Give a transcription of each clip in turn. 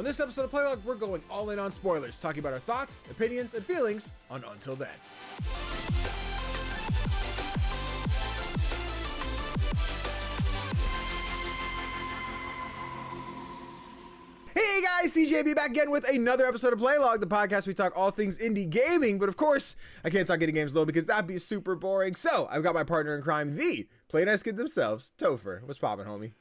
On this episode of Playlog, we're going all in on spoilers, talking about our thoughts, opinions, and feelings on Until Then. Hey guys, CGDannyB back again with another episode of Playlog, the podcast we talk all things indie gaming, but of course, I can't talk indie games alone because that'd be super boring. So, I've got my partner in crime, the Play Nice Kid themselves, Tofr. What's poppin', homie?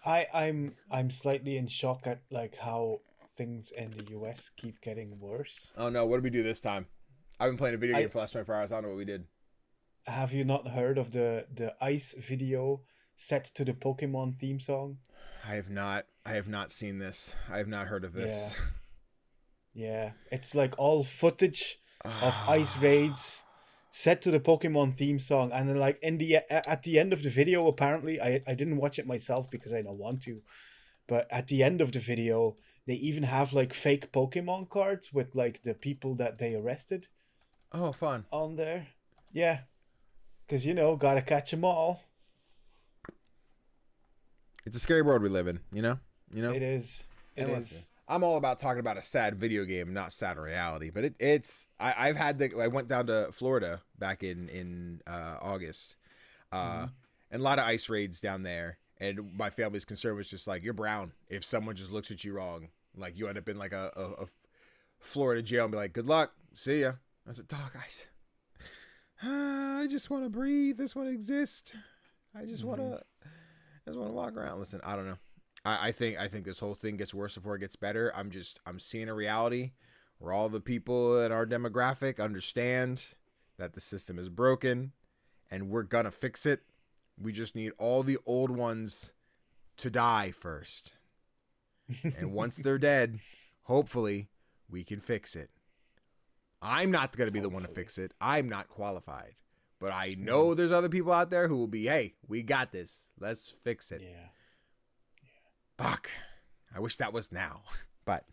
I'm slightly in shock at like how things in the US keep getting worse. Oh no, what did we do this time? I've been playing a video game for the last 24 hours. I don't know what we did. Have you not heard of the Ice video set to the Pokemon theme song? I have not seen this. I have not heard of this. Yeah. It's like all footage of ice raids set to the Pokemon theme song, and then like at the end of the video, apparently I didn't watch it myself because I don't want to, but at the end of the video they even have like fake Pokemon cards with like the people that they arrested. Oh, fun. On there. Yeah, because gotta catch them all. It's a scary world we live in, you know. It is. Listen, I'm all about talking about a sad video game, not sad reality. But I went down to Florida back in August, and a lot of ice raids down there. And my family's concern was just like, you're brown. If someone just looks at you wrong, like you end up in like a Florida jail and be like, good luck, see ya. I said, dog, I just want to breathe. This want to exist. I just want to walk around. Listen, I don't know. I think this whole thing gets worse before it gets better. I'm seeing a reality where all the people in our demographic understand that the system is broken and we're gonna fix it. We just need all the old ones to die first. And once they're dead, hopefully we can fix it. I'm not gonna be the one to fix it. I'm not qualified. But I know there's other people out there who will be, hey, we got this. Let's fix it. Yeah. Fuck. I wish that was now. But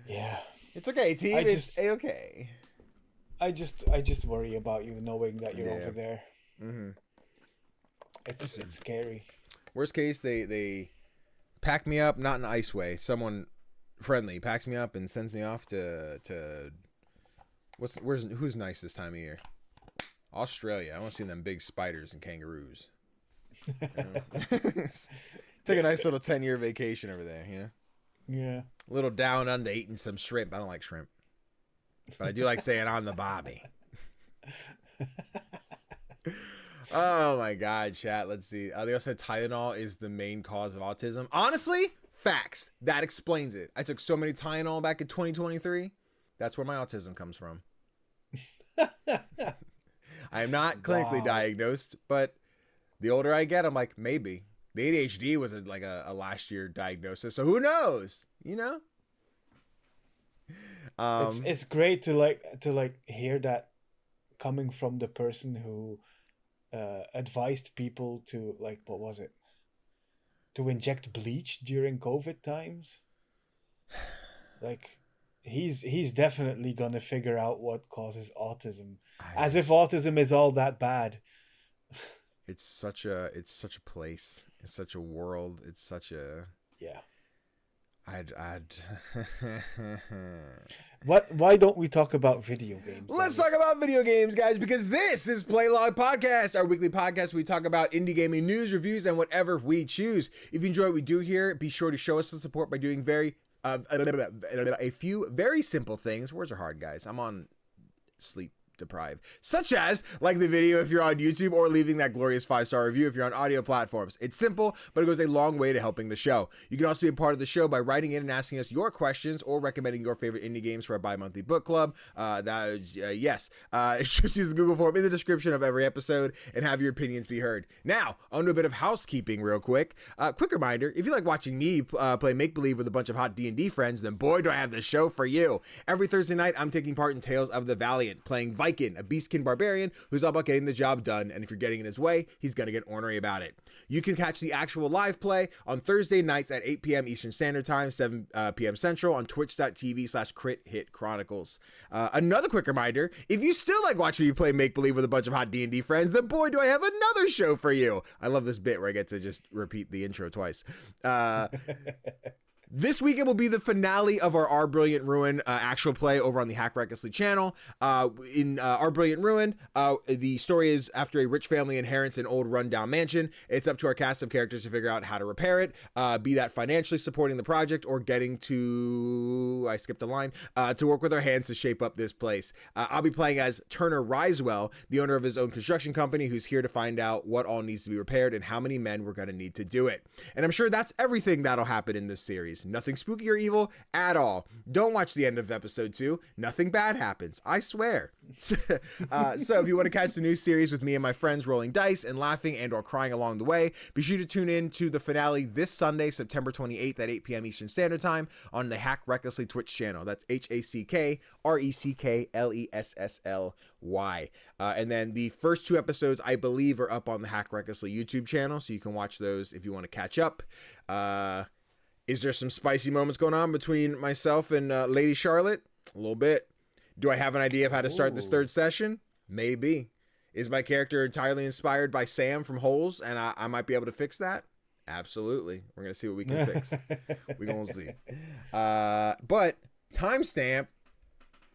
yeah. It's okay, team. It's A-okay. I just worry about you knowing that you're over there. Mm-hmm. It's scary. Worst case, they pack me up, not in an ice way. Someone friendly packs me up and sends me off to who's nice this time of year? Australia. I want to see them big spiders and kangaroos. Take a nice little 10-year vacation over there, Yeah. A little down under eating some shrimp. I don't like shrimp. But I do like saying on the bobby. Oh my God, chat. Let's see. They also said Tylenol is the main cause of autism. Honestly, facts. That explains it. I took so many Tylenol back in 2023. That's where my autism comes from. I am not clinically diagnosed, but the older I get, I'm like, maybe. The ADHD was a last year diagnosis, so who knows? It's great to hear that coming from the person who advised people to what was it? To inject bleach during COVID times. He's definitely gonna figure out what causes autism. As if autism is all that bad. It's such a place. It's such a world. It's such a Why don't we talk about video games? Let's talk about video games, guys, because this is Playlog Podcast, our weekly podcast where we talk about indie gaming news, reviews, and whatever we choose. If you enjoy what we do here, be sure to show us some support by doing a few very simple things. Words are hard, guys. I'm on sleep deprived, such as like the video if you're on YouTube, or leaving that glorious 5-star review if you're on audio platforms. It's simple, but it goes a long way to helping the show. You can also be a part of the show by writing in and asking us your questions or recommending your favorite indie games for our bi-monthly book club. Yes, just use the Google form in the description of every episode and have your opinions be heard. Now, on to a bit of housekeeping real quick. Quick reminder, if you like watching me play make-believe with a bunch of hot D&D friends, then boy do I have the show for you. Every Thursday night, I'm taking part in Tales of the Valiant, playing Vikan Vikan, a beastkin barbarian who's all about getting the job done, and if you're getting in his way, he's gonna get ornery about it. You can catch the actual live play on Thursday nights at 8 p.m. Eastern Standard Time, 7 p.m. Central on twitch.tv/CritHitChronicles. Another quick reminder, if you still like watching me play make-believe with a bunch of hot D&D friends, then boy, do I have another show for you. I love this bit where I get to just repeat the intro twice. This weekend will be the finale of our Brilliant Ruin actual play over on the Hack Recklessly channel. In Our Brilliant Ruin, the story is after a rich family inherits an old rundown mansion. It's up to our cast of characters to figure out how to repair it, be that financially supporting the project or getting to, I skipped a line, to work with our hands to shape up this place. I'll be playing as Turner Risewell, the owner of his own construction company, who's here to find out what all needs to be repaired and how many men we're going to need to do it. And I'm sure that's everything that'll happen in this series. Nothing spooky or evil at all. Don't watch the end of episode 2. Nothing bad happens. I swear. So if you want to catch the new series with me and my friends rolling dice and laughing and or crying along the way, be sure to tune in to the finale this Sunday, September 28th at 8 p.m. Eastern Standard Time on the Hack Recklessly Twitch channel. That's HackRecklessly. And then the first 2 episodes, I believe, are up on the Hack Recklessly YouTube channel, so you can watch those if you want to catch up. Is there some spicy moments going on between myself and Lady Charlotte? A little bit. Do I have an idea of how to start this third session? Maybe. Is my character entirely inspired by Sam from Holes, and I might be able to fix that? Absolutely. We're going to see what we can fix. We're going to see. But timestamp,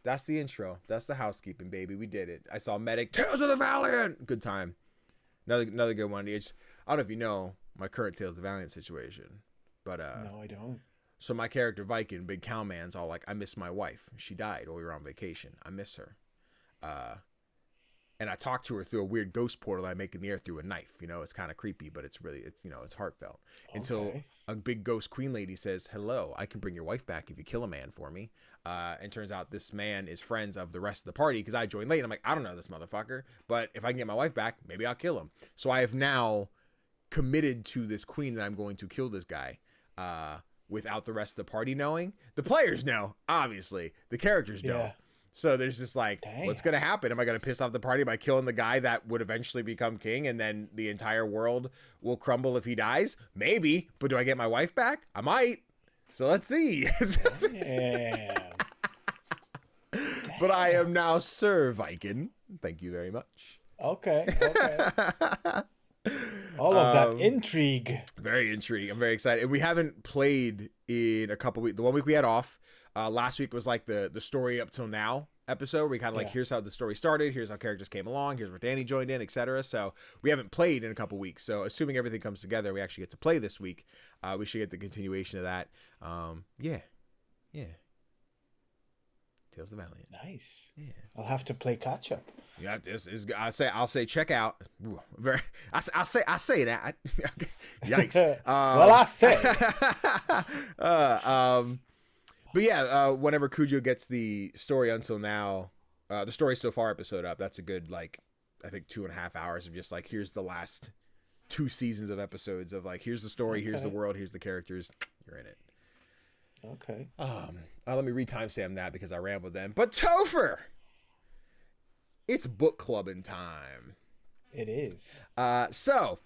that's the intro. That's the housekeeping, baby. We did it. I saw Medic, Tales of the Valiant. Good time. Another good one. I don't know if you know my current Tales of the Valiant situation. But no, I don't. So my character Vikan, Big Cowman's all like, I miss my wife. She died while we were on vacation. I miss her. And I talked to her through a weird ghost portal I make in the air through a knife. You know, it's kind of creepy, but it's heartfelt. Okay. Until a big ghost queen lady says, hello, I can bring your wife back if you kill a man for me. And turns out this man is friends of the rest of the party because I joined late. I'm like, I don't know this motherfucker, but if I can get my wife back, maybe I'll kill him. So I have now committed to this queen that I'm going to kill this guy. Without the rest of the party knowing. The players know, obviously. The characters don't. So there's just like, what's going to happen? Am I going to piss off the party by killing the guy that would eventually become king and then the entire world will crumble if he dies? Maybe. But do I get my wife back? I might. So let's see. But I am now Sir Vikan. Thank you very much. Okay. All of that intrigue. Very intrigued. I'm very excited. And we haven't played in a couple weeks. The 1 week we had off. Last week was like the story up till now episode where we kind of like, here's how the story started. Here's how characters came along. Here's where Danny joined in, etc. So we haven't played in a couple weeks. So assuming everything comes together, we actually get to play this week. We should get the continuation of that. Yeah. Tales of the Valiant. Nice. Yeah. I'll have to play catch up. Yeah, I'll say check out. I say that. Yikes. Well, I say. But yeah, whenever Cujo gets the story until now, the story so far episode up, that's a good like I think 2.5 hours of just like here's the last 2 seasons of episodes of like here's the story, here's the world, here's the characters. You're in it. Okay. Let me re-timestamp that because I rambled then. But Tofr, it's book clubbing time. It is. So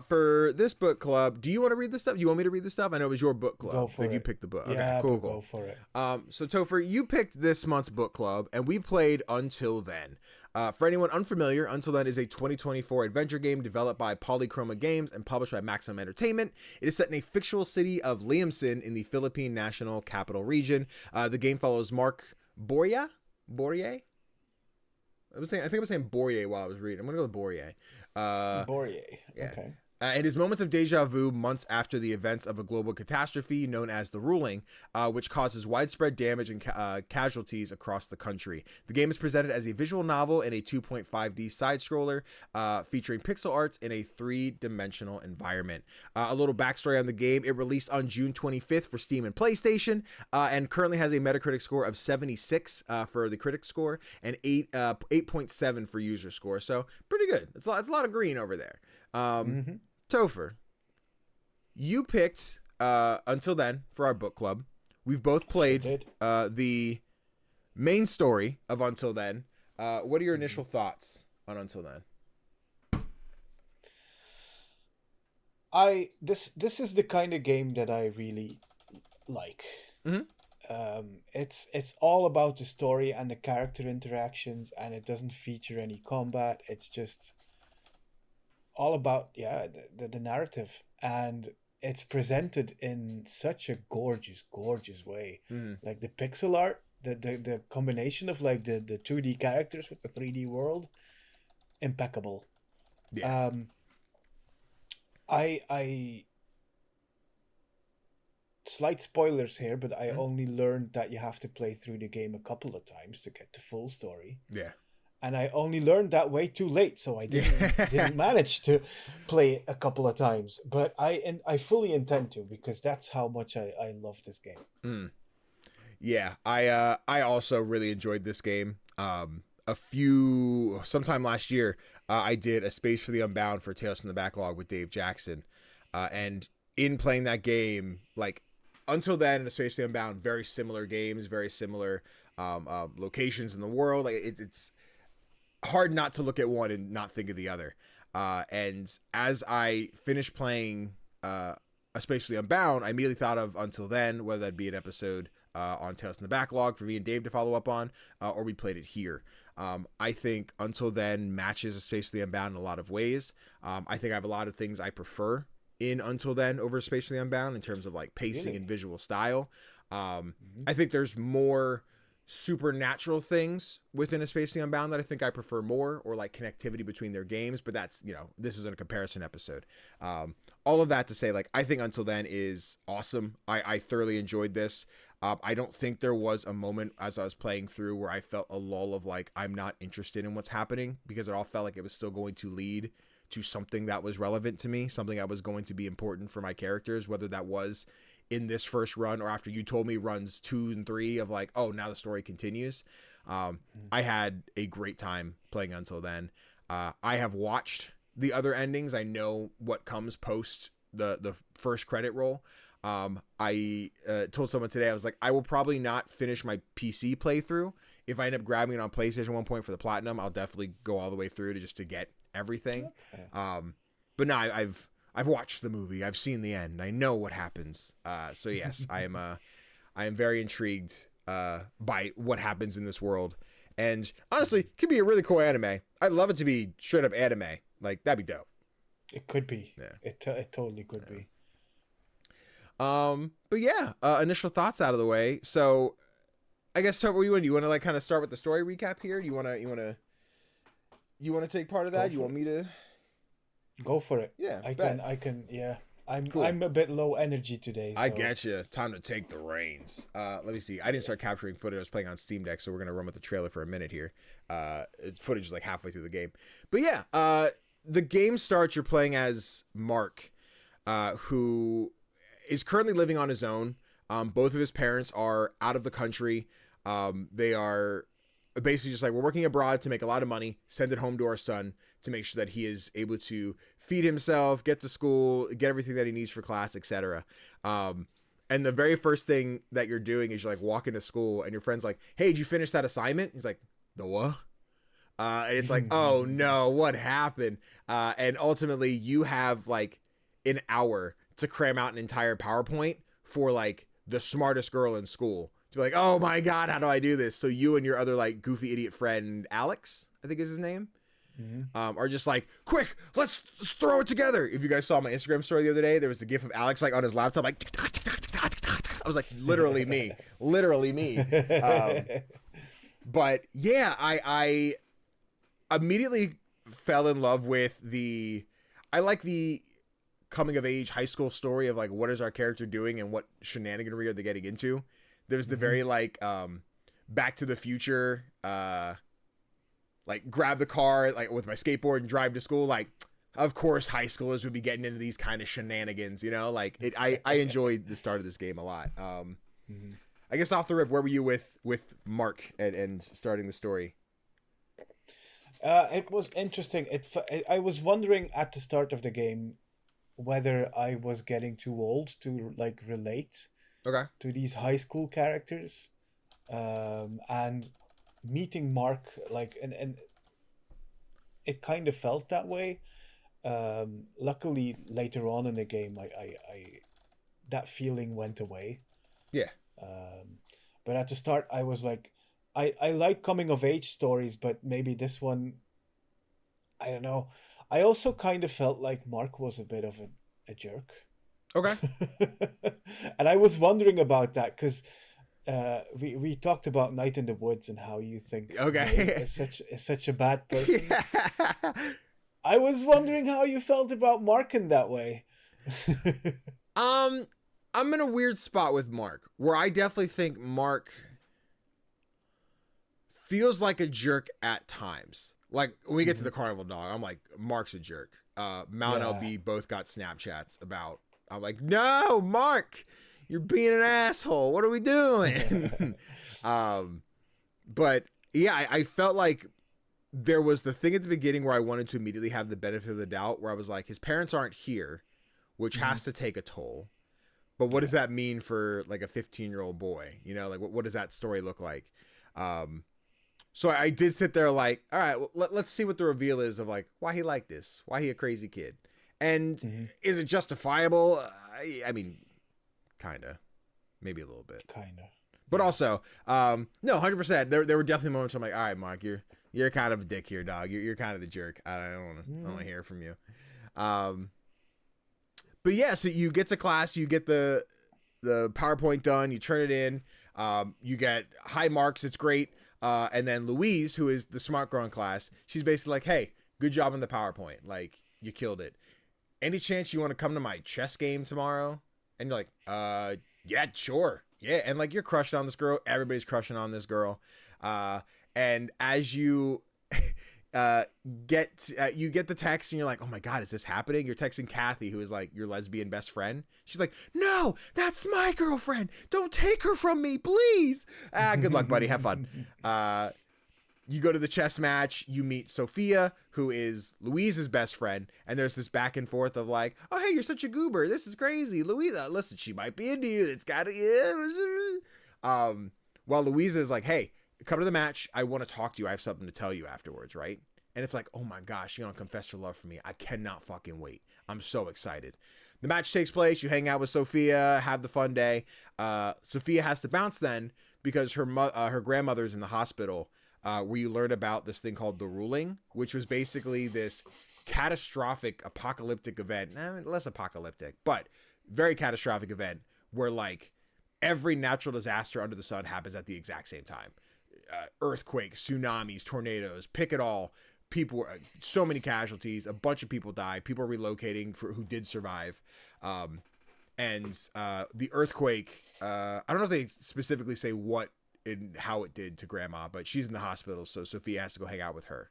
for this book club, do you want to read this stuff? You want me to read this stuff? I know it was your book club. Go for it. You picked the book. Yeah, okay, cool. Go for it. So Tofr, you picked this month's book club, and we played Until Then. For anyone unfamiliar, Until Then is a 2024 adventure game developed by Polychroma Games and published by Maximum Entertainment. It is set in a fictional city of Liamson in the Philippine National Capital Region. The game follows Mark Boria? I think I was saying Boria while I was reading. I'm going to go with Boria. Boria. Yeah. Okay. In his moments of deja vu, months after the events of a global catastrophe known as the Ruling, which causes widespread damage and casualties across the country. The game is presented as a visual novel in a 2.5D side-scroller featuring pixel art in a 3-dimensional environment. A little backstory on the game. It released on June 25th for Steam and PlayStation and currently has a Metacritic score of 76 for the critic score and 8.7 for user score. So pretty good. It's a lot of green over there. Tofr, you picked Until Then for our book club. We've both played the main story of Until Then. What are your initial thoughts on Until Then? This is the kind of game that I really like. Mm-hmm. It's all about the story and the character interactions, and it doesn't feature any combat. It's just all about the narrative, and it's presented in such a gorgeous way. Like the pixel art, the combination of like the 2D characters with the 3D world, impeccable. Yeah. I slight spoilers here, but I only learned that you have to play through the game a couple of times to get the full story. Yeah. And I only learned that way too late, so I didn't manage to play a couple of times. But I fully intend to, because that's how much I love this game. Yeah, I also really enjoyed this game. Sometime last year, I did a Space for the Unbound for Tales from the Backlog with Dave Jackson, and in playing that game, like Until Then and A Space for the Unbound, very similar games, very similar locations in the world. Like it's hard not to look at one and not think of the other. And as I finished playing A Space for the Unbound, I immediately thought of Until Then, whether that be an episode on Tales from the Backlog for me and Dave to follow up on, or we played it here. I think Until Then matches A Space for the Unbound in a lot of ways. I think I have a lot of things I prefer in Until Then over Space for the Unbound in terms of like pacing and visual style. I think there's more supernatural things within A Space for the Unbound that I think I prefer more, or like connectivity between their games, but that's, this is a comparison episode. All of that to say, like, I think Until Then is awesome. I thoroughly enjoyed this. I don't think there was a moment as I was playing through where I felt a lull of like, I'm not interested in what's happening, because it all felt like it was still going to lead to something that was relevant to me, something that was going to be important for my characters, whether that was in this first run or after you told me runs 2 and 3 of like, oh, now the story continues. I had a great time playing Until Then. I have watched the other endings. I know what comes post the first credit roll. I told someone today, I was like, I will probably not finish my PC playthrough. If I end up grabbing it on PlayStation 1 point for the platinum, I'll definitely go all the way through to get everything. Okay. But no, I've watched the movie. I've seen the end. I know what happens. So yes, I am very intrigued by what happens in this world. And honestly, it could be a really cool anime. I'd love it to be straight up anime. Like, that'd be dope. It could be. Yeah. It totally could be. But yeah, initial thoughts out of the way. So I guess, Tofr, what do you want to like kind of start with the story recap here? Do you want to take part of that? You want me to go for it? Yeah, I can. Yeah, I'm cool. I'm a bit low energy today. So. I get you. Time to take the reins. Let me see. I didn't start capturing footage. I was playing on Steam Deck, so we're gonna run with the trailer for a minute here. Footage is like halfway through the game, but yeah. The game starts. You're playing as Mark, who is currently living on his own. Both of his parents are out of the country. They are basically just like, we're working abroad to make a lot of money, send it home to our son to make sure that he is able to feed himself, get to school, get everything that he needs for class, etc. And the very first thing that you're doing is you're like walking to school and your friend's like, hey, did you finish that assignment? He's like, the what? And it's like, oh no, what happened? And ultimately you have like an hour to cram out an entire PowerPoint for like the smartest girl in school to be like, oh my God, how do I do this? So you and your other like goofy idiot friend, Alex, I think is his name, are just like, quick, let's throw it together. If you guys saw my Instagram story the other day, there was a gif of Alex like on his laptop, like, I was like, literally me. But yeah, I immediately fell in love with I like the coming of age high school story of like, what is our character doing and what shenaniganry are they getting into. There's the very like Back to the Future like grab the car like with my skateboard and drive to school, like of course high schoolers would be getting into these kind of shenanigans, like I enjoyed the start of this game a lot. I guess off the rip, where were you with Mark and starting the story? It was interesting. I was wondering at the start of the game whether I was getting too old to like relate to these high school characters, and meeting Mark, like, and it kind of felt that way. Luckily, later on in the game, I that feeling went away. Yeah. But at the start, I was like, I like coming of age stories, but maybe this one, I don't know. I also kind of felt like Mark was a bit of a jerk. Okay. And I was wondering about that because we talked about Night in the Woods and how you think Okay. is such a bad person. Yeah. I was wondering how you felt about Mark in that way. I'm in a weird spot with Mark, where I definitely think Mark feels like a jerk at times. Like when we get to the carnival dog, I'm like, Mark's a jerk. Mal and LB both got Snapchats about. I'm like, no, Mark, you're being an asshole. What are we doing? But yeah, I felt like there was the thing at the beginning where I wanted to immediately have the benefit of the doubt, where I was like, his parents aren't here, which has to take a toll. But what does that mean for like a 15-year-old boy? You know, like what does that story look like? So I did sit there like, all right, well, let's see what the reveal is of like why he liked this, why he a crazy kid. And is it justifiable? I mean, kind of, maybe a little bit. Kind of. But also, no, 100%. There were definitely moments where I'm like, all right, Mark, you're kind of a dick here, dog. You're kind of the jerk. I don't want to hear from you. But yeah, so you get to class, you get the PowerPoint done, you turn it in, you get high marks, it's great. And then Louise, who is the smart girl in class, she's basically like, hey, good job on the PowerPoint. Like, you killed it. Any chance you want to come to my chess game tomorrow? And you're like, yeah, sure. Yeah. And like, you're crushing on this girl. Everybody's crushing on this girl. And as you get the text and you're like, oh my God, is this happening? You're texting Kathy, who is like your lesbian best friend. She's like, no, that's my girlfriend. Don't take her from me, please. Good luck, buddy. Have fun. You go to the chess match, you meet Sophia, who is Louise's best friend, and there's this back and forth of like, oh, hey, you're such a goober. This is crazy. Louisa, listen, she might be into you. It's got to, yeah. While Louisa is like, hey, come to the match. I want to talk to you. I have something to tell you afterwards, right? And it's like, oh my gosh, you're going to confess your love for me. I cannot fucking wait. I'm so excited. The match takes place. You hang out with Sophia, have the fun day. Sophia has to bounce then because her grandmother's in the hospital, where you learn about this thing called the ruling, which was basically this catastrophic apocalyptic event. Less apocalyptic, but very catastrophic event where like every natural disaster under the sun happens at the exact same time. Earthquakes, tsunamis, tornadoes, pick it all. People, so many casualties. A bunch of people die. People are relocating who did survive. And the earthquake, I don't know if they specifically say what and how it did to Grandma, but she's in the hospital, so Sophia has to go hang out with her.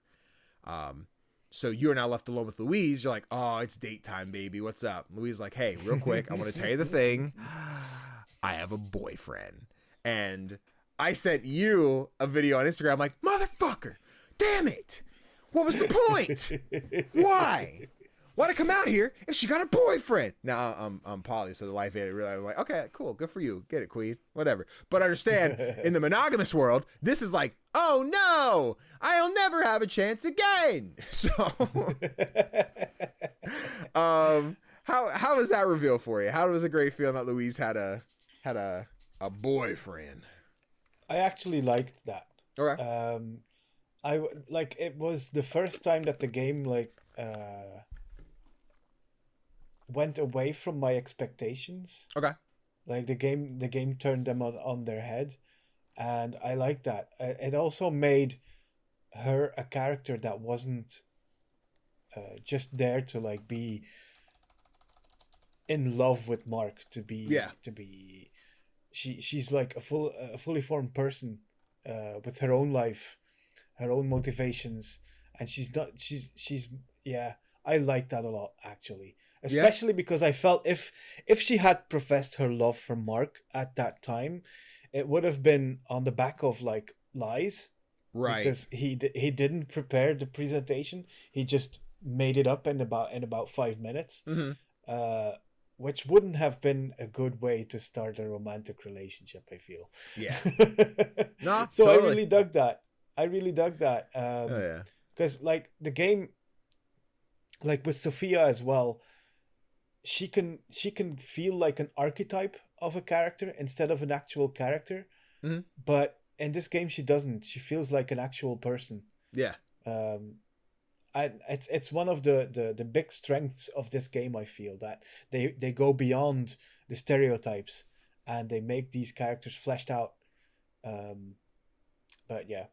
So you are now left alone with Louise. You're like, oh, it's date time, baby. What's up? Louise is like, hey, real quick, I want to tell you the thing. I have a boyfriend. And I sent you a video on Instagram like, motherfucker, damn it. What was the point? Why? Why'd I come out here if she got a boyfriend? Now I'm poly, so the life ain't really. I'm like, okay, cool, good for you. Get it, queen. Whatever. But understand, in the monogamous world, this is like, oh no, I'll never have a chance again. So, how was that reveal for you? How was it great feeling that Louise had a boyfriend? I actually liked that. Okay. It was the first time that the game went away from my expectations. Okay. Like the game turned them on their head, and I like that. It also made her a character that wasn't just there to like be in love with Mark, to be she's like a fully formed person with her own life, her own motivations, and she's I like that a lot, actually, especially because I felt if she had professed her love for Mark at that time, it would have been on the back of like lies, right? Because he didn't prepare the presentation, he just made it up in about 5 minutes. Which wouldn't have been a good way to start a romantic relationship, I feel. Yeah. No, so totally. I really dug that. I really dug that. Oh yeah. Because like the game, like with Sophia as well, she can feel like an archetype of a character instead of an actual character. Hmm. But in this game, she doesn't. She feels like an actual person. Yeah. Um, it's one of the big strengths of this game. I feel that they go beyond the stereotypes and they make these characters fleshed out. But yeah,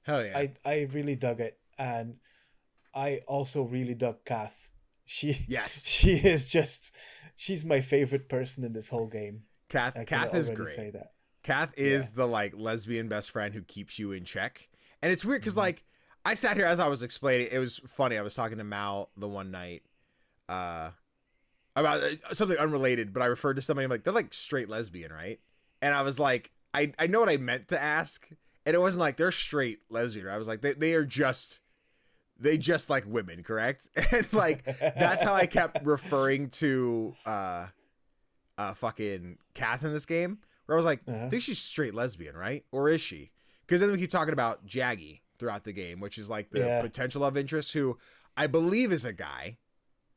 Hell yeah. I really dug it, and I also really dug Kath. Yes. She is just she's my favorite person in this whole game. Kath I can is already great. say that. Kath is the like lesbian best friend who keeps you in check. And it's weird because Mm-hmm. like I sat here as I was explaining, it was funny. I was talking to Mal the one night about something unrelated, but I referred to somebody, I'm like, they're like straight lesbian, right? And I was like, I know what I meant to ask, and it wasn't like they're straight lesbian. I was like, they just like women, correct? And like that's how I kept referring to fucking Kath in this game, where I was like, I think she's straight lesbian, right? Or is she? Because then we keep talking about Jaggy throughout the game, which is like the potential love interest, who I believe is a guy.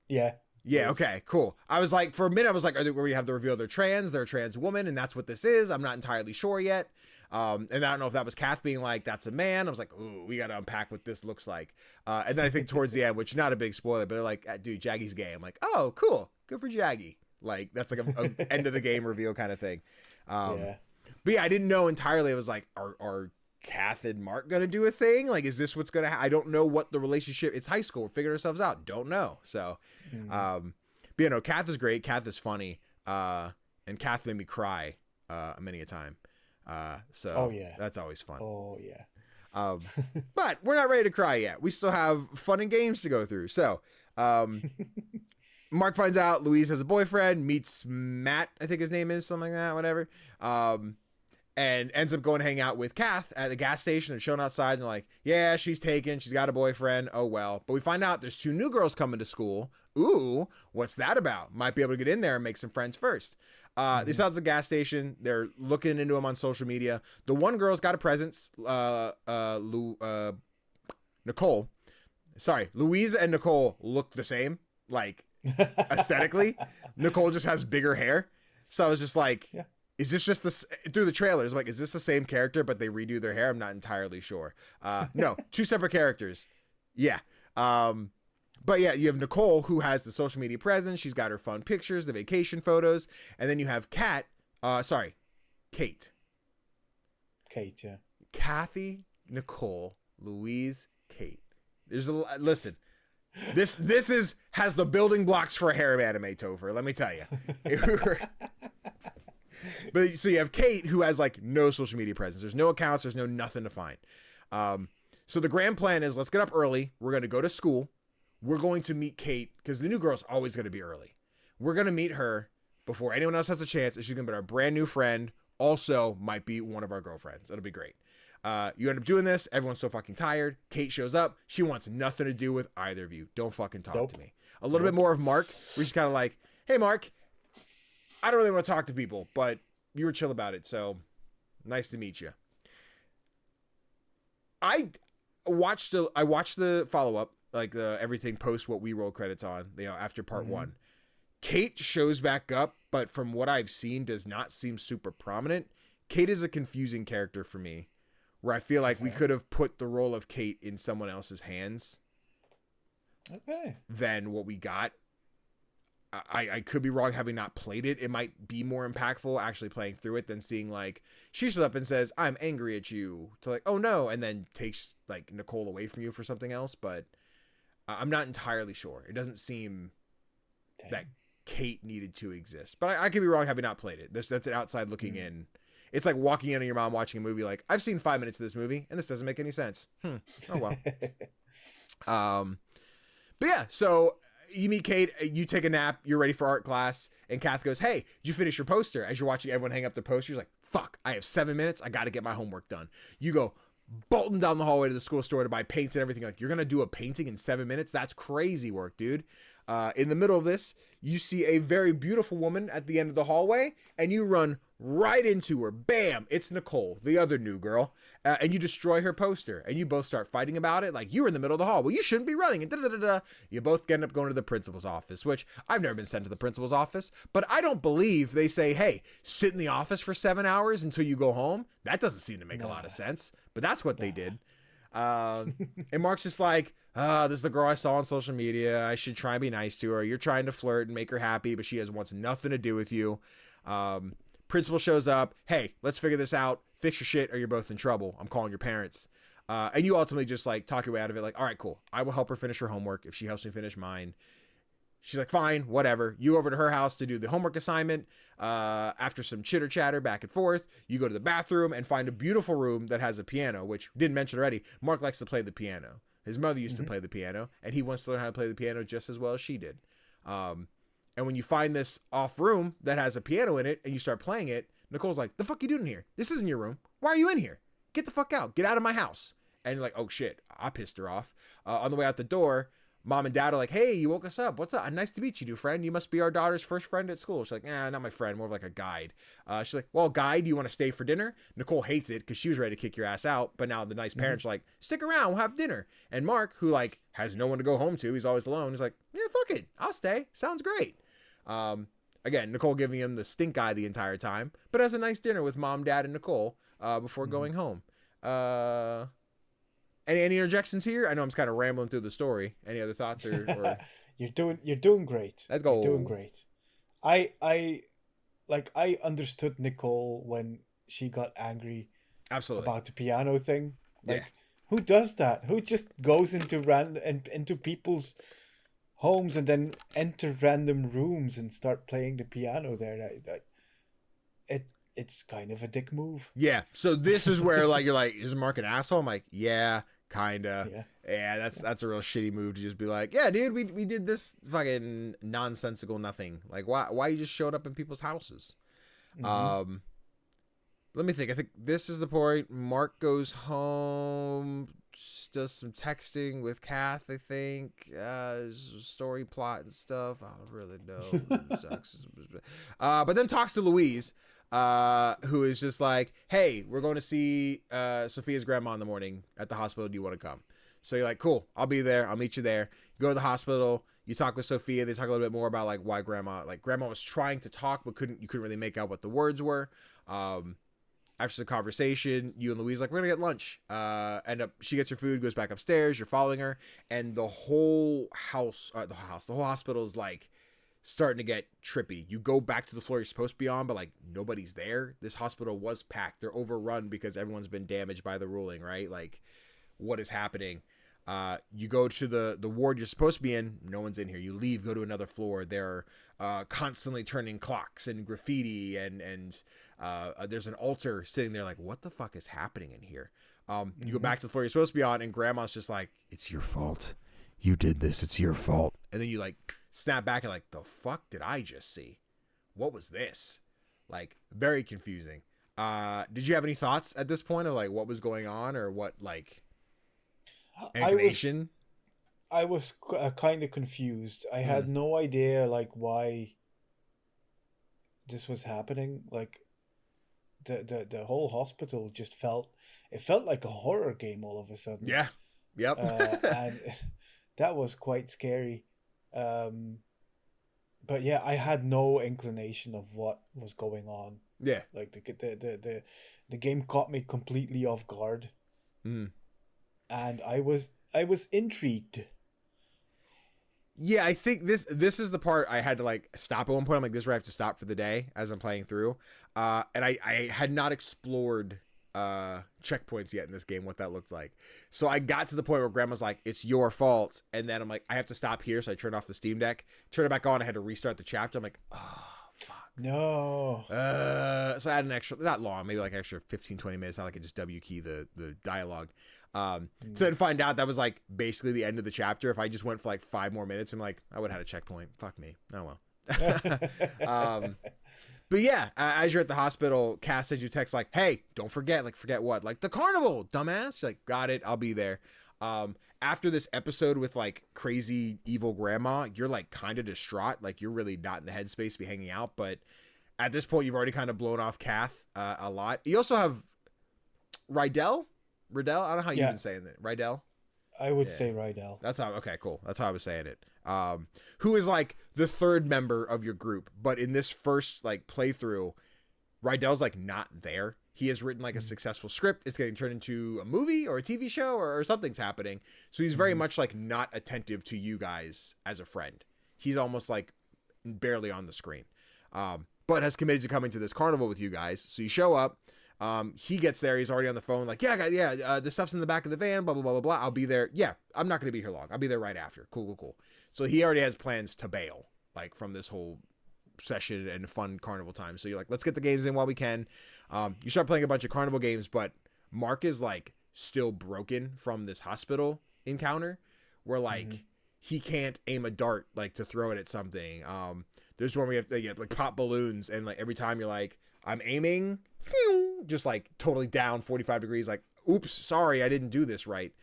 Yeah. Yeah, okay, cool. I was like, for a minute, I was like, are they going to have to reveal they're a trans woman, and that's what this is? I'm not entirely sure yet. And I don't know if that was Kath being like, that's a man. I was like, ooh, we got to unpack what this looks like. And then I think towards the end, which not a big spoiler, but they're like, dude, Jaggy's gay. I'm like, oh, cool. Good for Jaggy. Like, that's like a end of the game reveal kind of thing. Yeah. But yeah, I didn't know entirely. I was like, are Kath and Mark gonna do a thing? Like, is this what's gonna I don't know what the relationship, it's high school, we're figuring ourselves out, don't know. So but you know, Kath is great, Kath is funny, and Kath made me cry many a time, so that's always fun. But we're not ready to cry yet. We still have fun and games to go through. So Mark finds out Louise has a boyfriend, meets Matt, I think his name is, something like that, whatever, and ends up going to hang out with Kath at the gas station. They're chilling outside and they're like, yeah, she's taken. She's got a boyfriend. Oh, well. But we find out there's 2 new girls coming to school. Ooh, what's that about? Might be able to get in there and make some friends first. They saw at the gas station. They're looking into him on social media. The one girl's got a presence. Nicole. Sorry, Louise and Nicole look the same, like aesthetically. Nicole just has bigger hair. So I was just like, is this just this through the trailers? I'm like, is this the same character, but they redo their hair? I'm not entirely sure. No, 2 separate characters. Yeah. But yeah, you have Nicole, who has the social media presence. She's got her fun pictures, the vacation photos. And then you have Kate. Kate, yeah. Kathy, Nicole, Louise, Kate. There's a listen. This has the building blocks for a harem anime, Tofr. Let me tell you. But so you have Kate, who has like no social media presence. There's no accounts. There's no nothing to find. So the grand plan is, let's get up early. We're going to go to school. We're going to meet Kate, because the new girl's always going to be early. We're going to meet her before anyone else has a chance. And she's going to be our brand new friend. Also might be one of our girlfriends. It'll be great. You end up doing this. Everyone's so fucking tired. Kate shows up. She wants nothing to do with either of you. Don't fucking talk to me. A little bit more of Mark. We're just kind of like, hey, Mark, I don't really want to talk to people, but you were chill about it. So nice to meet you. I watched the follow-up, like the everything post what we roll credits on, after part 1. Kate shows back up, but from what I've seen, does not seem super prominent. Kate is a confusing character for me, where I feel like we could have put the role of Kate in someone else's hands than what we got. I could be wrong, having not played it. It might be more impactful actually playing through it than seeing like she shows up and says, I'm angry at you, to like, oh no, and then takes like Nicole away from you for something else. But I'm not entirely sure. It doesn't seem that Kate needed to exist, but I could be wrong having not played it. That's an outside looking in. It's like walking in on your mom watching a movie like, I've seen 5 minutes of this movie and this doesn't make any sense. Oh well. But yeah, so you meet Kate, you take a nap, you're ready for art class, and Kath goes, hey, did you finish your poster? As you're watching everyone hang up their posters, you're like, fuck, I have 7 minutes, I gotta get my homework done. You go bolting down the hallway to the school store to buy paints and everything. Like, you're gonna do a painting in 7 minutes? That's crazy work, dude. In the middle of this, you see a very beautiful woman at the end of the hallway, and you run right into her. Bam! It's Nicole, the other new girl, and you destroy her poster, and you both start fighting about it. Like, you were in the middle of the hall. Well, you shouldn't be running. And da-da-da-da. You both end up going to the principal's office, which I've never been sent to the principal's office, but I don't believe they say, hey, sit in the office for 7 hours until you go home. That doesn't seem to make a lot of sense, but that's what they did. And Mark's just like, this is the girl I saw on social media. I should try and be nice to her. You're trying to flirt and make her happy, but she wants nothing to do with you. Principal shows up. Hey, let's figure this out. Fix your shit or you're both in trouble. I'm calling your parents. And you ultimately just like talk your way out of it. Like, all right, cool. I will help her finish her homework if she helps me finish mine. She's like, fine, whatever. You over to her house to do the homework assignment. After some chitter chatter back and forth, you go to the bathroom and find a beautiful room that has a piano, which didn't mention already. Mark likes to play the piano. His mother used to play the piano, and he wants to learn how to play the piano just as well as she did. And when you find this off room that has a piano in it and you start playing it, Nicole's like, the fuck you doing here? This isn't your room. Why are you in here? Get the fuck out. Get out of my house. And you're like, oh shit, I pissed her off. On the way out the door, Mom and Dad are like, hey, you woke us up. What's up? Nice to meet you, new friend. You must be our daughter's first friend at school. She's like, not my friend, more of like a guide. She's like, well, guide, you want to stay for dinner? Nicole hates it because she was ready to kick your ass out. But now the nice parents are like, stick around, we'll have dinner. And Mark, who like has no one to go home to, he's always alone, he's like, yeah, fuck it, I'll stay. Sounds great. Again, Nicole giving him the stink eye the entire time, but has a nice dinner with Mom, Dad, and Nicole before going home. Any interjections here? I know I'm just kind of rambling through the story. Any other thoughts or... You're doing great. Let's go. You're doing great. I understood Nicole when she got angry Absolutely about the piano thing. Like, yeah. Who does that? Who just goes into people's homes and then enter random rooms and start playing the piano there? It's kind of a dick move. Yeah. So this is where like you're like, is Mark an asshole? I'm like, yeah, kinda. Yeah, that's a real shitty move to just be like, yeah, dude, we did this fucking nonsensical nothing. Like, why you just showed up in people's houses? Let me think. I think this is the point. Mark goes home, does some texting with Kath, I think. Story plot and stuff. I don't really know. But then talks to Louise, who is just like, hey, we're going to see Sophia's grandma in the morning at the hospital. Do you want to come? So you're like, cool, I'll be there. I'll meet you there. You go to the hospital. You talk with Sophia. They talk a little bit more about like why grandma was trying to talk, but couldn't really make out what the words were. After the conversation, you and Louise like, we're gonna get lunch. She gets her food, goes back upstairs. You're following her, and the whole hospital is like starting to get trippy. You go back to the floor you're supposed to be on, but like nobody's there. This hospital was packed. They're overrun because everyone's been damaged by the ruling, right? Like, what is happening? You go to the ward you're supposed to be in. No one's in here. You leave, go to another floor. They're constantly turning clocks and graffiti and there's an altar sitting there. Like, what the fuck is happening in here? You go back to the floor you're supposed to be on, and Grandma's just like, it's your fault. You did this. It's your fault. And then you like snap back and like, the fuck did I just see? What was this? Like, very confusing. Did you have any thoughts at this point of like what was going on or what like? I was kind of confused. I had no idea like why this was happening. Like the whole hospital just felt like a horror game all of a sudden. Yeah. Yep. And that was quite scary. But yeah, I had no inclination of what was going on. Yeah. Like the game caught me completely off guard. And I was intrigued. Yeah, I think this is the part I had to like stop at one point. I'm like, this is where I have to stop for the day as I'm playing through. And I had not explored checkpoints yet in this game, what that looked like. So I got to the point where Grandma's like, it's your fault. And then I'm like, I have to stop here. So I turned off the Steam Deck, turn it back on. I had to restart the chapter. I'm like, oh, fuck. No. So I had an extra, not long, maybe like an extra 15, 20 minutes. Not like I just W key the dialogue. To then find out that was like basically the end of the chapter. If I just went for like 5 more minutes, I'm like, I would have had a checkpoint. Fuck me. Oh well. But yeah, as you're at the hospital, Cass sends you a text like, hey, don't forget. Like, forget what? Like the carnival, dumbass. You're like, got it. I'll be there. after this episode with like crazy evil grandma, you're like kind of distraught. Like you're really not in the headspace to be hanging out. But at this point, you've already kind of blown off Kath a lot. You also have Rydell. I don't know how you've been saying it. Rydell. I would say Rydell. That's how. Okay, cool. That's how I was saying it. Who is like the third member of your group, but in this first like playthrough, Rydell's like not there. He has written like a successful script. It's getting turned into a movie or a TV show or something's happening. So he's very much like not attentive to you guys as a friend. He's almost like barely on the screen. But has committed to coming to this carnival with you guys. So you show up. He gets there. He's already on the phone. Like, the stuff's in the back of the van. Blah blah blah blah blah. I'll be there. Yeah, I'm not gonna be here long. I'll be there right after. Cool. So he already has plans to bail, like from this whole session and fun carnival time. So you're like, let's get the games in while we can. You start playing a bunch of carnival games, but Mark is like still broken from this hospital encounter, where like he can't aim a dart like to throw it at something. There's one where you have to get like pop balloons, and like every time you're like, I'm aiming, just like totally down 45 degrees, like, oops, sorry, I didn't do this right.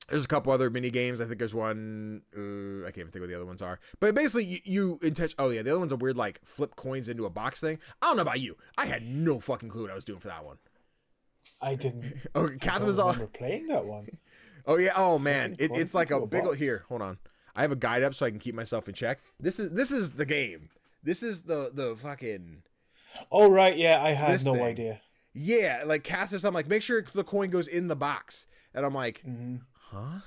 There's a couple other mini games. I think there's one, I can't even think what the other ones are, but basically you oh yeah, the other one's a weird like flip coins into a box thing. I don't know about you, I had no fucking clue what I was doing for that one. I didn't. Okay, Catherine was remember playing that one. Oh yeah, oh man, it's like a big here. Hold on, I have a guide up so I can keep myself in check. This is the game. This is the fucking. Oh right, yeah, I had no idea. Yeah, like Cass says, I'm like, make sure the coin goes in the box, and I'm like, huh?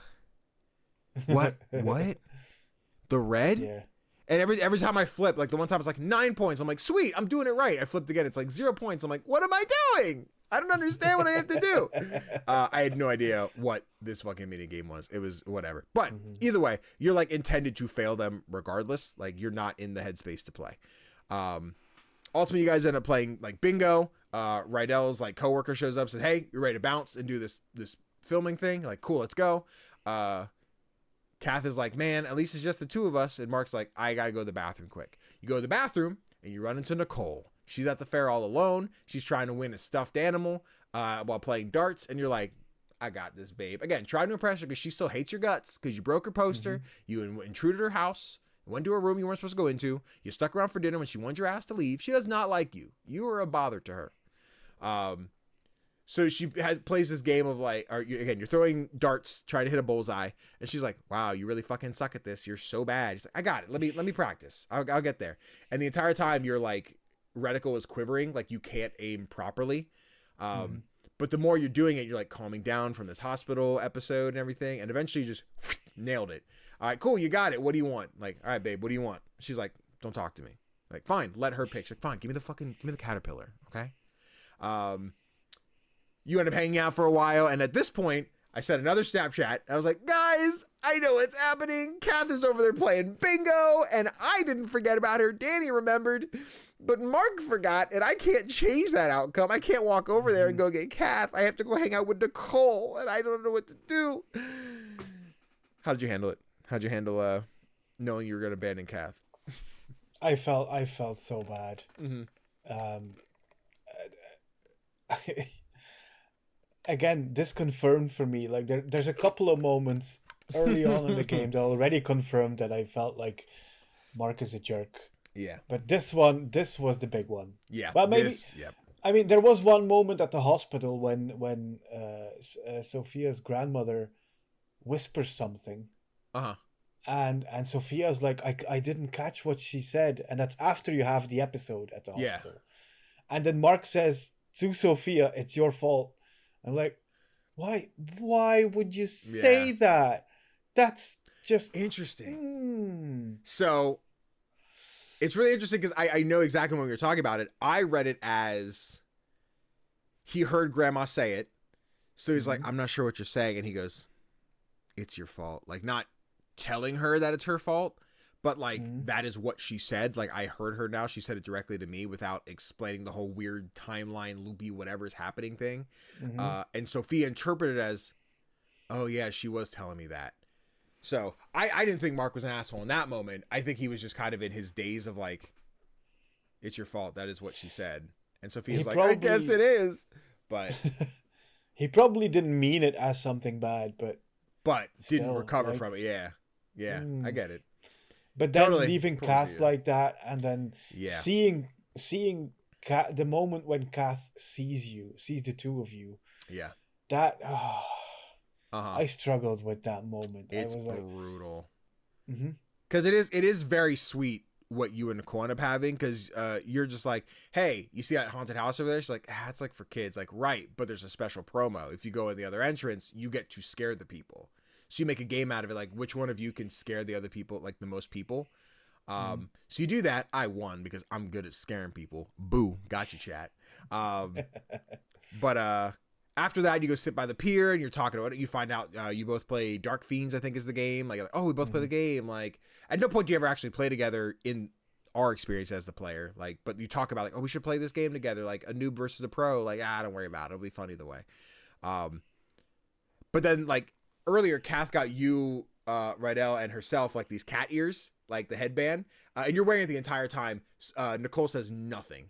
What? The red? Yeah. And every time I flip, like the one time it's like 9 points. I'm like, sweet, I'm doing it right. I flipped again. It's like 0 points. I'm like, what am I doing? I don't understand what I have to do. I had no idea what this fucking mini game was. It was whatever. But either way, you're like intended to fail them regardless. Like you're not in the headspace to play. Ultimately, you guys end up playing like bingo. Rydell's like coworker shows up, says, "Hey, you're ready to bounce and do this filming thing." Like, cool, let's go. Kath is like, "Man, at least it's just the two of us." And Mark's like, "I gotta go to the bathroom quick." You go to the bathroom and you run into Nicole. She's at the fair all alone. She's trying to win a stuffed animal while playing darts, and you're like, "I got this, babe." Again, trying to impress her because she still hates your guts because you broke her poster. You intruded her house. Went to a room you weren't supposed to go into. You stuck around for dinner when she wanted your ass to leave. She does not like you. You are a bother to her. So she plays this game of like, you're throwing darts, trying to hit a bullseye, and she's like, "Wow, you really fucking suck at this. You're so bad." She's like, "I got it. Let me practice. I'll get there." And the entire time you're like, reticle is quivering, like you can't aim properly. But the more you're doing it, you're like calming down from this hospital episode and everything, and eventually you just nailed it. All right, cool, you got it. What do you want? Like, all right, babe, what do you want? She's like, "Don't talk to me." Like, fine, let her pick. She's like, "Fine, give me the caterpillar, okay?" You end up hanging out for a while, and at this point, I sent another Snapchat. I was like, "Guys, I know what's happening. Kath is over there playing bingo, and I didn't forget about her. Danny remembered, but Mark forgot, and I can't change that outcome. I can't walk over there and go get Kath. I have to go hang out with Nicole, and I don't know what to do." How did you handle it? How'd you handle knowing you were going to abandon Kath? I felt so bad. Again, this confirmed for me, like there's a couple of moments early on in the game that already confirmed that I felt like Mark is a jerk. Yeah. But this was the big one. Yeah. Well, maybe. Yep. I mean, there was one moment at the hospital when Sophia's grandmother whispers something. And Sophia's like, I didn't catch what she said, and that's after you have the episode at the hospital. Yeah. And then Mark says to Sophia, "It's your fault." I'm like, why would you say that? That's just interesting. So it's really interesting because I know exactly when you're talking about it. I read it as he heard Grandma say it, so he's like, "I'm not sure what you're saying," and he goes, "It's your fault." Like, not telling her that it's her fault, but like that is what she said. Like, I heard her now. She said it directly to me without explaining the whole weird timeline loopy whatever's happening thing. And Sophia interpreted it as, "Oh yeah, she was telling me that." So I didn't think Mark was an asshole in that moment. I think he was just kind of in his daze of like, "It's your fault. That is what she said." And Sophia's like, "I guess it is." But He probably didn't mean it as something bad, but didn't still, recover like, from it. Yeah, I get it. But then Totally. leaving Of course, Kath like that, and then yeah, seeing Kath, the moment when Kath sees the two of you, yeah, that uh-huh. I struggled with that moment. It's I was like, brutal. mm-hmm. Because it is very sweet what you and Nicole end up having, because you're just like, hey, you see that haunted house over there? She's like, it's like for kids. Like, right, but there's a special promo. If you go in the other entrance, you get to scare the people. So you make a game out of it, like which one of you can scare the other people, like the most people. So you do that. I won because I'm good at scaring people. Boo, got you, chat. But after that, you go sit by the pier and you're talking about it. You find out you both play Dark Fiends, I think is the game. Like, oh, we both play the game. Like, at no point do you ever actually play together in our experience as the player. Like, but you talk about like, oh, we should play this game together, like a noob versus a pro. Like, don't worry about it. It'll be fun either way. But then like earlier, Kath got you, Rydell, and herself like these cat ears, like the headband, and you're wearing it the entire time. Nicole says nothing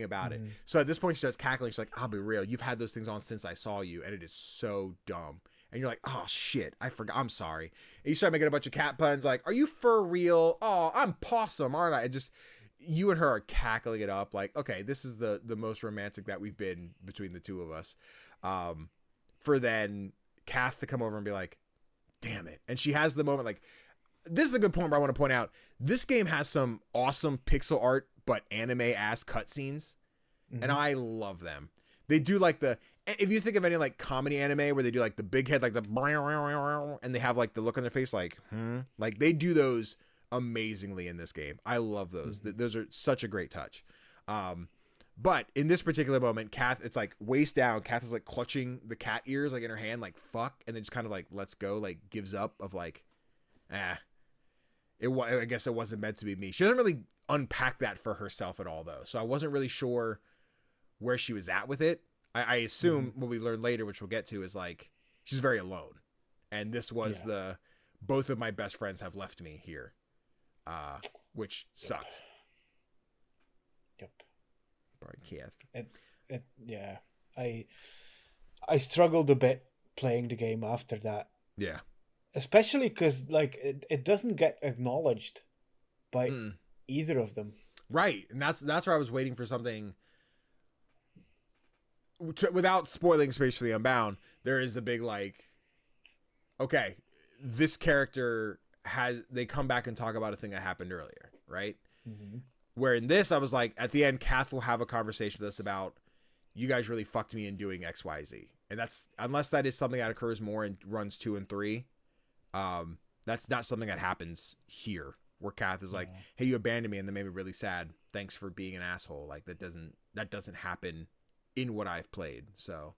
about it. So at this point she starts cackling. She's like, I'll be real, you've had those things on since I saw you, and it is so dumb. And you're like, oh shit, I forgot, I'm sorry. And you start making a bunch of cat puns like, are you for real? Oh, I'm possum, aren't I? And just you and her are cackling it up like, okay, this is the most romantic that we've been between the two of us. For then Kath to come over and be like, damn it. And she has the moment like, this is a good point where I want to point out, this game has some awesome pixel art but anime ass cutscenes, and I love them. They do like if you think of any like comedy anime where they do like the big head, like the and they have like the look on their face like like they do those amazingly in this game. I love those. Those are such a great touch. But in this particular moment, Kath, it's like waist down. Kath is like clutching the cat ears like in her hand, like fuck, and then just kind of like lets go, like gives up of like, I guess it wasn't meant to be me. She doesn't really unpack that for herself at all, though. So I wasn't really sure where she was at with it. I assume what we learn later, which we'll get to, is like she's very alone, and this was both of my best friends have left me here, which sucked. Yep. Probably Kath. Yeah. I struggled a bit playing the game after that. Yeah. Especially because like it doesn't get acknowledged by either of them. Right, and that's where I was waiting for something. Without spoiling space for the Unbound, there is a big like, okay, this character they come back and talk about a thing that happened earlier, right? Where in this, I was like, at the end, Kath will have a conversation with us about, you guys really fucked me in doing X, Y, Z. And that's, unless that is something that occurs more in runs 2 and 3, that's not something that happens here, where Kath is like, hey, you abandoned me and that made me really sad. Thanks for being an asshole. Like that doesn't happen in what I've played. So,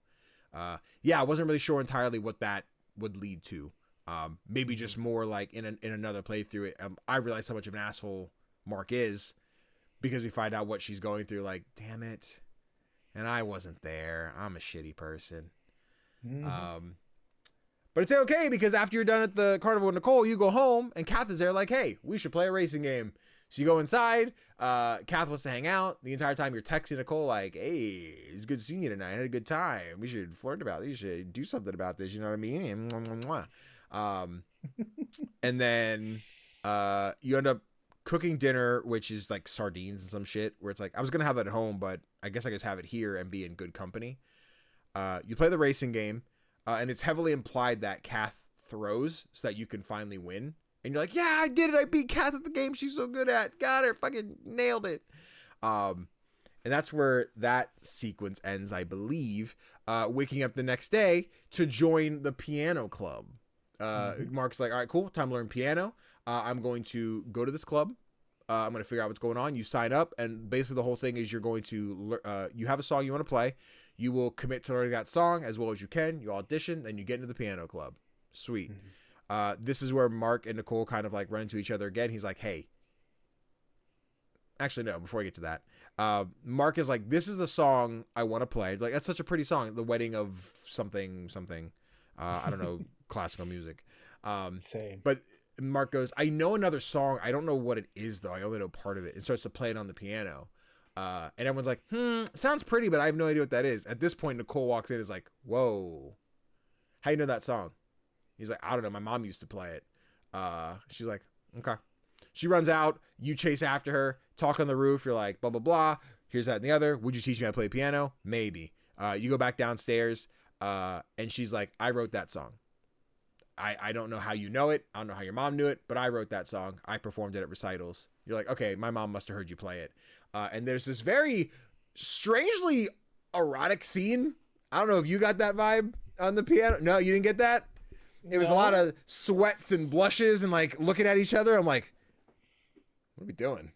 I wasn't really sure entirely what that would lead to. Maybe just more like in another playthrough. I realized how much of an asshole Mark is, because we find out what she's going through. Like, damn it, and I wasn't there. I'm a shitty person. But it's okay, because after you're done at the carnival with Nicole, you go home and Kath is there like, hey, we should play a racing game. So you go inside. Kath wants to hang out. The entire time you're texting Nicole like, hey, it's good seeing you tonight. I had a good time. We should flirt about it. You should do something about this. You know what I mean? And then you end up cooking dinner, which is like sardines and some shit, where it's like, I was going to have that at home, but I guess I just have it here and be in good company. You play the racing game, and it's heavily implied that Kath throws so that you can finally win. And you're like, yeah, I did it. I beat Kath at the game she's so good at. Got her. Fucking nailed it. And that's where that sequence ends, I believe. Waking up the next day to join the piano club. Mark's like, all right, cool. Time to learn piano. I'm going to go to this club. I'm going to figure out what's going on. You sign up, and basically the whole thing is you're going to, you have a song you want to play. You will commit to learning that song as well as you can. You audition, then you get into the piano club. Sweet. This is where Mark and Nicole kind of like run into each other again. He's like, hey. Actually, no, before I get to that. Mark is like, this is a song I want to play. Like, that's such a pretty song. The wedding of something. I don't know, classical music. Same. But Mark goes, I know another song. I don't know what it is, though. I only know part of it. And starts to play it on the piano. And everyone's like, sounds pretty, but I have no idea what that is. At this point, Nicole walks in and is like, whoa, how you know that song? He's like, I don't know. My mom used to play it. She's like, okay. She runs out. You chase after her, talk on the roof. You're like, blah, blah, blah. Here's that and the other. Would you teach me how to play piano? Maybe. You go back downstairs, and she's like, I wrote that song. I don't know how you know it. I don't know how your mom knew it, but I wrote that song. I performed it at recitals. You're like, okay, my mom must have heard you play it. And there's this very strangely erotic scene. I don't know if you got that vibe on the piano. No, you didn't get that? It was a lot of sweats and blushes and like looking at each other. I'm like, what are we doing?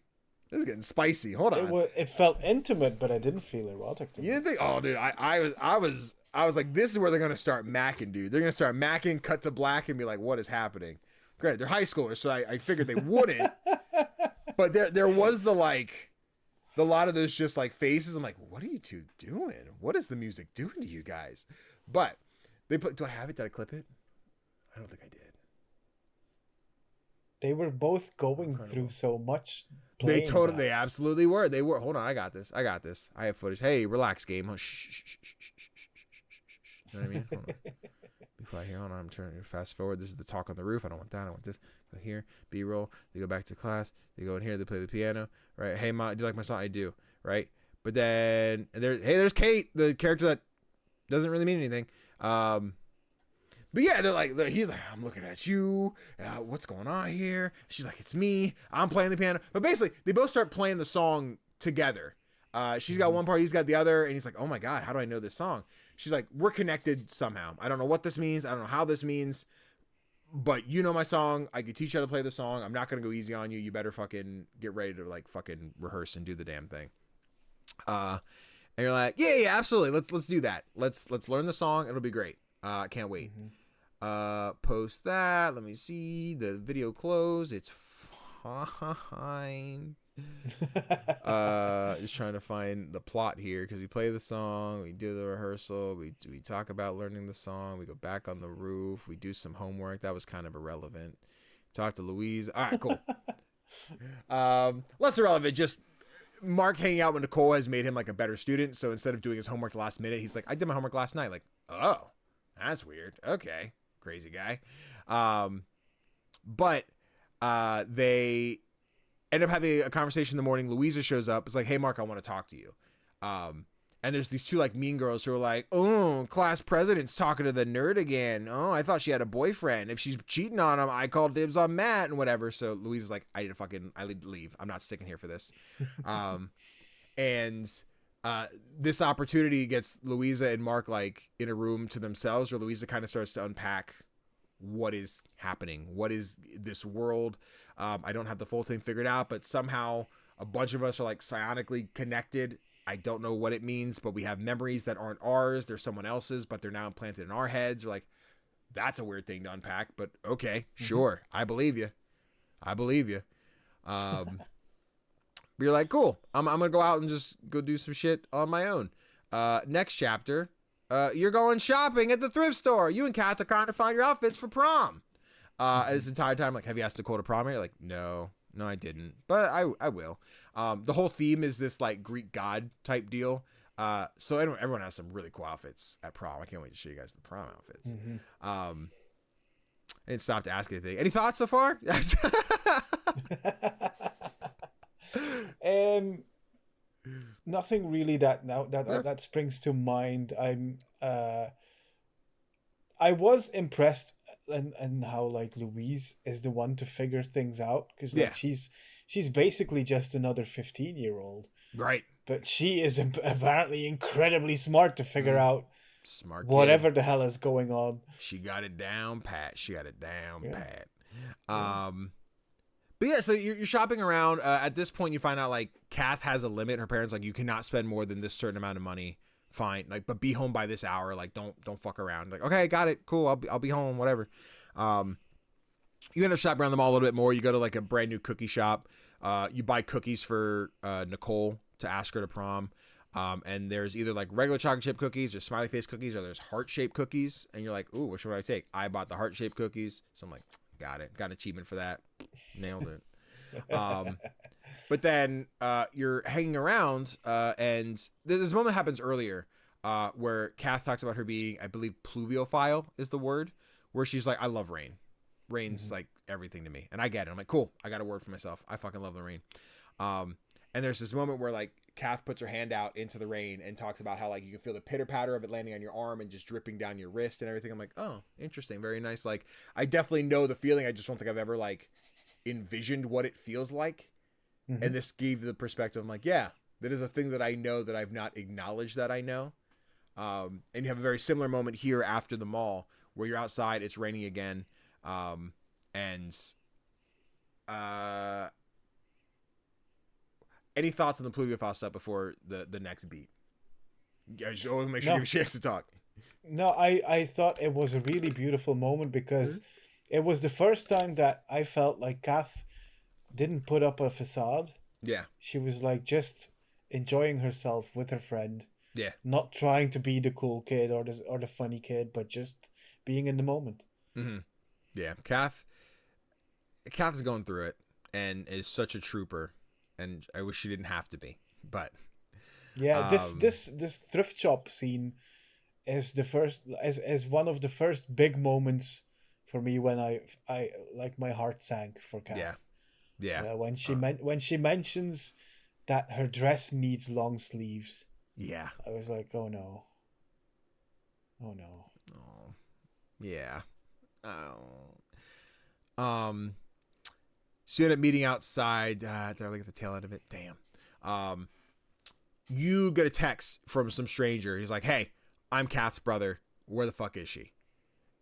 This is getting spicy. Hold on. It felt intimate, but I didn't feel erotic to me. You didn't think? Oh, dude, I was like, this is where they're gonna start macking, dude. They're gonna start macking, cut to black, and be like, what is happening? Granted, they're high schoolers, so I figured they wouldn't. But there was the lot of those just like faces. I'm like, what are you two doing? What is the music doing to you guys? But they put. Do I have it? Did I clip it? I don't think I did. They were both going through so much. They absolutely were. They were. Hold on, I got this. I have footage. Hey, relax, game. Oh, shh. You know what I mean? Hold on. Be quiet here. Hold on. I'm turning fast forward. This is the talk on the roof. I don't want that. I want this. Go here. B-roll. They go back to class. They go in here. They play the piano. Right. Hey, Mom, do you like my song? I do. Right. But then there's Kate, the character that doesn't really mean anything. But yeah, he's like, I'm looking at you. What's going on here? She's like, it's me. I'm playing the piano. But basically, they both start playing the song together. She's got one part, he's got the other, and he's like, oh my God, how do I know this song? She's like, we're connected somehow. I don't know what this means. I don't know how this means. But you know my song. I could teach you how to play the song. I'm not going to go easy on you. You better fucking get ready to like fucking rehearse and do the damn thing. And you're like, yeah, absolutely. Let's do that. Let's learn the song. It'll be great. Can't wait. Post that. Let me see the video close. It's fine. Just trying to find the plot here because we play the song, we do the rehearsal, we talk about learning the song, we go back on the roof, we do some homework. That was kind of irrelevant. Talk to Louise. All right, cool. Less irrelevant. Just Mark hanging out with Nicole has made him like a better student. So instead of doing his homework the last minute, he's like, I did my homework last night. Like, oh, that's weird. Okay, crazy guy. But they end up having a conversation in the morning. Louisa shows up. It's like, hey, Mark, I want to talk to you. And there's these two like mean girls who are like, oh, class president's talking to the nerd again. Oh, I thought she had a boyfriend. If she's cheating on him, I call dibs on Matt and whatever. So Louisa's like, I need to leave. I'm not sticking here for this. And this opportunity gets Louisa and Mark like in a room to themselves, where Louisa kind of starts to unpack what is happening. What is this world? I don't have the full thing figured out, but somehow a bunch of us are like psionically connected. I don't know what it means, but we have memories that aren't ours. They're someone else's, but they're now implanted in our heads. We're like, that's a weird thing to unpack, but okay, sure. I believe you. But you're like, cool. I'm going to go out and just go do some shit on my own. Next chapter, you're going shopping at the thrift store. You and Kath are trying to find your outfits for prom. This entire time, like, have you asked Nicole to prom? You're like, no, I didn't, but I will. The whole theme is this like Greek god type deal. So everyone has some really cool outfits at prom. I can't wait to show you guys the prom outfits. I didn't stop to ask anything. Any thoughts so far? Nothing really that springs to mind. I was impressed and how like Louise is the one to figure things out, because like she's basically just another 15-year-old, right? But she is apparently incredibly smart to figure out whatever the hell is going on. She got it down pat. Pat. But yeah, so you're shopping around. At this point, you find out like Kath has a limit. Her parents like, you cannot spend more than this certain amount of money. Fine, like, but be home by this hour. Like, don't fuck around. Like, okay, got it, cool. I'll be home, whatever. You end up shopping around the mall a little bit more. You go to like a brand new cookie shop. You buy cookies for Nicole to ask her to prom. And there's either like regular chocolate chip cookies or smiley face cookies, or there's heart shaped cookies. And you're like, ooh, which one would I take? I bought the heart shaped cookies, so I'm like, got an achievement for that. Nailed it. But then you're hanging around, and this moment happens earlier, where Kath talks about her being, I believe, pluviophile is the word, where she's like, I love rain. Rain's like everything to me, and I get it. I'm like, cool. I got a word for myself. I fucking love the rain. And there's this moment where like Kath puts her hand out into the rain and talks about how like you can feel the pitter patter of it landing on your arm and just dripping down your wrist and everything. I'm like, oh, interesting, very nice. Like I definitely know the feeling. I just don't think I've ever like envisioned what it feels like. And this gave the perspective. I'm like, yeah, that is a thing that I know that I've not acknowledged that I know. And you have a very similar moment here after the mall where you're outside, it's raining again. Any thoughts on the pluviophile stuff before the next beat? I just always make sure you have a chance to talk. No, I thought it was a really beautiful moment because it was the first time that I felt like Kath didn't put up a facade. Yeah. She was like just enjoying herself with her friend. Yeah. Not trying to be the cool kid or the funny kid, but just being in the moment. Mm-hmm. Yeah. Kath is going through it and is such a trooper. And I wish she didn't have to be, but yeah, this thrift shop scene is the first as one of the first big moments for me when I like my heart sank for Kath. Yeah. When she mentions that her dress needs long sleeves. Yeah. I was like, oh no. Oh. Yeah. Oh. So you end up meeting outside. Did I look at the tail end of it? Damn. You get a text from some stranger. He's like, hey, I'm Kath's brother. Where the fuck is she?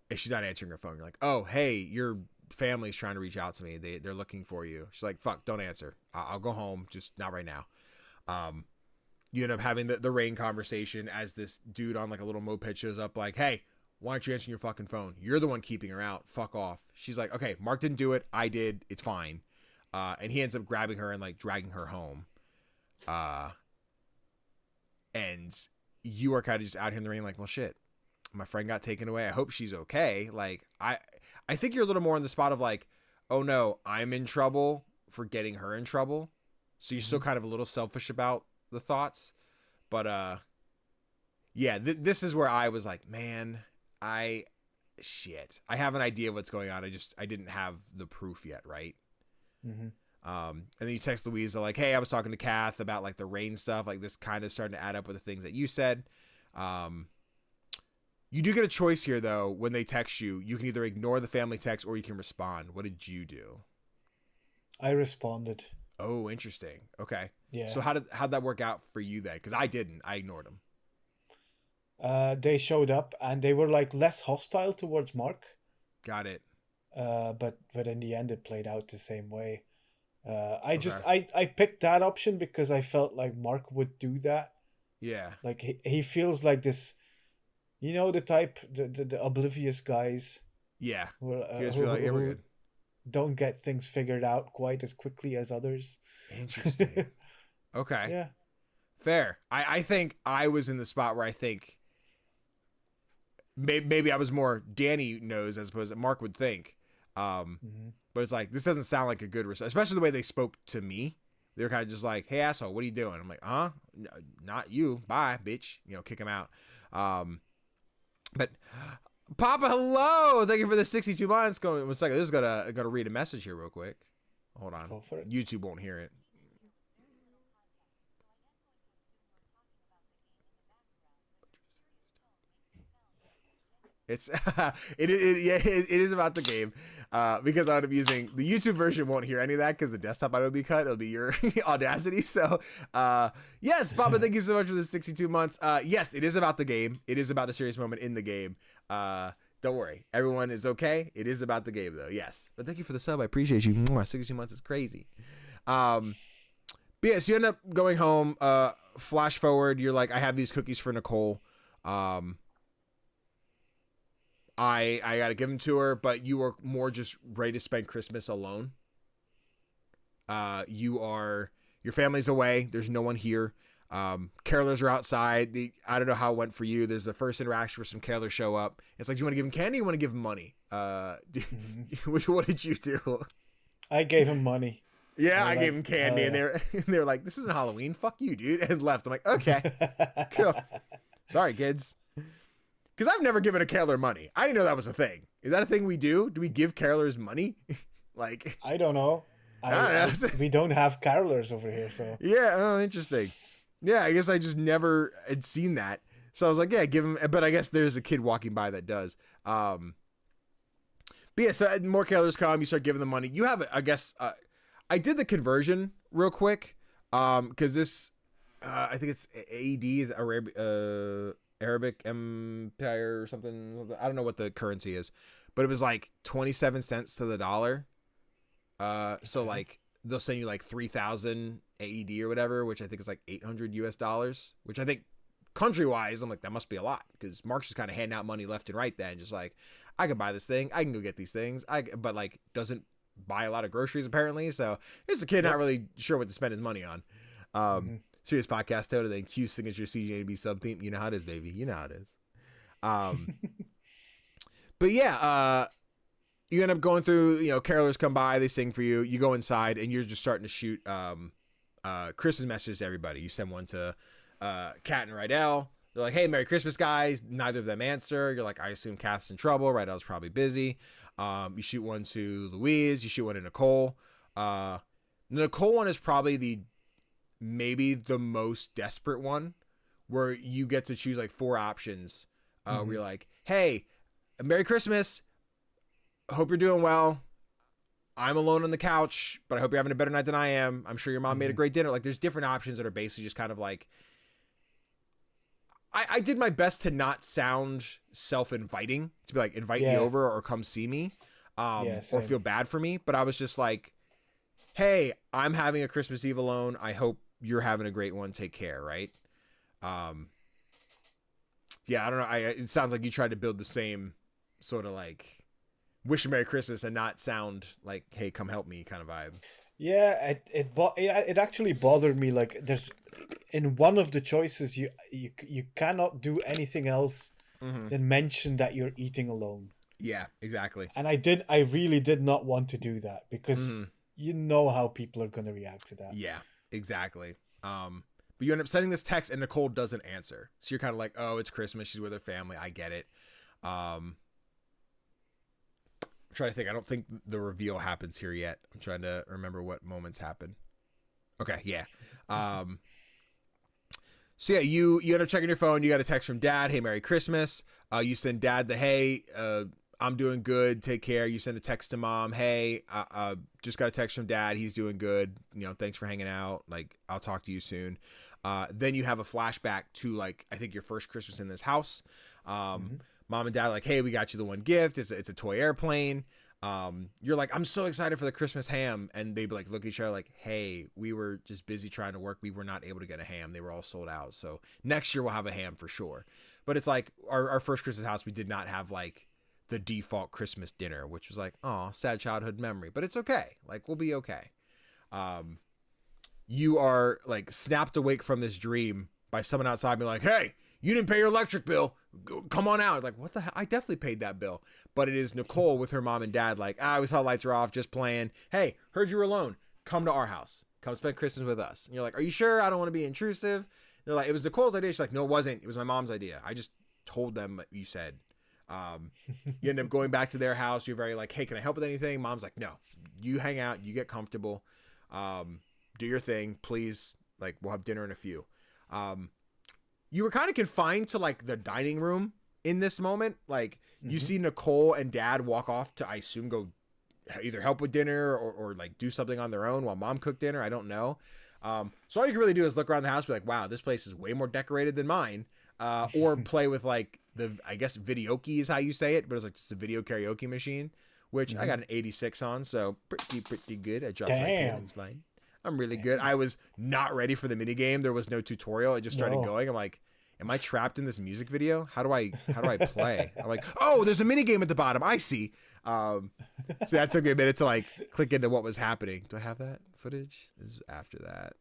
And she's not answering her phone. You're like, oh, hey, your family's trying to reach out to me. They're looking for you. She's like, fuck, don't answer. I'll go home. Just not right now. You end up having the rain conversation as this dude on like a little moped shows up like, hey, why aren't you answering your fucking phone? You're the one keeping her out. Fuck off. She's like, okay, Mark didn't do it. I did. It's fine. And he ends up grabbing her and like dragging her home. And you are kind of just out here in the rain like, well, shit, my friend got taken away. I hope she's okay. Like, I think you're a little more in the spot of like, oh no, I'm in trouble for getting her in trouble. So you're still kind of a little selfish about the thoughts. But, yeah, this is where I was like, man, I have an idea of what's going on. I didn't have the proof yet. Right. And then you text Louisa like, hey, I was talking to Kath about like the rain stuff. Like this kind of starting to add up with the things that you said. You do get a choice here though. When they text you, you can either ignore the family text or you can respond. What did you do? I responded. Oh, interesting. Okay. Yeah. So how'd that work out for you then? Because I didn't. I ignored them. They showed up and they were like less hostile towards Mark. Got it. But in the end it played out the same way. I picked that option because I felt like Mark would do that. Yeah. Like he feels like this, you know, the type, the oblivious guys. Yeah. Who like, yeah, we're good. Don't get things figured out quite as quickly as others. Interesting. Okay. Yeah. Fair. I think I was in the spot where I think maybe I was more Danny knows as opposed to Mark would think. But it's like, this doesn't sound like a good response, especially the way they spoke to me. They were kind of just like, hey, asshole, what are you doing? I'm like, huh? No, not you. Bye, bitch. You know, kick him out. But Papa, hello. Thank you for the 62 months. Going one second. This is gonna read a message here real quick. Hold on. Go for it. YouTube won't hear it. It's it is about the game. Because I would be using the YouTube version won't hear any of that because the desktop audio will be cut. It'll be your Audacity. So, yes, Papa, thank you so much for the 62 months. Yes, it is about the game. It is about a serious moment in the game. Don't worry. Everyone is okay. It is about the game though. Yes. But thank you for the sub. I appreciate you. 62 months is crazy. But yeah, so you end up going home, flash forward. You're like, I have these cookies for Nicole. I got to give them to her, but you are more just ready to spend Christmas alone. Your family's away. There's no one here. Carolers are outside. I don't know how it went for you. There's the first interaction where some carolers show up. It's like, do you want to give them candy or you want to give them money? What did you do? I gave him money. Yeah, I Like, gave him candy, and they were like, "This isn't Halloween. Fuck you, dude," and left. I'm like, "Okay, cool. Sorry, kids." Because I've never given a caroler money. I didn't know that was a thing. Is that a thing we do? Do we give carolers money? Like, I don't know. I don't know. We don't have carolers over here, so Yeah, oh, interesting. Yeah, I guess I just never had seen that. So I was like, yeah, give him. But I guess there's a kid walking by that does. But yeah, so more carolers come. You start giving them money. You have, I guess, I did the conversion real quick. Because this, I think it's AED is Arabic Empire or something. I don't know what the currency is, but it was like 27 cents to the dollar. So like they'll send you like 3,000 AED or whatever, which I think is like $800, which I think country wise, I'm like, that must be a lot, because Mark's just kind of handing out money left and right then, just like, I could buy this thing, I can go get these things, but like doesn't buy a lot of groceries apparently. So here's a kid not really sure what to spend his money on. Serious podcast tone, and then Q signature CGDannyB sub theme. You know how it is, baby. You know how it is. But yeah, you end up going through, carolers come by, they sing for you, you go inside, and you're just starting to shoot Christmas messages to everybody. You send one to Kat and Rydell. They're like, hey, Merry Christmas, guys. Neither of them answer. You're like, I assume Kat's in trouble. Rydell's probably busy. You shoot one to Louise. You shoot one to Nicole. The Nicole one is probably maybe the most desperate one, where you get to choose like 4 options. Where you're like, hey, Merry Christmas. Hope you're doing well. I'm alone on the couch, but I hope you're having a better night than I am. I'm sure your mom made a great dinner. Like, there's different options that are basically just kind of like, I did my best to not sound self-inviting, to be like, invite me over or come see me, or feel bad for me. But I was just like, hey, I'm having a Christmas Eve alone. I hope you're having a great one. Take care. Right. Yeah, I don't know. It sounds like you tried to build the same sort of like wish you Merry Christmas and not sound like, hey, come help me kind of vibe. Yeah, it actually bothered me. Like, there's in one of the choices, you cannot do anything else than mention that you're eating alone. Yeah, exactly. And I really did not want to do that, because you know how people are going to react to that. Yeah, exactly. But you end up sending this text and Nicole doesn't answer. So you're kind of like, oh, it's Christmas. She's with her family. I get it. I'm trying to think. I don't think the reveal happens here yet. I'm trying to remember what moments happen. Okay, yeah. So yeah, you end up checking your phone. You got a text from Dad. Hey, Merry Christmas. You send Dad the, hey, I'm doing good. Take care. You send a text to Mom. Hey, just got a text from Dad. He's doing good. Thanks for hanging out. Like, I'll talk to you soon. Then you have a flashback to, like, I think your first Christmas in this house. Mom and Dad are like, hey, we got you the one gift. It's a toy airplane. You're like, I'm so excited for the Christmas ham. And they'd be like, look at each other like, hey, we were just busy trying to work. We were not able to get a ham. They were all sold out. So next year we'll have a ham for sure. But it's like our first Christmas house, we did not have like the default Christmas dinner, which was like, oh, sad childhood memory, but it's okay. Like, we'll be okay. You are like snapped awake from this dream by someone outside being like, hey, you didn't pay your electric bill. Come on out. Like, what the hell? I definitely paid that bill. But it is Nicole with her mom and dad. Like, we saw lights are off, just playing. Hey, heard you were alone. Come to our house. Come spend Christmas with us. And you're like, are you sure? I don't want to be intrusive. They're like, it was Nicole's idea. She's like, no, it wasn't. It was my mom's idea. I just told them what you said. You end up going back to their house. You're very like, hey, can I help with anything? Mom's like, no, you hang out. You get comfortable. Do your thing, please. Like, we'll have dinner in a few. You were kind of confined to like the dining room in this moment. Like, you see Nicole and Dad walk off to, I assume, go either help with dinner or like do something on their own while Mom cooked dinner. I don't know. So all you can really do is look around the house and be like, wow, this place is way more decorated than mine. Or play with like I guess videoke is how you say it, but it's like just a video karaoke machine, which I got an 86 on. So pretty good. I dropped my pen. It's fine. I'm really good. I was not ready for the mini game. There was no tutorial. It just started going. I'm like, am I trapped in this music video? How do I play? I'm like, oh, there's a mini game at the bottom. I see. So that took me a minute to like click into what was happening. Do I have that footage? This is after that.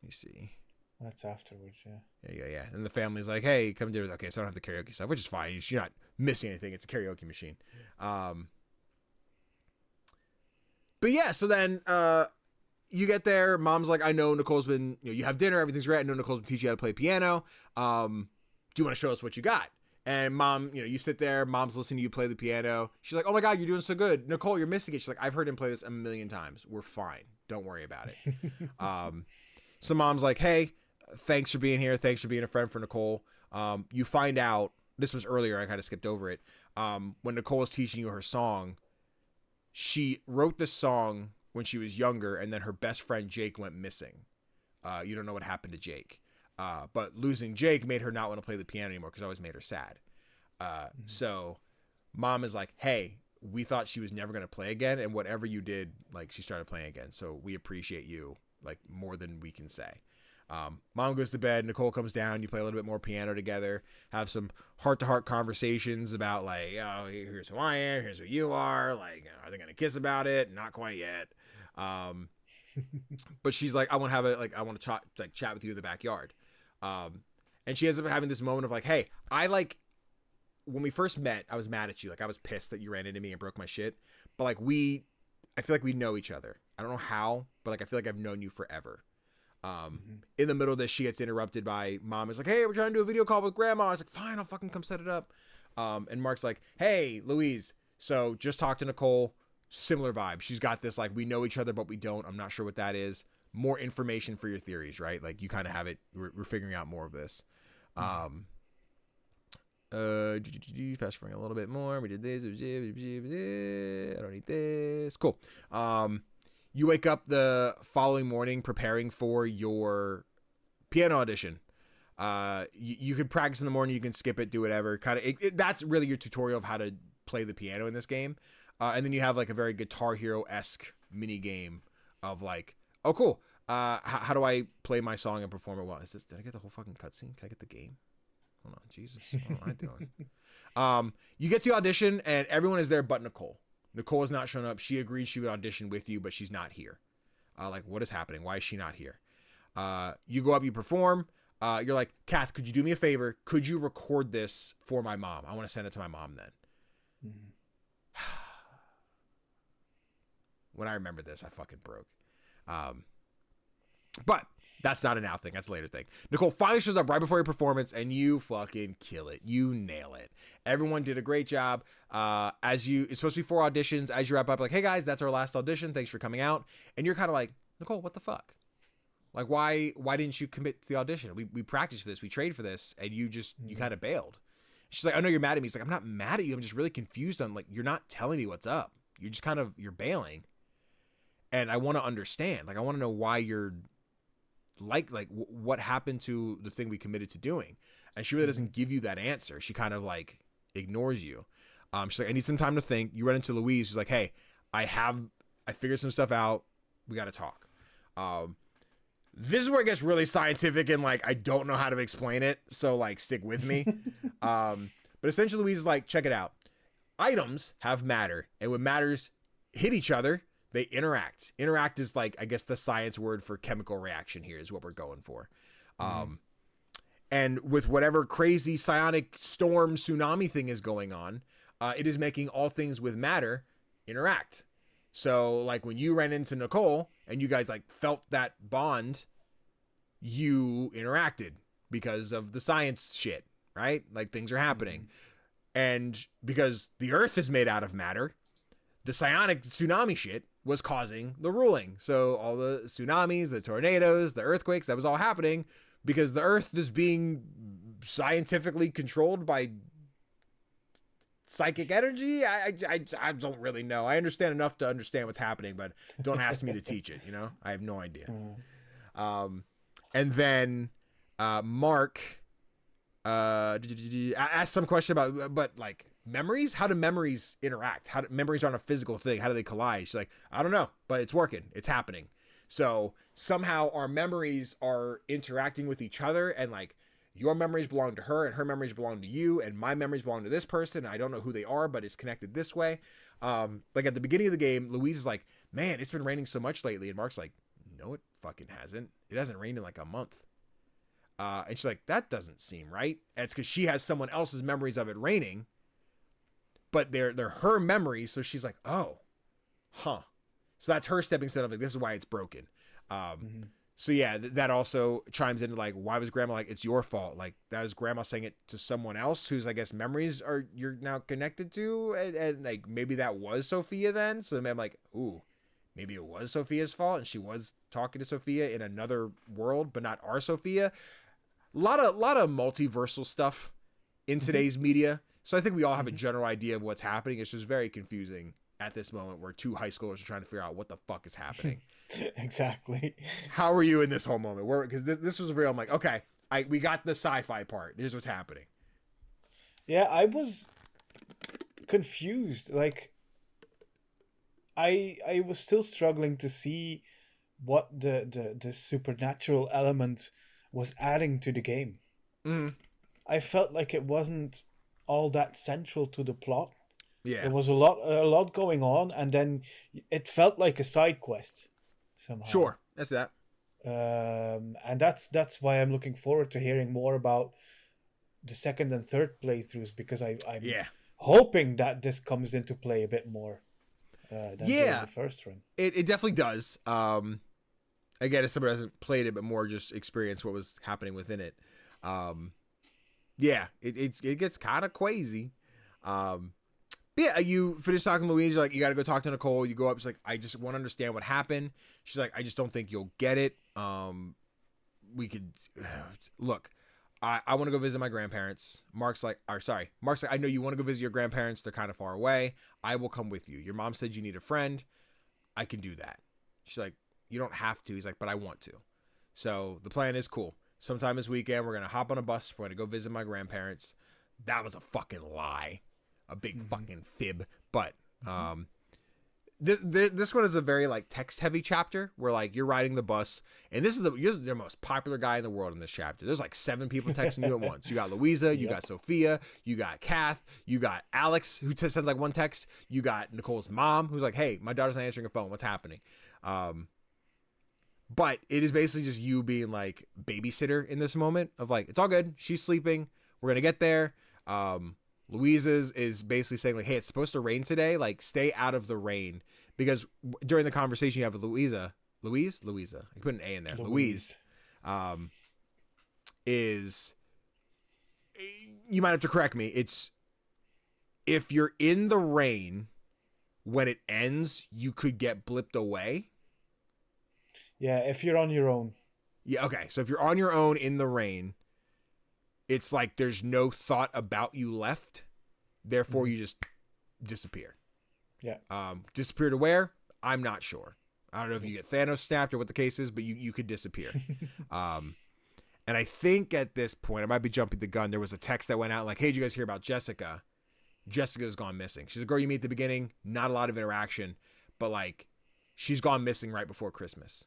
Let me see. That's afterwards, yeah. Yeah. And the family's like, hey, come do it. Okay, so I don't have the karaoke stuff, which is fine. You're not missing anything. It's a karaoke machine. But yeah, so then you get there. Mom's like, I know Nicole's been, you have dinner. Everything's great. I know Nicole's been teaching you how to play piano. Do you want to show us what you got? And mom, you sit there. Mom's listening to you play the piano. She's like, oh my God, you're doing so good. Nicole, you're missing it. She's like, I've heard him play this a million times. We're fine. Don't worry about it. So mom's like, hey, thanks for being here. Thanks for being a friend for Nicole. You find out, this was earlier. I kind of skipped over it. When Nicole was teaching you her song, she wrote this song when she was younger, and then her best friend Jake went missing. You don't know what happened to Jake. But losing Jake made her not want to play the piano anymore because it always made her sad. So mom is like, hey, we thought she was never going to play again, and whatever you did, like, she started playing again. So we appreciate you, like, more than we can say. Mom goes to bed. Nicole comes down. You play a little bit more piano together. Have some heart-to-heart conversations about, like, oh, here's who I am. Here's who you are. Like, are they going to kiss about it? Not quite yet. But she's like, I want to chat with you in the backyard. And she ends up having this moment of like, hey, when we first met, I was mad at you. Like, I was pissed that you ran into me and broke my shit. But like, I feel like we know each other. I don't know how, but like, I feel like I've known you forever. In the middle of this, she gets interrupted by mom is like, hey, we're trying to do a video call with grandma. I was like, fine, I'll fucking come set it up. And Mark's like, hey, Louise, so just talk to Nicole. Similar vibe. She's got this, like, we know each other, but we don't. I'm not sure what that is. More information for your theories, right? Like, you kind of have it. We're figuring out more of this. Fast forwarding a little bit more. We did this. I don't need this. Cool. You wake up the following morning preparing for your piano audition. You can practice in the morning. You can skip it, do whatever. Kind of. That's really your tutorial of how to play the piano in this game. And then you have like a very Guitar Hero-esque mini game of like, oh, cool. How do I play my song and perform it well? Did I get the whole fucking cutscene? Can I get the game? Hold on, Jesus. What am I doing? You get to the audition and everyone is there but Nicole. Nicole has not shown up. She agreed she would audition with you, but she's not here. Like, what is happening? Why is she not here? You go up, you perform. You're like, Kath, could you do me a favor? Could you record this for my mom? I want to send it to my mom then. Mm-hmm. When I remember this, I fucking broke. But that's not a now thing. That's a later thing. Nicole finally shows up right before your performance, and you fucking kill it. You nail it. Everyone did a great job. It's supposed to be 4 auditions. As you wrap up, like, hey guys, that's our last audition. Thanks for coming out. And you're kind of like, Nicole, what the fuck? Like, why didn't you commit to the audition? We practiced for this. We trained for this, and you kind of bailed. She's like, I know you're mad at me. He's like, I'm not mad at you. I'm just really confused on, like, you're not telling me what's up. You're just you're bailing. And I want to understand. Like, I want to know why you're like what happened to the thing we committed to doing. And she really doesn't give you that answer. She kind of like ignores you. She's like, I need some time to think. You run into Louise. She's like, hey, I figured some stuff out. We got to talk. This is where it gets really scientific and like, I don't know how to explain it. So like, stick with me. But essentially Louise is like, check it out. Items have matter, and when matters hit each other, they interact. Interact is like, I guess the science word for chemical reaction here is what we're going for. And with whatever crazy psionic storm tsunami thing is going on, it is making all things with matter interact. So like when you ran into Nicole and you guys like felt that bond, you interacted because of the science shit, right? Like things are happening. And because the earth is made out of matter, the psionic tsunami shit was causing the ruling. So all the tsunamis, the tornadoes, the earthquakes, that was all happening because the earth is being scientifically controlled by psychic energy. I don't really know. I understand enough to understand what's happening, but don't ask me to teach it. I have no idea. And then Mark asked some question about, but like memories. How do memories interact? Memories aren't a physical thing. How do they collide? She's like, I don't know, but it's working. It's happening. So somehow our memories are interacting with each other, and like your memories belong to her and her memories belong to you, and my memories belong to this person. I don't know who they are, but it's connected this way. Like at the beginning of the game, Louise is like, man, it's been raining so much lately. And Mark's like, no, it fucking hasn't. It hasn't rained in like a month. And she's like, that doesn't seem right. And it's because she has someone else's memories of it raining, but they're her memories. So she's like, oh, huh. So that's her stepping stone of like, this is why it's broken. So yeah, that also chimes into like, why was grandma like, it's your fault? Like that was grandma saying it to someone else whose, I guess, memories are you're now connected to. And like, maybe that was Sophia then. So then I'm like, ooh, maybe it was Sophia's fault. And she was talking to Sophia in another world, but not our Sophia. A lot of multiversal stuff in today's media. So I think we all have a general idea of what's happening. It's just very confusing at this moment where two high schoolers are trying to figure out what the fuck is happening. Exactly. How are you in this whole moment? Because this was real. I'm like, okay, we got the sci-fi part. Here's what's happening. Yeah, I was confused. Like, I was still struggling to see what the supernatural element was adding to the game. I felt like it wasn't all that central to the plot. Yeah, there was a lot going on, and then it felt like a side quest somehow. Sure, that's that. And that's why I'm looking forward to hearing more about the second and third playthroughs, because I'm hoping that this comes into play a bit more than the first run. It definitely does. Again, as somebody who hasn't played it, but more just experience what was happening within it. It gets kind of crazy. Yeah, you finish talking to Louise, you're like, you got to go talk to Nicole. You go up, she's like, I just want to understand what happened. She's like, I just don't think you'll get it. We could, look, I want to go visit my grandparents. Mark's like, I know you want to go visit your grandparents. They're kind of far away. I will come with you. Your mom said you need a friend. I can do that. She's like, you don't have to. He's like, but I want to. So the plan is cool. Sometime this weekend, we're going to hop on a bus. We're going to go visit my grandparents. That was a fucking lie. A big fucking fib. But this one is a very like text heavy chapter where like you're riding the bus, and this is you're the most popular guy in the world in this chapter. There's like 7 people texting you at once. You got Louisa, you got Sophia, you got Kath, you got Alex who sends like one text, you got Nicole's mom who's like, hey, my daughter's not answering a phone, what's happening? But it is basically just you being like babysitter in this moment of like, it's all good, she's sleeping, we're gonna get there. Louisa's is basically saying like, hey, it's supposed to rain today, like stay out of the rain, because during the conversation you have with Louisa, I put an A in there. Louise is, you might have to correct me, it's if you're in the rain when it ends, you could get blipped away. Yeah, if you're on your own. Yeah, okay. So if you're on your own in the rain, it's like there's no thought about you left. Therefore, you just disappear. Yeah. Disappear to where? I'm not sure. I don't know if you get Thanos snapped or what the case is, but you could disappear. And I think at this point, I might be jumping the gun. There was a text that went out like, hey, did you guys hear about Jessica? Jessica's gone missing. She's a girl you meet at the beginning. Not a lot of interaction, but like she's gone missing right before Christmas.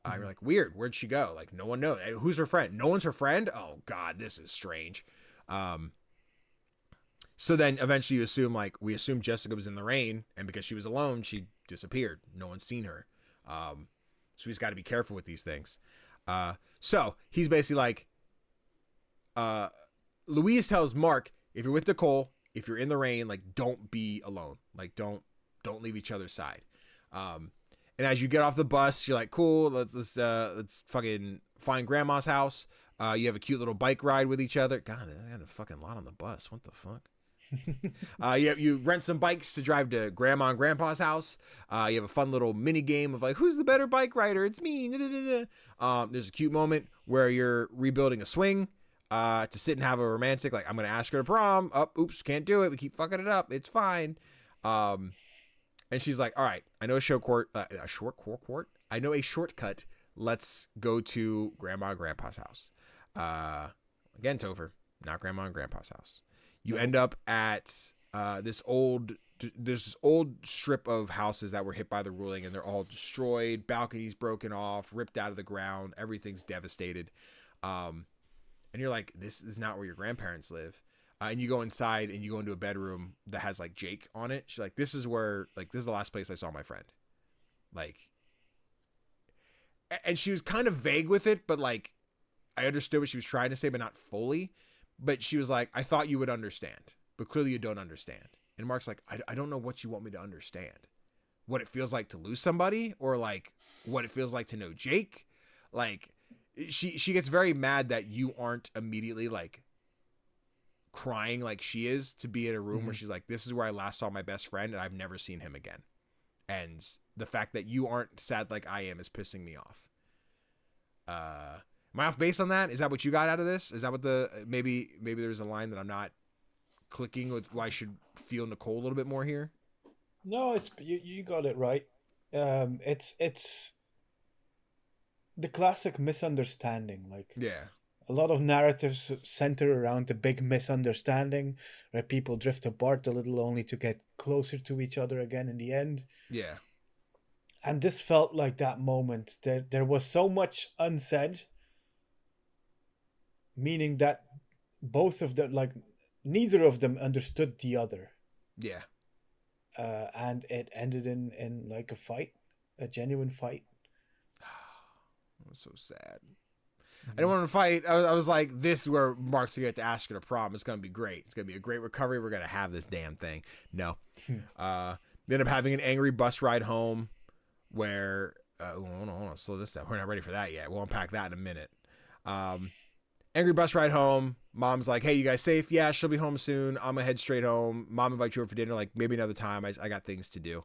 You're like, weird. Where'd she go? Like, no one knows. Who's her friend? No one's her friend? Oh, God, this is strange. So then eventually we assume Jessica was in the rain, and because she was alone, she disappeared. No one's seen her. So he's got to be careful with these things. So he's basically like, Louise tells Mark, if you're with Nicole, if you're in the rain, like, don't be alone. Like, don't leave each other's side. And as you get off the bus, you're like, cool, let's fucking find grandma's house. You have a cute little bike ride with each other. God, I got a fucking lot on the bus. What the fuck? You rent some bikes to drive to grandma and grandpa's house. You have a fun little mini game of like, who's the better bike rider? It's me. There's a cute moment where you're rebuilding a swing to sit and have a romantic, like, I'm going to ask her to prom. Oh, oops, can't do it. We keep fucking it up. It's fine. And she's like, all right, I know I know a shortcut. Let's go to grandma and grandpa's house. Again, Tofr, not grandma and grandpa's house. You end up at this old strip of houses that were hit by the ruling, and they're all destroyed, balconies broken off, ripped out of the ground. Everything's devastated. And you're like, this is not where your grandparents live. And you go inside and you go into a bedroom that has like Jake on it. She's like, this is the last place I saw my friend. Like, and she was kind of vague with it, but like, I understood what she was trying to say, but not fully. But she was like, I thought you would understand, but clearly you don't understand. And Mark's like, I don't know what you want me to understand. what it feels like to lose somebody, or like what it feels like to know Jake. Like she gets very mad that you aren't immediately like crying like she is, to be in a room where she's like, this is where I last saw my best friend and I've never seen him again. And the fact that you aren't sad like I am is pissing me off. Am I off base on that? Is that what you got out of this? Is that what maybe there's a line that I'm not clicking with, why I should feel Nicole a little bit more here? No, it's you got it right. It's the classic misunderstanding. Like, Yeah. a lot of narratives center around the big misunderstanding where people drift apart a little only to get closer to each other again in the end. Yeah. And this felt like that moment. There was so much unsaid, meaning that both of them, like, neither of them understood the other. Yeah. And it ended in like a fight, a genuine fight. It was so sad. I didn't want to fight. I was like, this is where Mark's going to get to ask her to prom. It's going to be great. It's going to be a great recovery. We're going to have this damn thing. No. They end up having an angry bus ride home where, hold on, slow this down. We're not ready for that yet. We'll unpack that in a minute. Angry bus ride home. Mom's like, hey, you guys safe? Yeah, she'll be home soon. I'm going to head straight home. Mom invites you over for dinner. Like, maybe another time. I got things to do.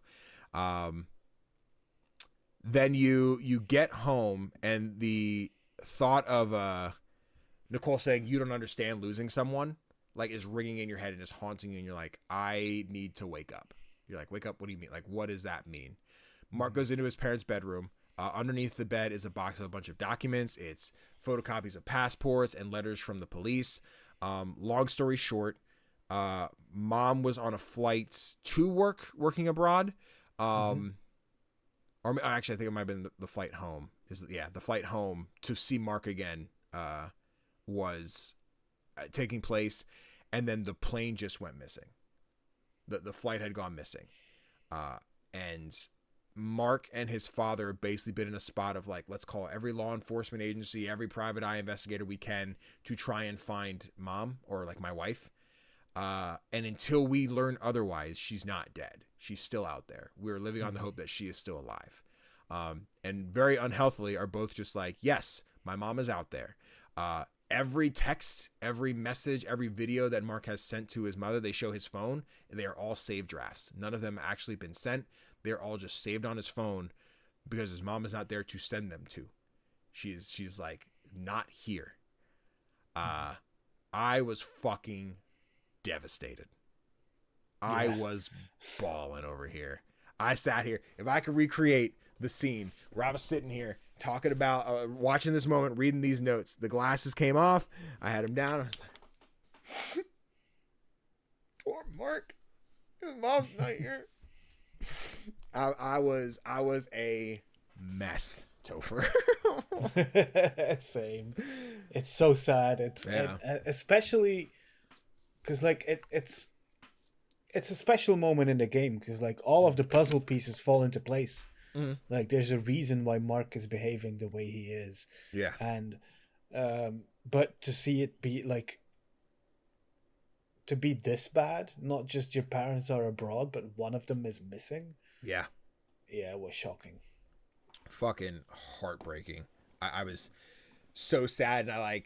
Then you get home, and the thought of Nicole saying you don't understand losing someone like is ringing in your head and is haunting you, and you're like, I need to wake up. You're like, wake up, what do you mean? Like, what does that mean? Mark goes into his parents' bedroom. Underneath the bed is a box of a bunch of documents. It's photocopies of passports and letters from the police. Long story short, Mom was on a flight to working abroad. Or actually, I think it might have been the flight home. The flight home to see Mark again was taking place, and then the plane just went missing. The flight had gone missing, and Mark and his father have basically been in a spot of like, let's call every law enforcement agency, every private eye investigator we can to try and find Mom, or like my wife. And until we learn otherwise, she's not dead. She's still out there. We're living on the hope that she is still alive. And very unhealthily are both just like, yes, my mom is out there. Every text, every message, every video that Mark has sent to his mother, they show his phone, and they are all saved drafts. None of them actually been sent. They're all just saved on his phone because his mom is not there to send them to. She's like not here. I was fucking devastated. Yeah. I was bawling over here. I sat here. If I could recreate the scene where I was sitting here talking about watching this moment, reading these notes, the glasses came off, I had them down, I was like, poor Mark, his mom's not here. I was a mess, Tofr. Same. It's so sad. It's especially because like it's a special moment in the game because like all of the puzzle pieces fall into place. Like there's a reason why Mark is behaving the way he is. Yeah. And but to see it be like to be this bad, not just your parents are abroad, but one of them is missing. Yeah. Yeah, it was shocking. Fucking heartbreaking. I was so sad, and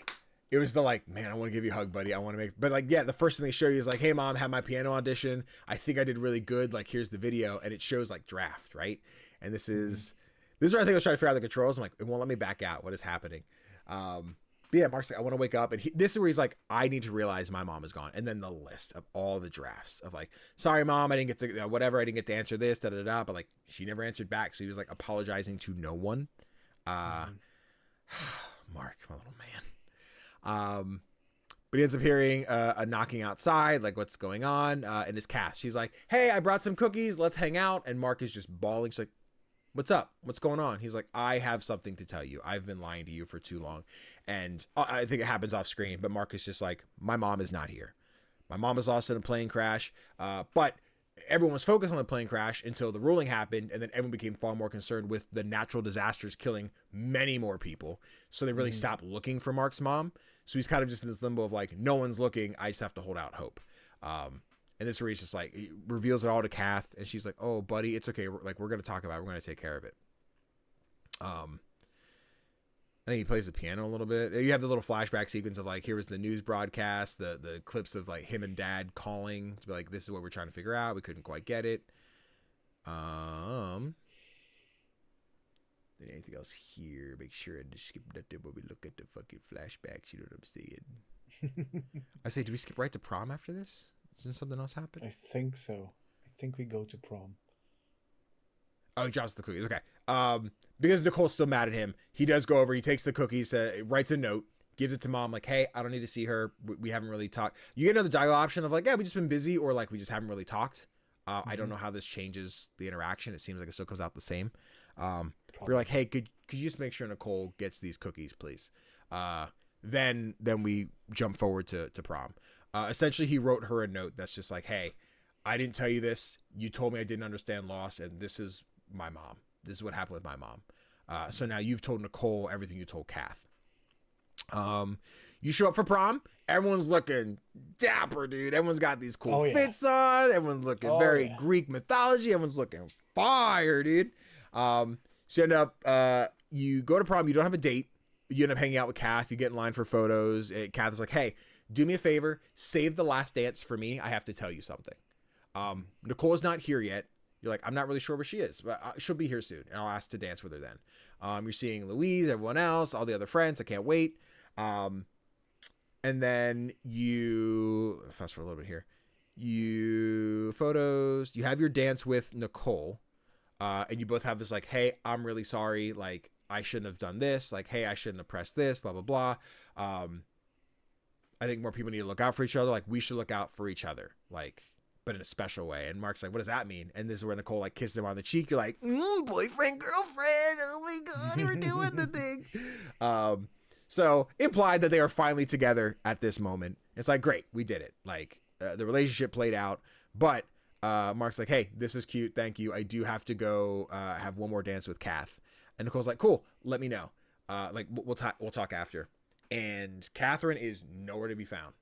it was the like, man, I want to give you a hug, buddy. I want to make, but like, yeah, the first thing they show you is like, hey mom, had my piano audition. I think I did really good. Like, here's the video. And it shows like draft, right? And this is where I think I was trying to figure out the controls. I'm like, it won't let me back out. What is happening? But yeah, Mark's like, I want to wake up. And this is where he's like, I need to realize my mom is gone. And then the list of all the drafts of like, sorry, mom, I didn't get to, whatever. I didn't get to answer this, da-da-da. But like, she never answered back. So he was like apologizing to no one. Mark, my little man. But he ends up hearing a knocking outside, like what's going on in his cast. She's like, hey, I brought some cookies. Let's hang out. And Mark is just bawling. She's like, what's up? What's going on? He's like, I have something to tell you. I've been lying to you for too long. And I think it happens off screen, but Mark is just like, my mom is not here. My mom was lost in a plane crash. But everyone was focused on the plane crash until the ruling happened. And then everyone became far more concerned with the natural disasters killing many more people. So they really stopped looking for Mark's mom. So he's kind of just in this limbo of like, no one's looking. I just have to hold out hope. And And this is where he's just like, he reveals it all to Kath, and she's like, "Oh, buddy, it's okay. We're gonna talk about it. We're gonna take care of it." I think he plays the piano a little bit. You have the little flashback sequence of like, here was the news broadcast, the clips of like him and Dad calling to be like, this is what we're trying to figure out. We couldn't quite get it. Anything else here? Make sure I just skip that there where we look at the fucking flashbacks. You know what I'm saying? I say, do we skip right to prom after this? Doesn't something else happen? I think so. I think we go to prom. Oh, he drops the cookies. Okay. Because Nicole's still mad at him, he does go over. He takes the cookies, writes a note, gives it to Mom. Like, hey, I don't need to see her. We haven't really talked. You get another dialogue option of like, yeah, we just been busy, or like we just haven't really talked. I don't know how this changes the interaction. It seems like it still comes out the same. We're like, hey, could you just make sure Nicole gets these cookies, please? Then we jump forward to prom. Essentially, he wrote her a note that's just like, hey, I didn't tell you this. You told me I didn't understand loss, and this is my mom. This is what happened with my mom. So now you've told Nicole everything you told Kath. You show up for prom. Everyone's looking dapper, dude. Everyone's got these cool fits on. Everyone's looking very Greek mythology. Everyone's looking fire, dude. So you end up, you go to prom. You don't have a date. You end up hanging out with Kath. You get in line for photos. Kath is like, hey, do me a favor. Save the last dance for me. I have to tell you something. Nicole is not here yet. You're like, I'm not really sure where she is, but she'll be here soon, and I'll ask to dance with her then. You're seeing Louise, everyone else, all the other friends. I can't wait. And then you fast forward a little bit here. You have your dance with Nicole, and you both have this like, hey, I'm really sorry. Like, I shouldn't have done this. Like, hey, I shouldn't have pressed this. Blah blah blah. I think more people need to look out for each other. Like, we should look out for each other. Like, but in a special way. And Mark's like, what does that mean? And this is where Nicole like kisses him on the cheek. You're like, boyfriend, girlfriend. Oh my God, you were doing the thing. So implied that they are finally together at this moment. It's like, great, we did it. Like, the relationship played out. But Mark's like, hey, this is cute. Thank you. I do have to go have one more dance with Kath. And Nicole's like, cool, let me know. Like, we'll talk after. And Catherine is nowhere to be found.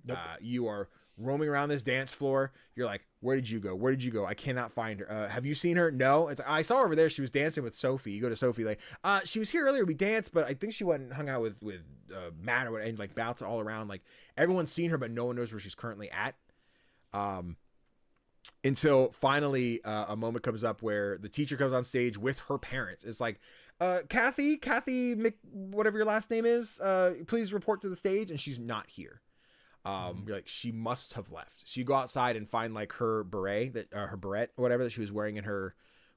Nope. You are roaming around this dance floor. You're like, where did you go? Where did you go? I cannot find her. Have you seen her? No. It's, I saw her over there. She was dancing with Sophie. You go to Sophie, like, she was here earlier. We danced, but I think she went and hung out with Matt or whatever, and like bounced all around. Like, everyone's seen her, but no one knows where she's currently at. Until finally a moment comes up where the teacher comes on stage with her parents. It's like, Kathy whatever your last name is, please report to the stage. And she's not here. You're like, she must have left. So you go outside and find like her beret or whatever that she was wearing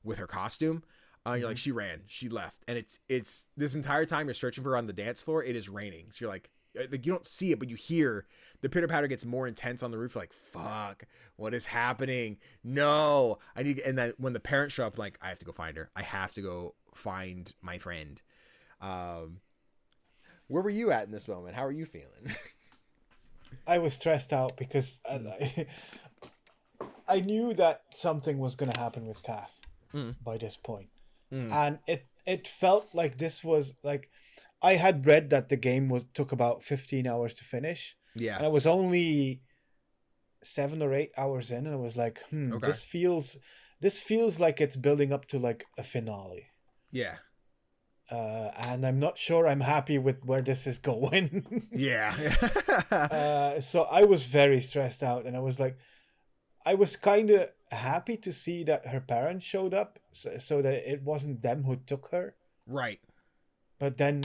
with her costume. You're like, she ran, she left. And it's this entire time you're searching for her on the dance floor. It is raining. So you're like you don't see it, but you hear the pitter patter gets more intense on the roof. You're like, fuck, what is happening? No, and then when the parents show up, I'm like, I have to go find her. I have to go find my friend. Where were you at in this moment? How are you feeling? I was stressed out because I knew that something was going to happen with Kath by this point. And it felt like this was like, I had read that the game took about 15 hours to finish. Yeah. And I was only 7 or 8 hours in, and I was like, okay. This feels like it's building up to like a finale. Yeah. And I'm not sure I'm happy with where this is going. Yeah. So I was very stressed out, and I was like, I was kind of happy to see that her parents showed up, so that it wasn't them who took her. Right. But then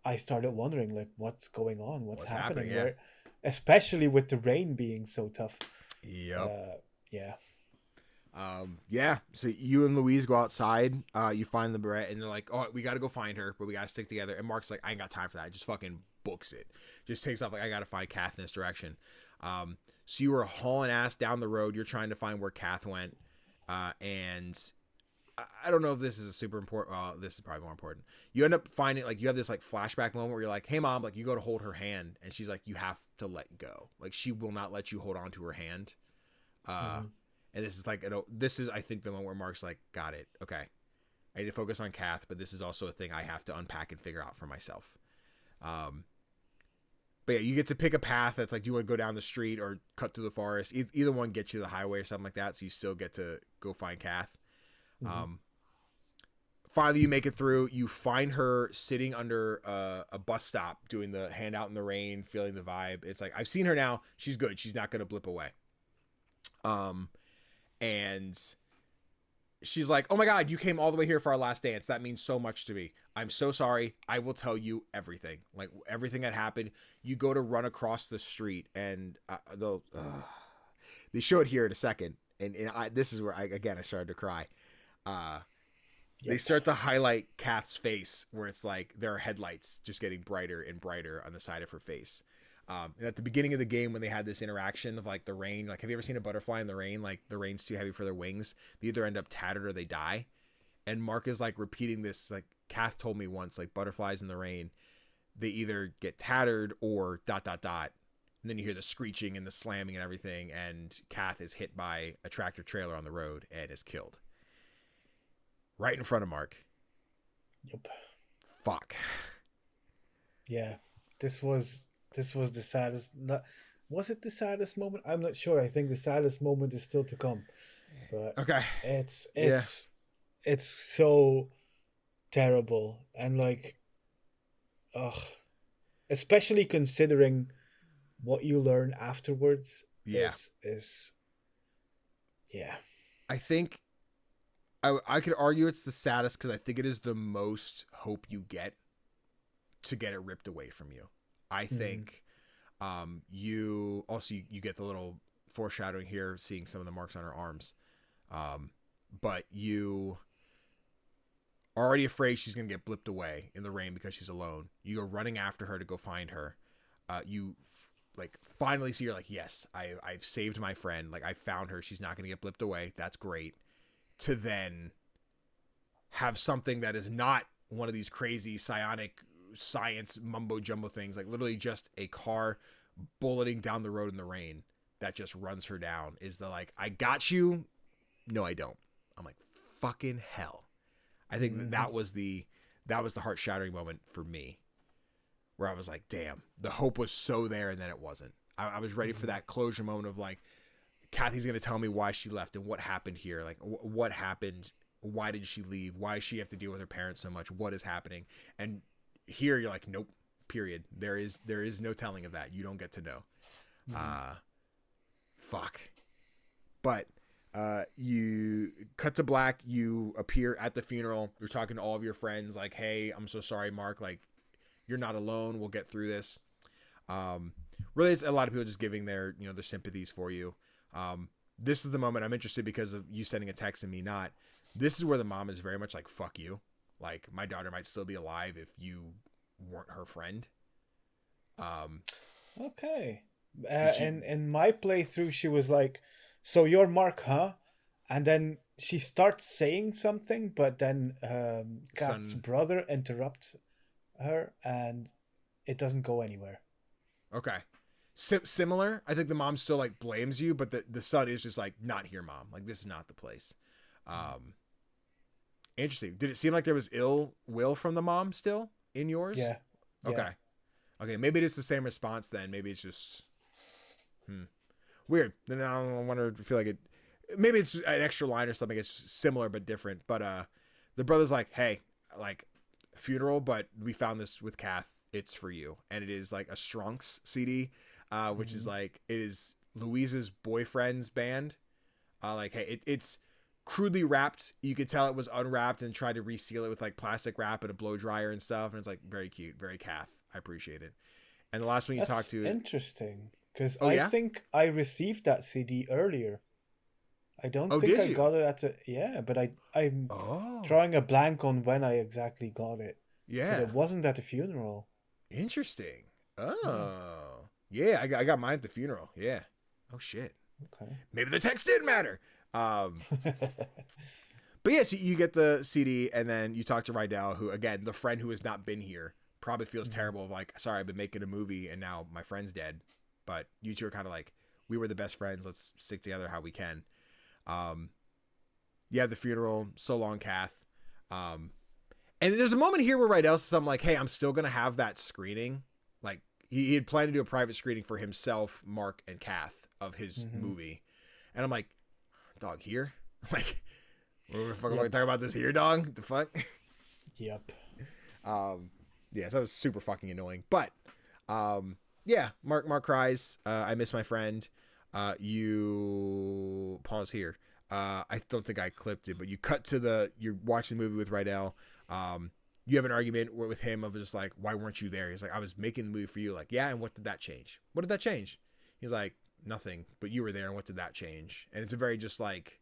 I started wondering, like, what's going on? What's happening? Yeah. Especially with the rain being so tough. Yep. Yeah. Yeah. So you and Louise go outside. You find the beret, and they're like, "Oh, we got to go find her, but we got to stick together." And Mark's like, "I ain't got time for that." Just fucking books it. Just takes off like, "I got to find Kath in this direction." So you were hauling ass down the road. You're trying to find where Kath went, and I don't know if this is a super important. Well, this is probably more important. You end up finding, like, you have this like flashback moment where you're like, "Hey, Mom," like, you go to hold her hand, and she's like, "You have to let go." Like, she will not let you hold on to her hand. And this is like, I think, the moment where Mark's like, got it. Okay. I need to focus on Kath, but this is also a thing I have to unpack and figure out for myself. But yeah, you get to pick a path that's like, do you want to go down the street or cut through the forest? Either one gets you to the highway or something like that. So you still get to go find Kath. Finally, you make it through. You find her sitting under a bus stop doing the handout in the rain, feeling the vibe. It's like, I've seen her now. She's good. She's not going to blip away. And she's like, oh my God, you came all the way here for our last dance. That means so much to me. I'm so sorry. I will tell you everything. Like everything that happened. You go to run across the street and they show it here in a second. And this is where I started to cry. They start to highlight Kath's face where it's like there are headlights just getting brighter and brighter on the side of her face. And at the beginning of the game, when they had this interaction of like the rain, like, have you ever seen a butterfly in the rain? Like the rain's too heavy for their wings. They either end up tattered or they die. And Mark is like repeating this, like Kath told me once, like butterflies in the rain, they either get tattered or ... And then you hear the screeching and the slamming and everything. And Kath is hit by a tractor trailer on the road and is killed. Right in front of Mark. Yep. Fuck. Yeah. This was the saddest. Was it the saddest moment? I'm not sure. I think the saddest moment is still to come. But okay. It's so terrible. And like, especially considering what you learn afterwards. Yeah. Yeah. I think I could argue it's the saddest because I think it is the most hope you get to get it ripped away from you. I think you get the little foreshadowing here, seeing some of the marks on her arms. But you are already afraid she's going to get blipped away in the rain because she's alone. You go running after her to go find her. You like finally see her like, yes, I've saved my friend. Like I found her. She's not going to get blipped away. That's great. To then have something that is not one of these crazy psionic science mumbo jumbo things, like literally just a car bulleting down the road in the rain that just runs her down, is the like, I got you. No, I don't. I'm like, fucking hell. I think that was the heart shattering moment for me, where I was like, damn, the hope was so there. And then it wasn't. I was ready for that closure moment of like, Kathy's going to tell me why she left and what happened here. Like what happened? Why did she leave? Why does she have to deal with her parents so much? What is happening? And here you're like, nope, period. There is no telling of that. You don't get to know. Fuck. But you cut to black. You appear at the funeral. You're talking to all of your friends like, hey, I'm so sorry, Mark. Like, you're not alone. We'll get through this. Really, it's a lot of people just giving their sympathies for you. This is the moment I'm interested because of you sending a text and me not. This is where the mom is very much like, fuck you. Like, my daughter might still be alive if you weren't her friend. Okay. And in my playthrough, she was like, so you're Mark, huh? And then she starts saying something, but then Kath's brother interrupts her and it doesn't go anywhere. Okay. Similar. I think the mom still like blames you, but the son is just like, not here, mom. Like, this is not the place. Interesting. Did it seem like there was ill will from the mom still in yours? Yeah. Okay. Yeah. Okay. Maybe it's the same response then. Maybe it's just weird. Then I wonder if I feel like it. Maybe it's an extra line or something. It's similar but different. But the brother's like, hey, like funeral, but we found this with Kath. It's for you, and it is like a Strunks CD, which is like it is Louise's boyfriend's band. Like, hey, it's crudely wrapped. You could tell it was unwrapped and tried to reseal it with like plastic wrap and a blow dryer and stuff. And it's like very cute, very Kath. I appreciate it. And the last one you talked to, interesting, because I think I received that CD earlier. I don't think I got it but I'm drawing a blank on when I exactly got it. Yeah, but it wasn't at the funeral. Interesting. Oh, yeah. I got mine at the funeral. Yeah. Oh shit. Okay. Maybe the text did matter. But yes, you get the CD, and then you talk to Rydell, who again, the friend who has not been here, probably feels terrible. Of like, sorry, I've been making a movie, and now my friend's dead. But you two are kind of like, we were the best friends. Let's stick together how we can. Yeah, the funeral. So long, Kath. And there's a moment here where Rydell says something like, hey, I'm still going to have that screening. Like, he had planned to do a private screening for himself, Mark, and Kath of his movie. And I'm like, dog, here? Like, we're fucking talking about this here, dog? The fuck? Yep. Yeah, so that was super fucking annoying. But yeah, Mark cries. I miss my friend. You pause here. I don't think I clipped it, but you cut to you're watching the movie with Rydell. You have an argument with him of just like, why weren't you there? He's like, I was making the movie for you. Like, yeah, and what did that change? What did that change? He's like, nothing, but you were there, and what did that change? And it's a very just like,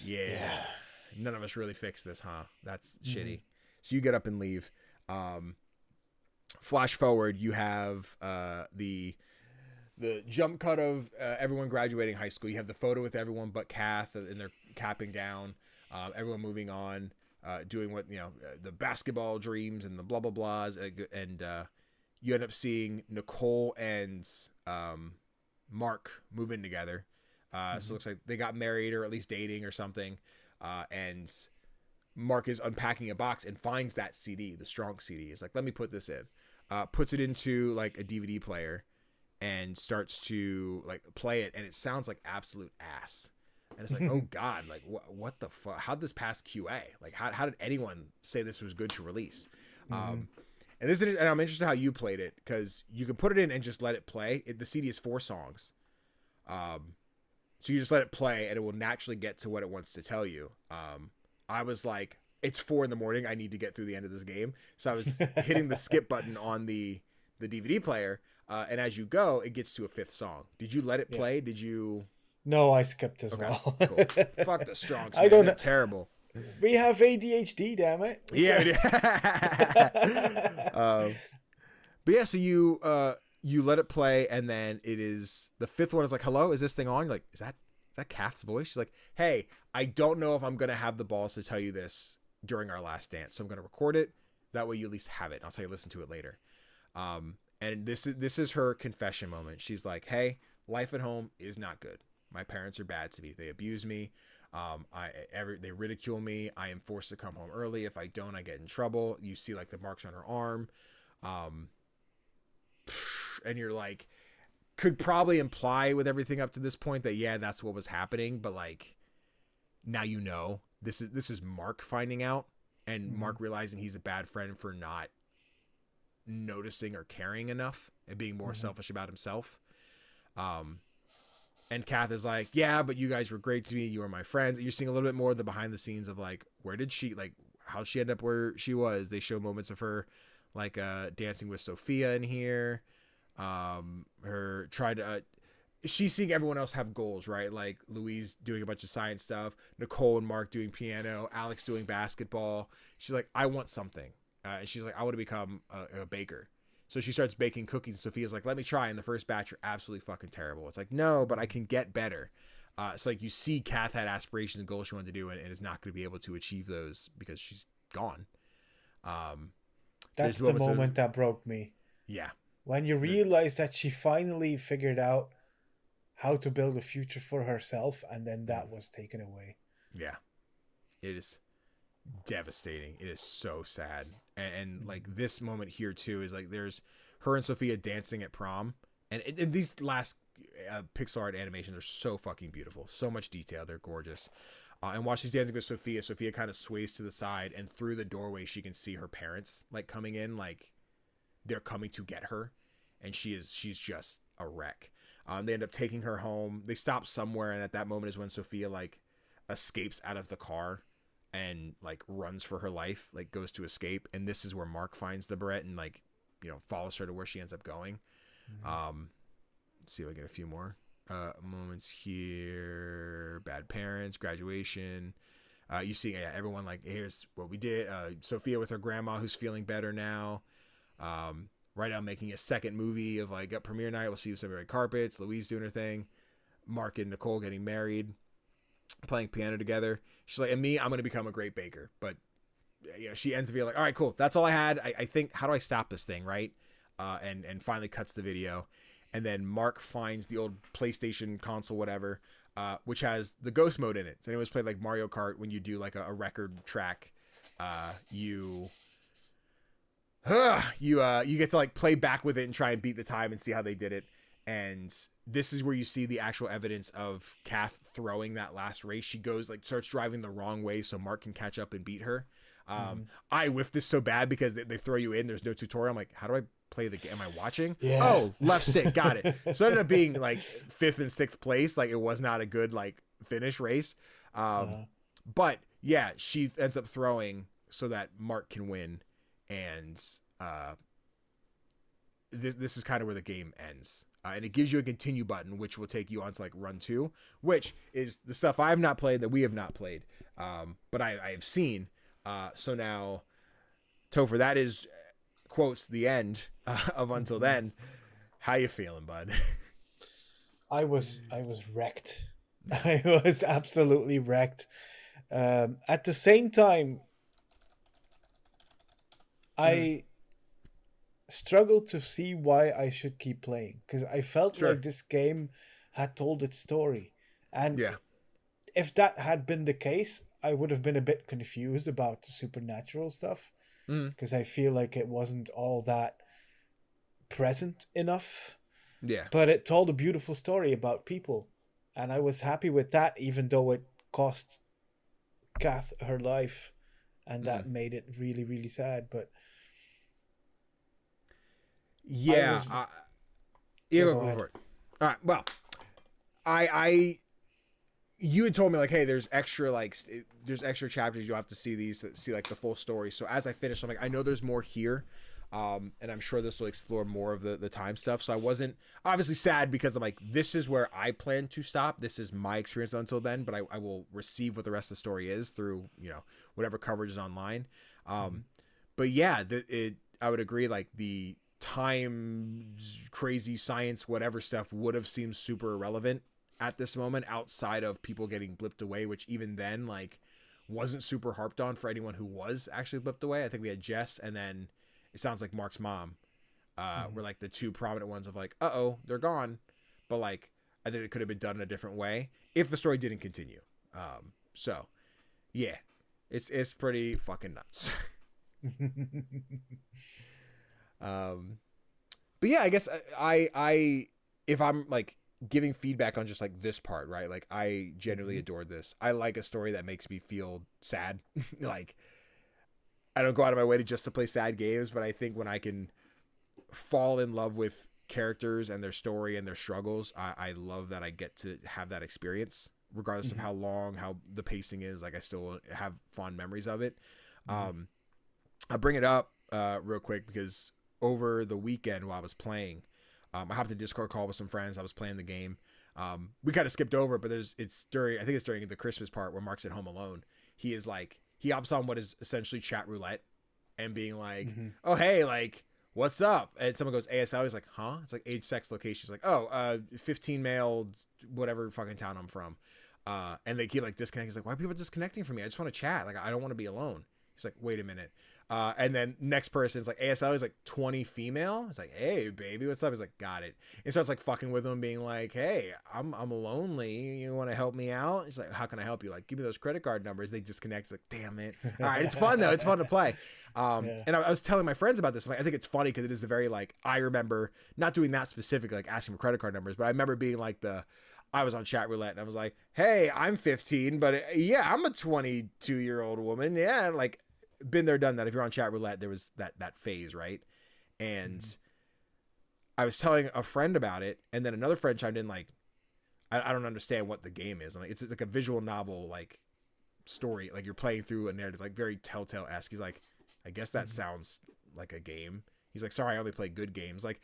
yeah, none of us really fixed this, huh? That's shitty. So you get up and leave. Flash forward, you have the jump cut of everyone graduating high school. You have the photo with everyone but Kath, and they're capping down. Everyone moving on, doing what, the basketball dreams and the blah blah blahs, and you end up seeing Nicole and Mark move in together. So it looks like they got married or at least dating or something. And Mark is unpacking a box and finds that CD, the Strong CD. He's like, let me put this in. Puts it into like a DVD player and starts to like play it, and it sounds like absolute ass. And it's like, oh God, like what the fuck? How'd this pass QA? Like how did anyone say this was good to release? And I'm interested how you played it, because you can put it in and just let it play. The CD is 4 songs. So you just let it play and it will naturally get to what it wants to tell you. I was like, it's 4 a.m. I need to get through the end of this game. So I was hitting the skip button on the DVD player. And as you go, it gets to a 5th song. Did you let it play? Did you? No, I skipped as well. Cool. Fuck the Strongs, man. I don't know. They're terrible. We have ADHD, damn it. Yeah. But yeah, so you let it play, and then it is the 5th one is like, hello, is this thing on? You're like, is that Kath's voice? She's like, hey, I don't know if I'm gonna have the balls to tell you this during our last dance, so I'm gonna record it. That way you at least have it. I'll tell you listen to it later. And this is her confession moment. She's like, hey, life at home is not good. My parents are bad to me. They abuse me. They ridicule me. I am forced to come home early. If I don't, I get in trouble. You see like the marks on her arm. And you're like, could probably imply with everything up to this point that, yeah, that's what was happening. But like, now this is Mark finding out, and Mark realizing he's a bad friend for not noticing or caring enough and being more selfish about himself. And Kath is like, yeah, but you guys were great to me. You were my friends. You're seeing a little bit more of the behind the scenes of like, how she ended up where she was. They show moments of her like dancing with Sophia in here. Her trying to she's seeing everyone else have goals, right? Like Louise doing a bunch of science stuff, Nicole and Mark doing piano, Alex doing basketball. She's like, I want something. And she's like, I want to become a baker. So she starts baking cookies. Sophia's like, let me try. And the first batch are absolutely fucking terrible. It's like, no, but I can get better. So like you see Kath had aspirations and goals she wanted to do, and is not going to be able to achieve those because she's gone. That's the moment that broke me. Yeah. When you realize that she finally figured out how to build a future for herself, and then that was taken away. Yeah. It is devastating. It is so sad. And like this moment here too is like there's her and Sophia dancing at prom, and these last pixel art animations are so fucking beautiful. So much detail. They're gorgeous. And while she's dancing with Sophia, Sophia kind of sways to the side, and through the doorway she can see her parents like coming in, like they're coming to get her, and she's just a wreck. They end up taking her home. They stop somewhere, and at that moment is when Sophia like escapes out of the car and like runs for her life, like goes to escape. And this is where Mark finds the Barrette and like, follows her to where she ends up going. Let's see if I get a few more moments here. Bad parents, graduation. You see everyone like, here's what we did. Sophia with her grandma who's feeling better now. Right now making a second movie of like a premiere night. We'll see some red carpets. Louise doing her thing. Mark and Nicole getting married, playing piano together. She's like, and me, I'm going to become a great baker. But she ends the video like, all right, cool. That's all I had. I think, how do I stop this thing? Right. And finally cuts the video. And then Mark finds the old PlayStation console, whatever, which has the ghost mode in it. So anyone's played like Mario Kart, when you do like a record track, you you get to like play back with it and try and beat the time and see how they did it. And this is where you see the actual evidence of Kath throwing that last race. She goes like starts driving the wrong way so Mark can catch up and beat her. I whiffed this so bad because they throw you in. There's no tutorial. I'm like, how do I play the game? Am I watching? Yeah. Oh, left stick. Got it. So it ended up being like 5th and 6th place. Like it was not a good like finish race. But yeah, she ends up throwing so that Mark can win. And this is kind of where the game ends. And it gives you a continue button, which will take you on to like run 2, which is the stuff I have not played that we have not played. But I have seen. So now, Tofr, that is quotes the end of Until Then. How you feeling, bud? I was wrecked. I was absolutely wrecked. At the same time, I struggled to see why I should keep playing, because I felt like this game had told its story. And if that had been the case, I would have been a bit confused about the supernatural stuff, because I feel like it wasn't all that present enough. Yeah. But it told a beautiful story about people, and I was happy with that, even though it cost Kath her life, and that made it really, really sad. But yeah, go for it. All right. Well, you had told me like, hey, there's extra chapters. You'll have to see these to see like the full story. So as I finished, I'm like, I know there's more here. And I'm sure this will explore more of the time stuff. So I wasn't obviously sad because I'm like, this is where I plan to stop. This is my experience until then, but I will receive what the rest of the story is through, whatever coverage is online. But yeah, I would agree. Like the time, crazy science, whatever stuff would have seemed super irrelevant at this moment outside of people getting blipped away, which even then, like, wasn't super harped on for anyone who was actually blipped away. I think we had Jess and then it sounds like Mark's mom were like the two prominent ones of like, they're gone. But like, I think it could have been done in a different way if the story didn't continue. So yeah, it's pretty fucking nuts. But yeah, I guess I if I'm like giving feedback on just like this part, right? Like I genuinely adored this. I like a story that makes me feel sad. Like I don't go out of my way to play sad games, but I think when I can fall in love with characters and their story and their struggles, I love that I get to have that experience, regardless of how long, how the pacing is. Like I still have fond memories of it. I bring it up real quick because over the weekend while I was playing, I hopped a Discord call with some friends. I was playing the game. We kind of skipped over it, but I think it's during the Christmas part where Mark's at home alone. He hops on what is essentially chat roulette and being like, oh, hey, like, what's up? And someone goes ASL. He's like, huh? It's like age, sex, location. He's like, 15 male, whatever fucking town I'm from. And they keep like disconnecting. He's like, why are people disconnecting from me? I just want to chat. Like, I don't want to be alone. He's like, wait a minute. And then next person's like ASL is like 20 female. It's like, hey baby, what's up? He's like, got it. And starts like fucking with him, being like, hey, I'm lonely. You want to help me out? He's like, how can I help you? Like, give me those credit card numbers. They disconnect. It's like, damn it. All right, it's fun though. It's fun to play. And I was telling my friends about this. Like, I think it's funny because it is the very like I remember not doing that specific, like asking for credit card numbers, but I remember being like I was on chat roulette and I was like, hey, I'm 15, but yeah, I'm a 22-year-old woman. Yeah, like. Been there, done that. If you're on chat roulette, there was that phase, right? And I was telling a friend about it, and then another friend chimed in like, I don't understand what the game is. I'm like, it's like a visual novel like story, like you're playing through a narrative, like very Telltale-esque. He's like, I guess that sounds like a game. He's like, sorry, I only play good games. Like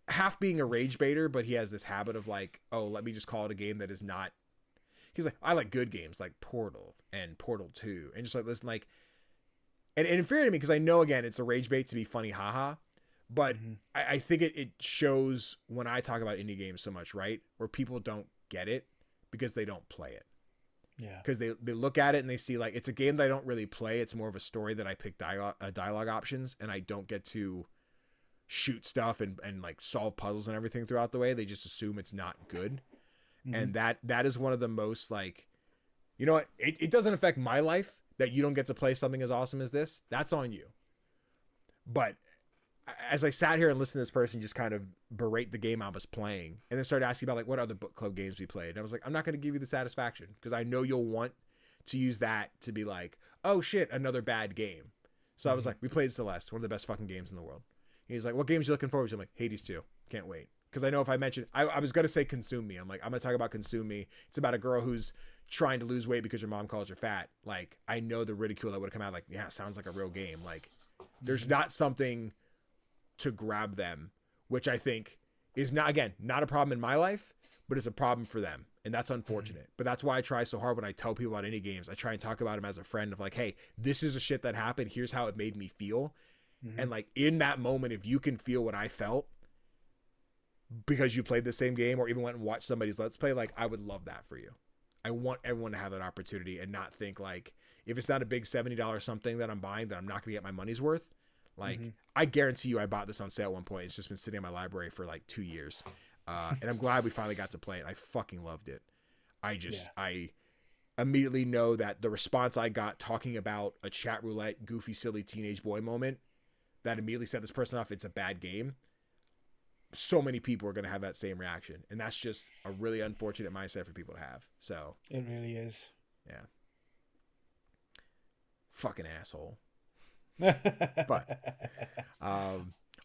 half being a rage baiter, but he has this habit of like, oh, let me just call it a game that is not. He's like, I like good games like Portal and Portal 2, and just like listen, like. And it infuriated me because I know, again, it's a rage bait to be funny, haha. But I think it shows when I talk about indie games so much, right? Where people don't get it because they don't play it. Yeah. Because they look at it and they see, like, it's a game that I don't really play. It's more of a story that I pick dialogue options, and I don't get to shoot stuff and like, solve puzzles and everything throughout the way. They just assume it's not good. And that is one of the most, like, you know what? It doesn't affect my life that you don't get to play something as awesome as this. That's on you. But as I sat here and listened to this person just kind of berate the game I was playing, and then started asking about like what other book club games we played, and I was like, I'm not going to give you the satisfaction because I know you'll want to use that to be like, oh shit, another bad game. So I was like, we played Celeste, one of the best fucking games in the world. He's like, what games are you looking forward to? I'm like, Hades 2. Can't wait. Because I know if I mention, I was going to say Consume Me. I'm like, I'm going to talk about Consume Me. It's about a girl who's trying to lose weight because her mom calls her fat. Like, I know the ridicule that would have come out like, yeah, sounds like a real game. Like, there's not something to grab them, which I think is not, again, not a problem in my life, but it's a problem for them. And that's unfortunate. But that's why I try so hard when I tell people about any games. I try and talk about them as a friend of like, hey, this is a shit that happened. Here's how it made me feel. And like in that moment, if you can feel what I felt because you played the same game or even went and watched somebody's Let's Play, like I would love that for you. I want everyone to have that opportunity and not think like, if it's not a big $70 something that I'm buying, that I'm not going to get my money's worth. Like I guarantee you I bought this on sale at one point. It's just been sitting in my library for like 2 years. And I'm glad we finally got to play it. I fucking loved it. I immediately know that the response I got talking about a chat roulette, goofy, silly teenage boy moment that immediately set this person off, it's a bad game. So many people are going to have that same reaction. And that's just a really unfortunate mindset for people to have. So it really is. Yeah. Fucking asshole. But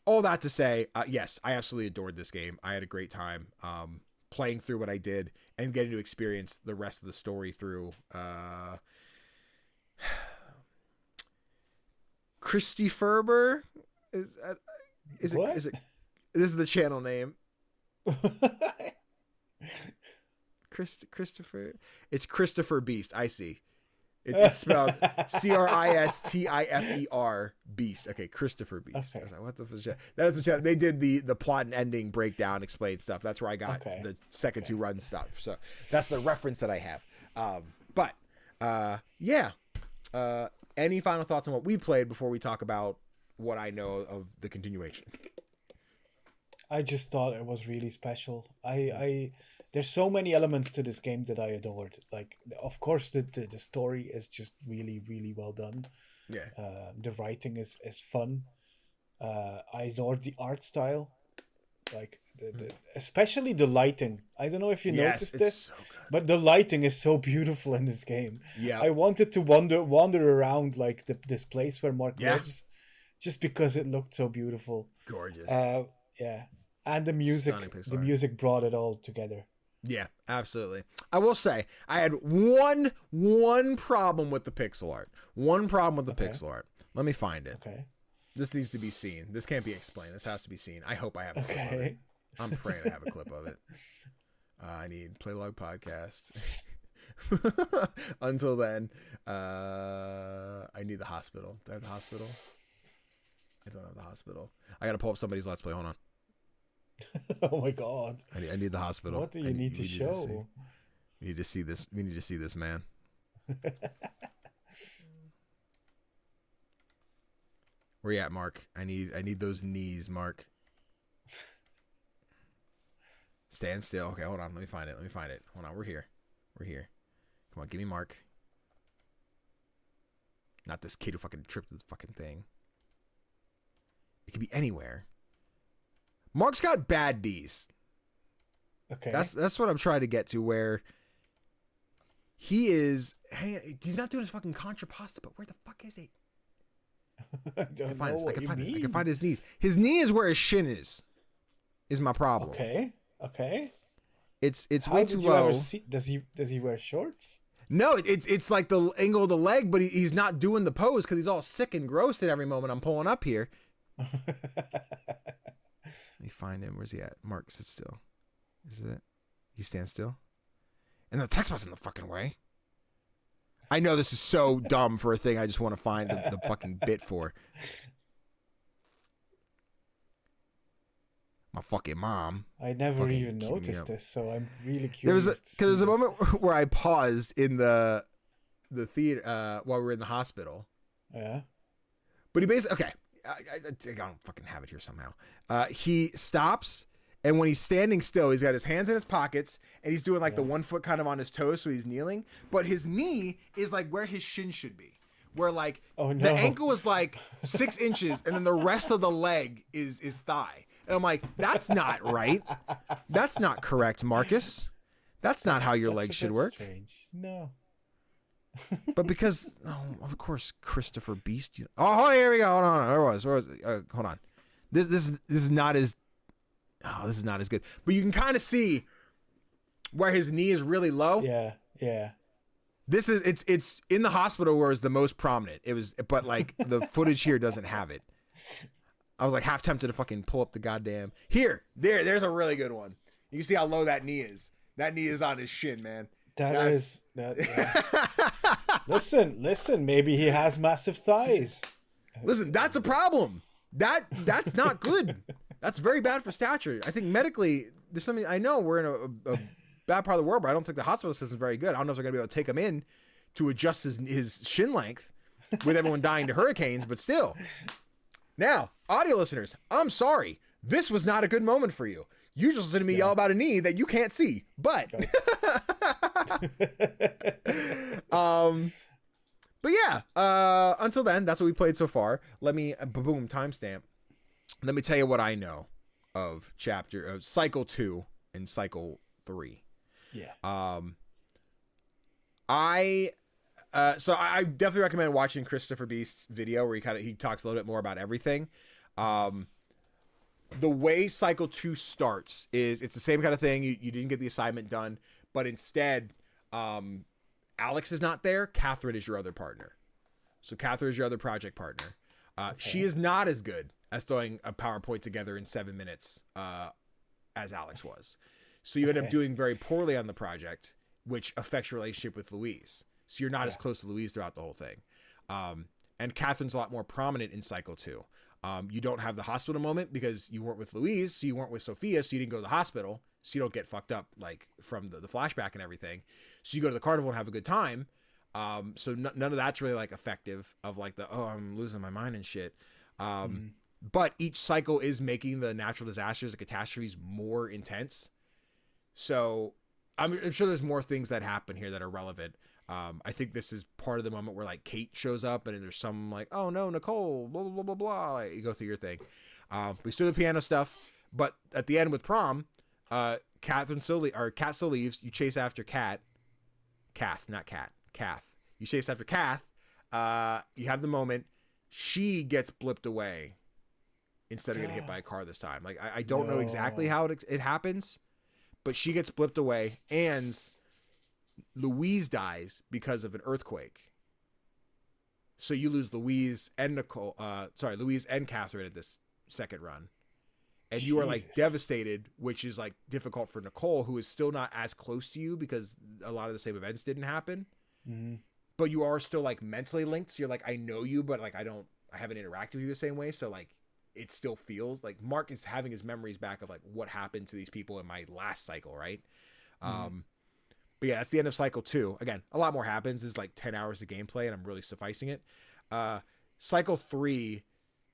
all that to say, yes, I absolutely adored this game. I had a great time playing through what I did and getting to experience the rest of the story through Christy Ferber. Is it this is the channel name. Christopher. It's Christopher Beast. I see. It's spelled Christifer Beast. Okay, Christopher Beast. Okay. I was like, what the fuck? That is the channel. They did the plot and ending breakdown, explained stuff. That's where I got the second two run stuff. So that's the reference that I have. Yeah. Any final thoughts on what we played before we talk about what I know of the continuation? I just thought it was really special. There's so many elements to this game that I adored. Like, of course, the story is just really, really well done. Yeah. The writing is fun. I adored the art style, like especially the lighting. I don't know if you noticed this, so but the lighting is so beautiful in this game. Yeah. I wanted to wander around like this place where Mark lives, just because it looked so beautiful. Gorgeous. Yeah. And the music brought it all together. Yeah, absolutely. I will say I had one problem with the pixel art. One problem with the pixel art. Let me find it. Okay. This needs to be seen. This can't be explained. This has to be seen. I hope I have a clip of it. I'm praying I have a clip of it. I need Playlog podcast. Until then, I need the hospital. Do I have the hospital? I don't have the hospital. I got to pull up somebody's Let's Play. Hold on. Oh my god! I need the hospital. What do you need to show? We need to see this. We need to see this, man. Where you at, Mark? I need those knees, Mark. Stand still. Okay, hold on. Let me find it. Hold on. We're here. Come on, give me Mark. Not this kid who fucking tripped this fucking thing. It could be anywhere. Mark's got bad D's. Okay. That's what I'm trying to get to, where he is. Hey, he's not doing his fucking contrapasta, but where the fuck is he? I can find his knees. His knee is where his shin is. Is my problem. Okay. It's way too low. Does he wear shorts? No, it's like the angle of the leg, but he's not doing the pose because he's all sick and gross at every moment I'm pulling up here. Let me find him. Where's he at? Mark, sit still. Is it? You stand still? And the text was in the fucking way. I know this is so dumb for a thing I just want to find the fucking bit for. My fucking mom. I never even noticed this, so I'm really curious. There's a moment where I paused in the theater while we were in the hospital. Yeah. But he basically... Okay. I don't fucking have it here somehow. He stops, and when he's standing still, he's got his hands in his pockets, and he's doing like the 1 foot kind of on his toes, so he's kneeling. But his knee is like where his shin should be, where like Oh, the no. ankle was like 6 inches and then the rest of the leg is thigh. And I'm like, that's not right. That's not correct, Marcus. That's not how your leg should work. Strange. No. But because, of course, Christopher Beast. Oh, here we go. Hold on. Where was it? Hold on. This is not as. Oh, this is not as good. But you can kind of see where his knee is really low. Yeah. Yeah. This is it's in the hospital where it's the most prominent. It was, but like the footage here doesn't have it. I was like half tempted to fucking pull up the goddamn there's a really good one. You can see how low that knee is. That knee is on his shin, man. That. Yeah. Listen. Maybe he has massive thighs. Listen, that's a problem. That's not good. That's very bad for stature. I think medically, there's something. I know we're in a bad part of the world, but I don't think the hospital system is very good. I don't know if they're gonna be able to take him in to adjust his shin length with everyone dying to hurricanes, but still. Now, audio listeners, I'm sorry. This was not a good moment for you. You just listened to me yell about a knee that you can't see, but but yeah, until then, that's what we played so far. Let me boom timestamp. Let me tell you what I know of cycle 2 and cycle 3. Yeah. So I definitely recommend watching Christopher Beast's video where he talks a little bit more about everything. The way cycle 2 starts is it's the same kind of thing. You didn't get the assignment done, but instead, Alex is not there. Catherine is your other partner. So Catherine is your other project partner. Okay. She is not as good as throwing a PowerPoint together in 7 minutes as Alex was. So you end up doing very poorly on the project, which affects your relationship with Louise. So you're not as close to Louise throughout the whole thing. And Catherine's a lot more prominent in cycle 2. You don't have the hospital moment because you weren't with Louise, so you weren't with Sophia, so you didn't go to the hospital, so you don't get fucked up like from the flashback and everything. So you go to the carnival and have a good time. So none of that's really like effective of like I'm losing my mind and shit. But each cycle is making the natural disasters, the catastrophes more intense. So I'm sure there's more things that happen here that are relevant. I think this is part of the moment where like Kate shows up and there's some like, oh no, Nicole, blah, blah, blah, blah, blah. Like, you go through your thing. We still do the piano stuff, but at the end with prom, Kat still leaves. You chase after Kath. You chase after Kath. You have the moment. She gets blipped away instead of getting hit by a car this time. Like, I don't know exactly how it happens, but she gets blipped away and Louise dies because of an earthquake. So you lose Louise and Catherine at this second run. And you are like devastated, which is like difficult for Nicole, who is still not as close to you because a lot of the same events didn't happen. Mm-hmm. But you are still like mentally linked. So you're like, I know you, but like I haven't interacted with you the same way. So like it still feels like Mark is having his memories back of like what happened to these people in my last cycle, right? Mm-hmm. But yeah, that's the end of cycle 2. Again, a lot more happens. It's like 10 hours of gameplay, and I'm really sufficing it. Cycle 3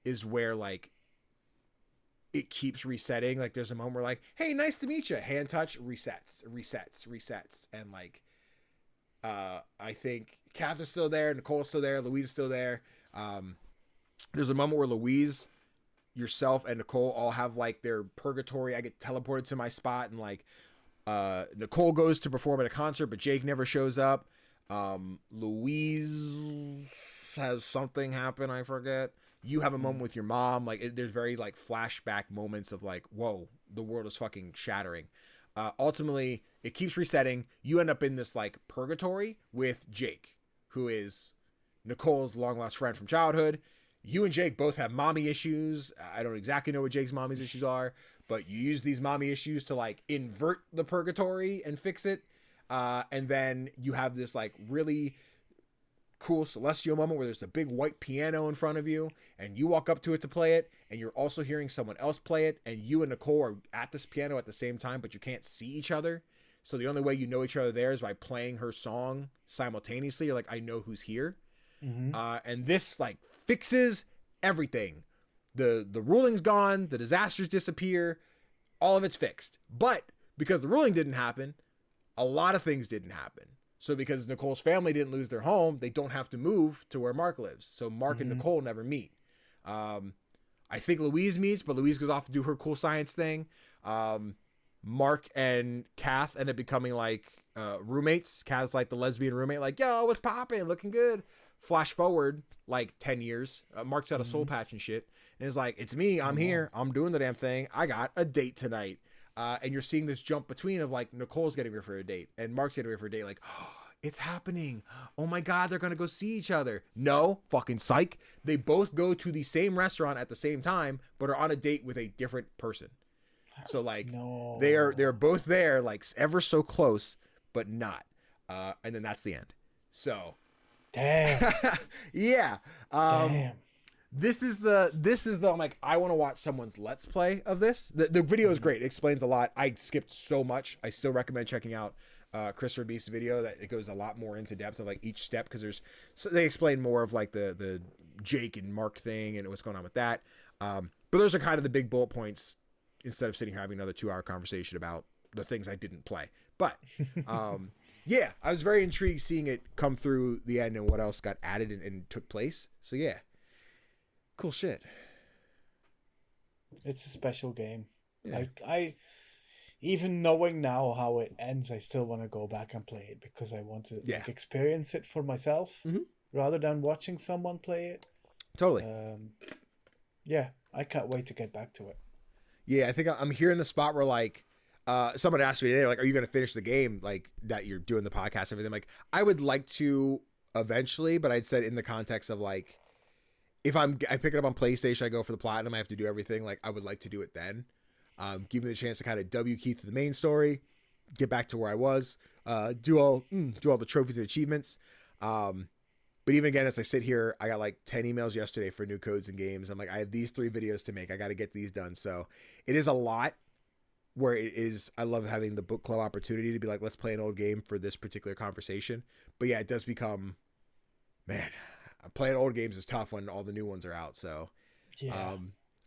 is where like it keeps resetting. Like there's a moment where like, hey, nice to meet you. Hand touch, resets. And like, I think Kath is still there, Nicole's still there, Louise is still there. There's a moment where Louise, yourself, and Nicole all have like their purgatory. I get teleported to my spot, and like Nicole goes to perform at a concert, but Jake never shows up. Louise has something happen, I forget. You have a moment with your mom. Like there's very like flashback moments of like, whoa, the world is fucking shattering. Ultimately, it keeps resetting. You end up in this like purgatory with Jake, who is Nicole's long lost friend from childhood. You and Jake both have mommy issues. I don't exactly know what Jake's mommy's issues are, but you use these mommy issues to like invert the purgatory and fix it. And then you have this like really cool celestial moment where there's a big white piano in front of you and you walk up to it to play it, and you're also hearing someone else play it, and you and Nicole are at this piano at the same time, but you can't see each other. So the only way you know each other there is by playing her song simultaneously. You're like, I know who's here. Mm-hmm. And this like fixes everything. The ruling's gone, the disasters disappear, all of it's fixed. But because the ruling didn't happen, a lot of things didn't happen. So because Nicole's family didn't lose their home, they don't have to move to where Mark lives. So Mark and Nicole never meet. I think Louise meets, but Louise goes off to do her cool science thing. Mark and Kath end up becoming like roommates. Kath's like the lesbian roommate, like, yo, what's poppin'? Looking good. Flash forward like 10 years. Mark's got a soul patch and shit. And it's like, it's me. I'm here. I'm doing the damn thing. I got a date tonight. And you're seeing this jump between of like Nicole's getting ready for a date and Mark's getting ready for a date. Like, oh, it's happening. Oh my God, they're going to go see each other. No, fucking psych. They both go to the same restaurant at the same time, but are on a date with a different person. So like they're both there, like ever so close, but not. And then that's the end. So damn. Yeah. Damn. This is the I'm like, I want to watch someone's let's play of this. The video is great. It explains a lot. I skipped so much. I still recommend checking out Christopher Beast's video. That it goes a lot more into depth of like each step, because they explain more of like the Jake and Mark thing and what's going on with that. But those are kind of the big bullet points, instead of sitting here having another 2-hour conversation about the things I didn't play. But yeah, I was very intrigued seeing it come through the end and what else got added and took place. So yeah, cool shit. It's a special game. Yeah. Like I even knowing now how it ends, I still want to go back and play it because I want to like experience it for myself rather than watching someone play it. Totally. Yeah, I can't wait to get back to it. Yeah, I think I'm here in the spot where like someone asked me today, like, are you going to finish the game like that you're doing the podcast and everything? Like, I would like to eventually, but I'd said in the context of like, if I pick it up on PlayStation, I go for the platinum, I have to do everything. Like, I would like to do it then. Give me the chance to kind of W key through the main story, get back to where I was, do all the trophies and achievements. But even again, as I sit here, I got like 10 emails yesterday for new codes and games. I'm like, I have these 3 videos to make. I got to get these done. So it is a lot where it is. I love having the book club opportunity to be like, let's play an old game for this particular conversation. But yeah, it does become, man, playing old games is tough when all the new ones are out. So yeah,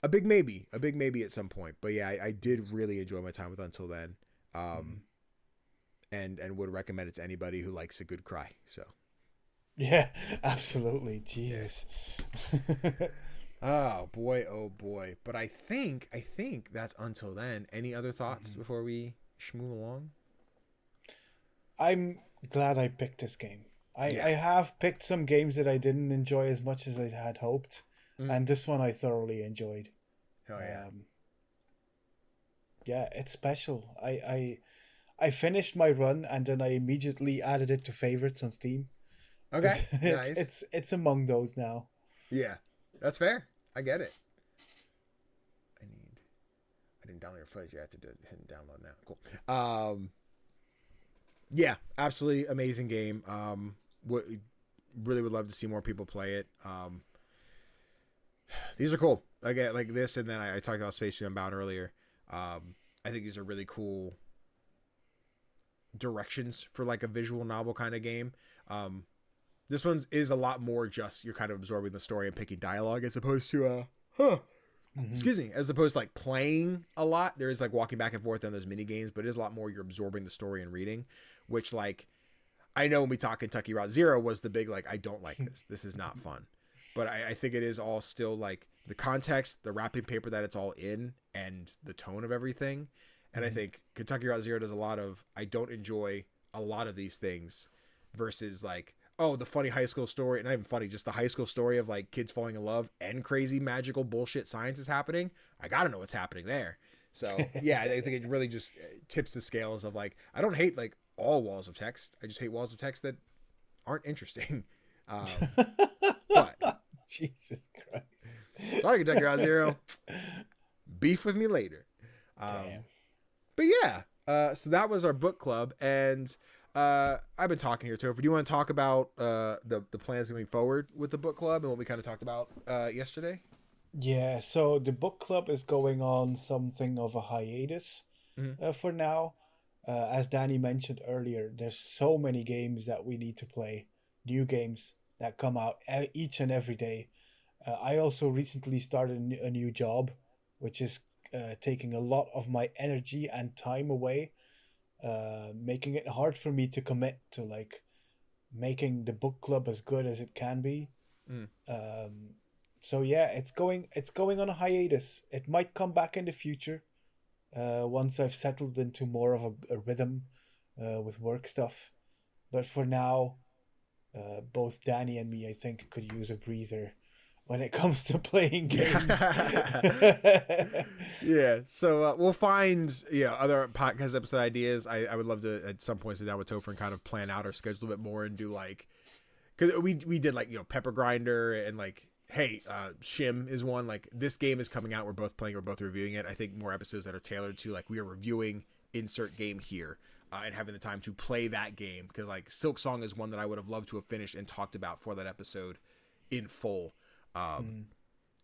a big maybe at some point. But yeah, I did really enjoy my time with Until Then. And would recommend it to anybody who likes a good cry. So. Yeah, absolutely. Jesus. Oh boy. But I think that's Until Then. Any other thoughts before we move along? I'm glad I picked this game. I have picked some games that I didn't enjoy as much as I had hoped. And this one I thoroughly enjoyed. Oh yeah. Yeah, it's special. I finished my run and then I immediately added it to favorites on Steam. Okay. It's among those now. Yeah, that's fair. I get it. I didn't download your footage. You have to hit download now. Cool. Yeah, absolutely amazing game. Really would love to see more people play it. These are cool. Again, like this, and then I talked about Space Unbound earlier. I think these are really cool directions for like a visual novel kind of game. This one is a lot more just you're kind of absorbing the story and picking dialogue as opposed to excuse me, as opposed to like playing a lot. There is like walking back and forth on those mini games, but it is a lot more you're absorbing the story and reading, which like I know when we talk Kentucky Route Zero was the big like I don't like this. This is not fun. But I think it is all still like the context, the wrapping paper that it's all in, and the tone of everything. And I think Kentucky Route Zero does a lot of I don't enjoy a lot of these things versus like the funny high school story, not even funny, just the high school story of like kids falling in love and crazy magical bullshit science is happening. I gotta know what's happening there. So yeah, I think it really just tips the scales of like, I don't hate like all walls of text. I just hate walls of text that aren't interesting. But Jesus Christ. Sorry, Kentucky Route Zero. Beef with me later. But yeah, so that was our book club, and I've been talking here, Tofr. Do you want to talk about the plans going forward with the book club and what we kind of talked about yesterday? Yeah, so the book club is going on something of a hiatus for now. As Danny mentioned earlier, there's so many games that we need to play, new games that come out each and every day. I also recently started a new job, which is taking a lot of my energy and time away, making it hard for me to commit to like making the book club as good as it can be. Mm. So yeah, it's going on a hiatus. It might come back in the future, once I've settled into more of a rhythm with work stuff. But for now, both Danny and me, I think, could use a breather when it comes to playing games. Yeah. So we'll find other podcast episode ideas. I would love to at some point sit down with Tofr and kind of plan out our schedule a bit more and do like, because we did like Pepper Grinder and like, hey, Shim is one, like this game is coming out, we're both playing, we're both reviewing it. I think more episodes that are tailored to like we are reviewing insert game here, and having the time to play that game, because like Silk Song is one that I would have loved to have finished and talked about for that episode in full. And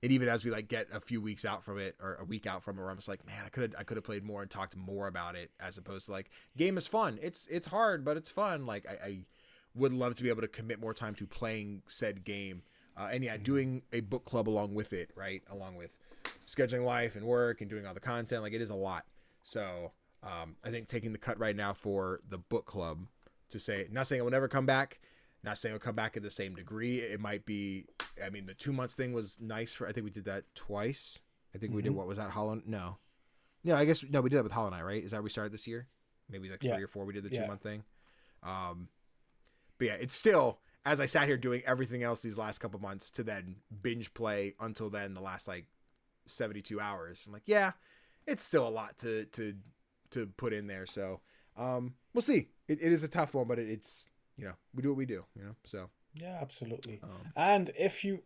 even as we like get a few weeks out from it or a week out from it, where I'm just like, man, I could have played more and talked more about it, as opposed to like, game is fun, it's hard but it's fun. Like I would love to be able to commit more time to playing said game, and doing a book club along with it, right, along with scheduling life and work and doing all the content. Like it is a lot. So I think taking the cut right now for the book club, to say, not saying it will never come back, not saying it'll come back at the same degree. It might be, I mean, the 2 months thing was nice for, I think we did that twice. I think we did, what was that, Hollow? No, I guess, no, we did that with Hollow Knight, right? Is that we started this year? Maybe like 3 or 4 we did the 2 month thing. But yeah, it's still, as I sat here doing everything else these last couple months to then binge play until then the last like 72 hours. I'm like, yeah, it's still a lot to put in there. So we'll see. It is a tough one, but it's, we do what we do, so. Yeah, absolutely. And if you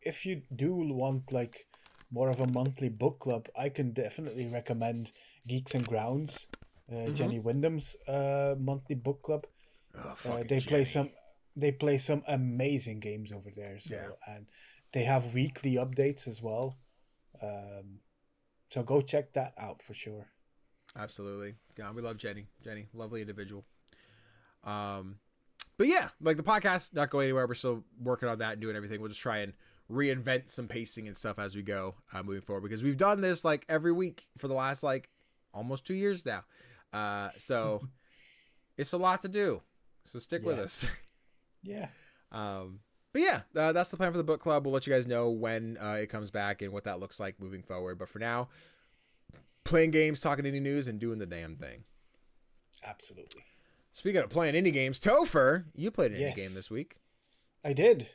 do want like more of a monthly book club, I can definitely recommend Geeks and Grounds, Jenny Wyndham's monthly book club. Oh, they play some amazing games over there. So and they have weekly updates as well. So go check that out for sure. Absolutely. Yeah, we love Jenny. Lovely individual. But yeah, like the podcast not going anywhere. We're still working on that and doing everything. We'll just try and reinvent some pacing and stuff as we go, moving forward, because we've done this like every week for the last like almost 2 years now. So it's a lot to do. So stick with us. Yeah. But yeah, that's the plan for the book club. We'll let you guys know when it comes back and what that looks like moving forward. But for now, playing games, talking indie news, and doing the damn thing. Absolutely. Speaking of playing indie games, Tofr, you played an indie game this week. I did.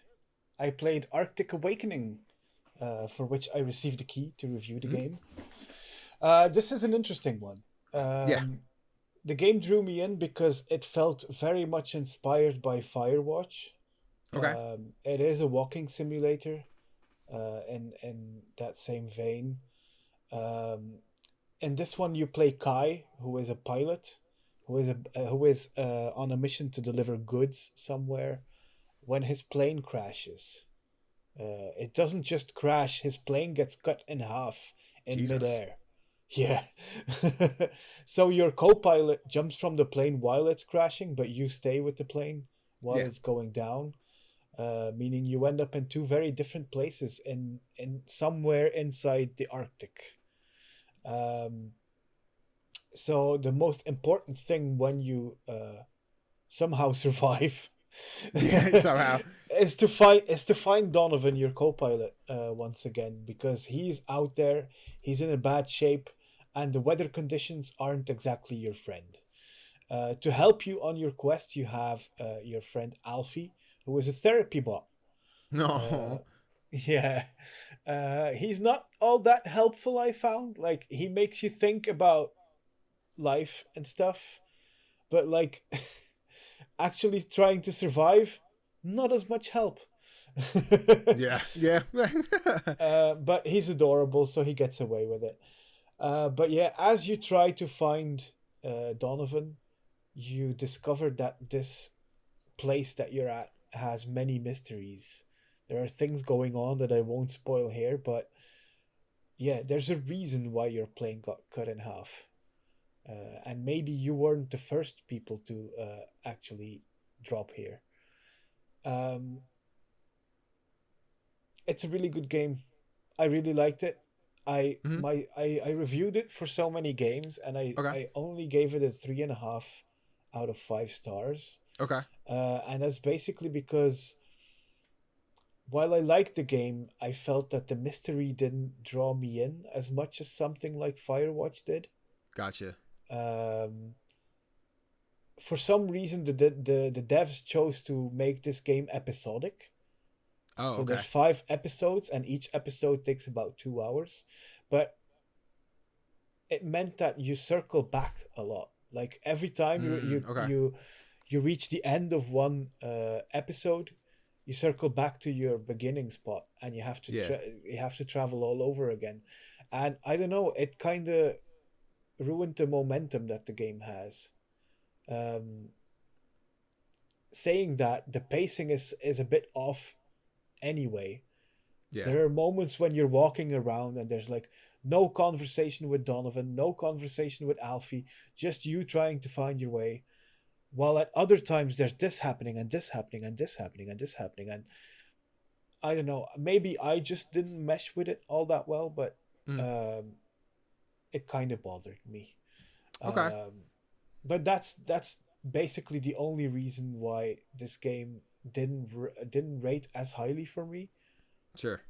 I played Arctic Awakening, for which I received a key to review the game. This is an interesting one. The game drew me in because it felt very much inspired by Firewatch. Okay. It is a walking simulator, in that same vein. In this one, you play Kai, who is a pilot, who is on a mission to deliver goods somewhere. When his plane crashes, it doesn't just crash; his plane gets cut in half in midair. Yeah. So your co-pilot jumps from the plane while it's crashing, but you stay with the plane while it's going down. Meaning you end up in two very different places in somewhere inside the Arctic. So the most important thing when you somehow survive somehow is to find Donovan, your co-pilot, once again, because he's out there, he's in a bad shape, and the weather conditions aren't exactly your friend. To help you on your quest, you have your friend Alfie, who is a therapy bot. No. He's not all that helpful, I found. Like, he makes you think about life and stuff, but like actually trying to survive, not as much help. But he's adorable, so he gets away with it. But yeah, as you try to find Donovan, you discover that this place that you're at has many mysteries. There are things going on that I won't spoil here, but yeah, there's a reason why your plane got cut in half. And maybe you weren't the first people to actually drop here. It's a really good game. I really liked it. I reviewed it for so many games, and I only gave it a 3.5 out of 5 stars. Okay. And that's basically because while I liked the game, I felt that the mystery didn't draw me in as much as something like Firewatch did. Gotcha. Um, for some reason, the devs chose to make this game episodic. Oh, So okay. there's 5 episodes, and each episode takes about 2 hours. But it meant that you circle back a lot. Like every time Okay. you reach the end of one episode, you circle back to your beginning spot, and you have to Yeah. you have to travel all over again. And I don't know, it kind of ruined the momentum that the game has. Saying that, the pacing is a bit off anyway. Yeah. There are moments when you're walking around and there's like no conversation with Donovan, no conversation with Alfie, just you trying to find your way. While at other times there's this happening and this happening and this happening and this happening. And I don't know, maybe I just didn't mesh with it all that well, but it kind of bothered me. Okay. But that's basically the only reason why this game didn't rate as highly for me. Sure.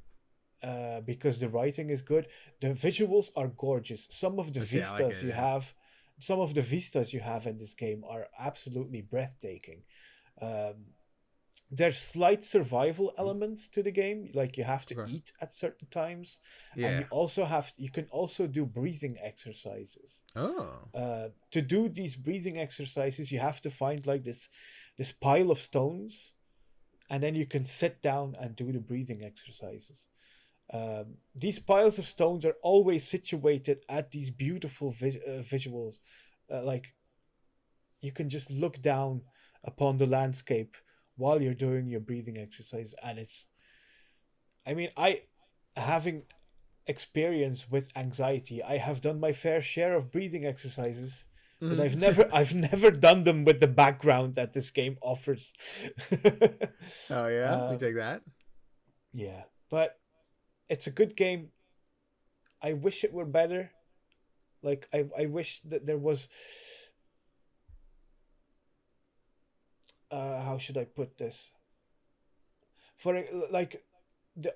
Because the writing is good. The visuals are gorgeous. Some of the vistas you have in this game are absolutely breathtaking. There's slight survival elements to the game, like you have to eat at certain times, and you can also do breathing exercises. To do these breathing exercises, you have to find like this pile of stones, and then you can sit down and do the breathing exercises. These piles of stones are always situated at these beautiful visuals. Like you can just look down upon the landscape while you're doing your breathing exercise. And having experience with anxiety, I have done my fair share of breathing exercises. But I've never done them with the background that this game offers. Oh yeah, we take that. Yeah, but it's a good game. I wish it were better. Like I wish that there was. How should I put this? For like the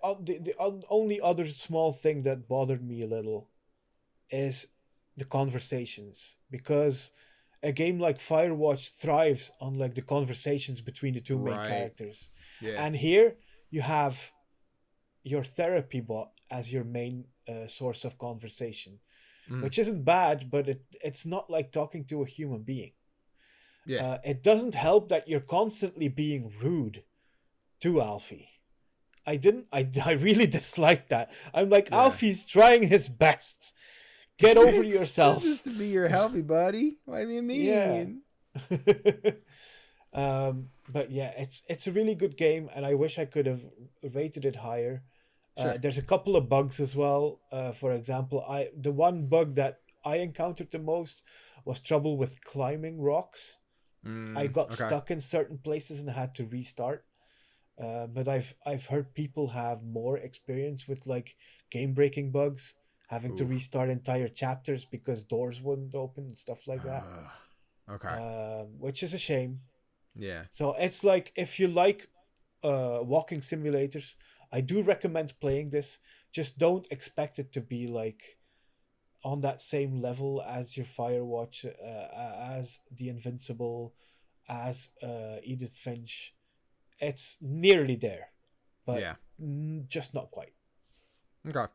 only other small thing that bothered me a little is the conversations, because a game like Firewatch thrives on like the conversations between the two main characters. Yeah. And here you have your therapy bot as your main source of conversation, which isn't bad, but it's not like talking to a human being. Yeah. It doesn't help that you're constantly being rude to Alfie. I really dislike that. I'm like, Alfie's trying his best. Get over yourself. This is to be your healthy buddy. Why do you mean? Yeah. But yeah, it's a really good game, and I wish I could have rated it higher. Sure. There's a couple of bugs as well. For example, the one bug that I encountered the most was trouble with climbing rocks. I got stuck in certain places and had to restart. But I've heard people have more experience with like game breaking bugs, having to restart entire chapters because doors wouldn't open and stuff like that. Which is a shame. Yeah. So it's like, if you like walking simulators, I do recommend playing this. Just don't expect it to be like on that same level as your Firewatch, as The Invincible, as Edith Finch. It's nearly there, but just not quite. Okay.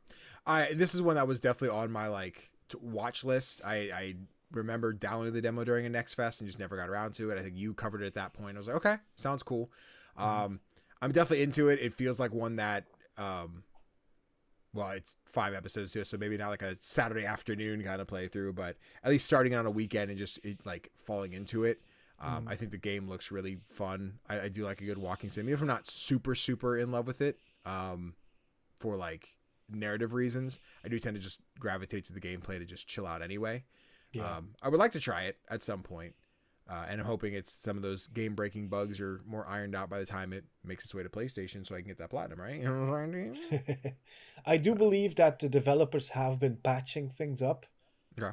This is one that was definitely on my like watch list. I remember downloading the demo during a Next Fest and just never got around to it. I think you covered it at that point. I was like, okay, sounds cool. I'm definitely into it. It feels like one that, well, it's 5 episodes too, so maybe not like a Saturday afternoon kind of playthrough, but at least starting on a weekend and just like falling into it. I think the game looks really fun. I do like a good walking sim, even if I'm not super in love with it. For like narrative reasons, I do tend to just gravitate to the gameplay to just chill out anyway. Yeah. I would like to try it at some point. And I'm hoping it's some of those game-breaking bugs are more ironed out by the time it makes its way to PlayStation, so I can get that platinum, right? You know what I'm saying? I do believe that the developers have been patching things up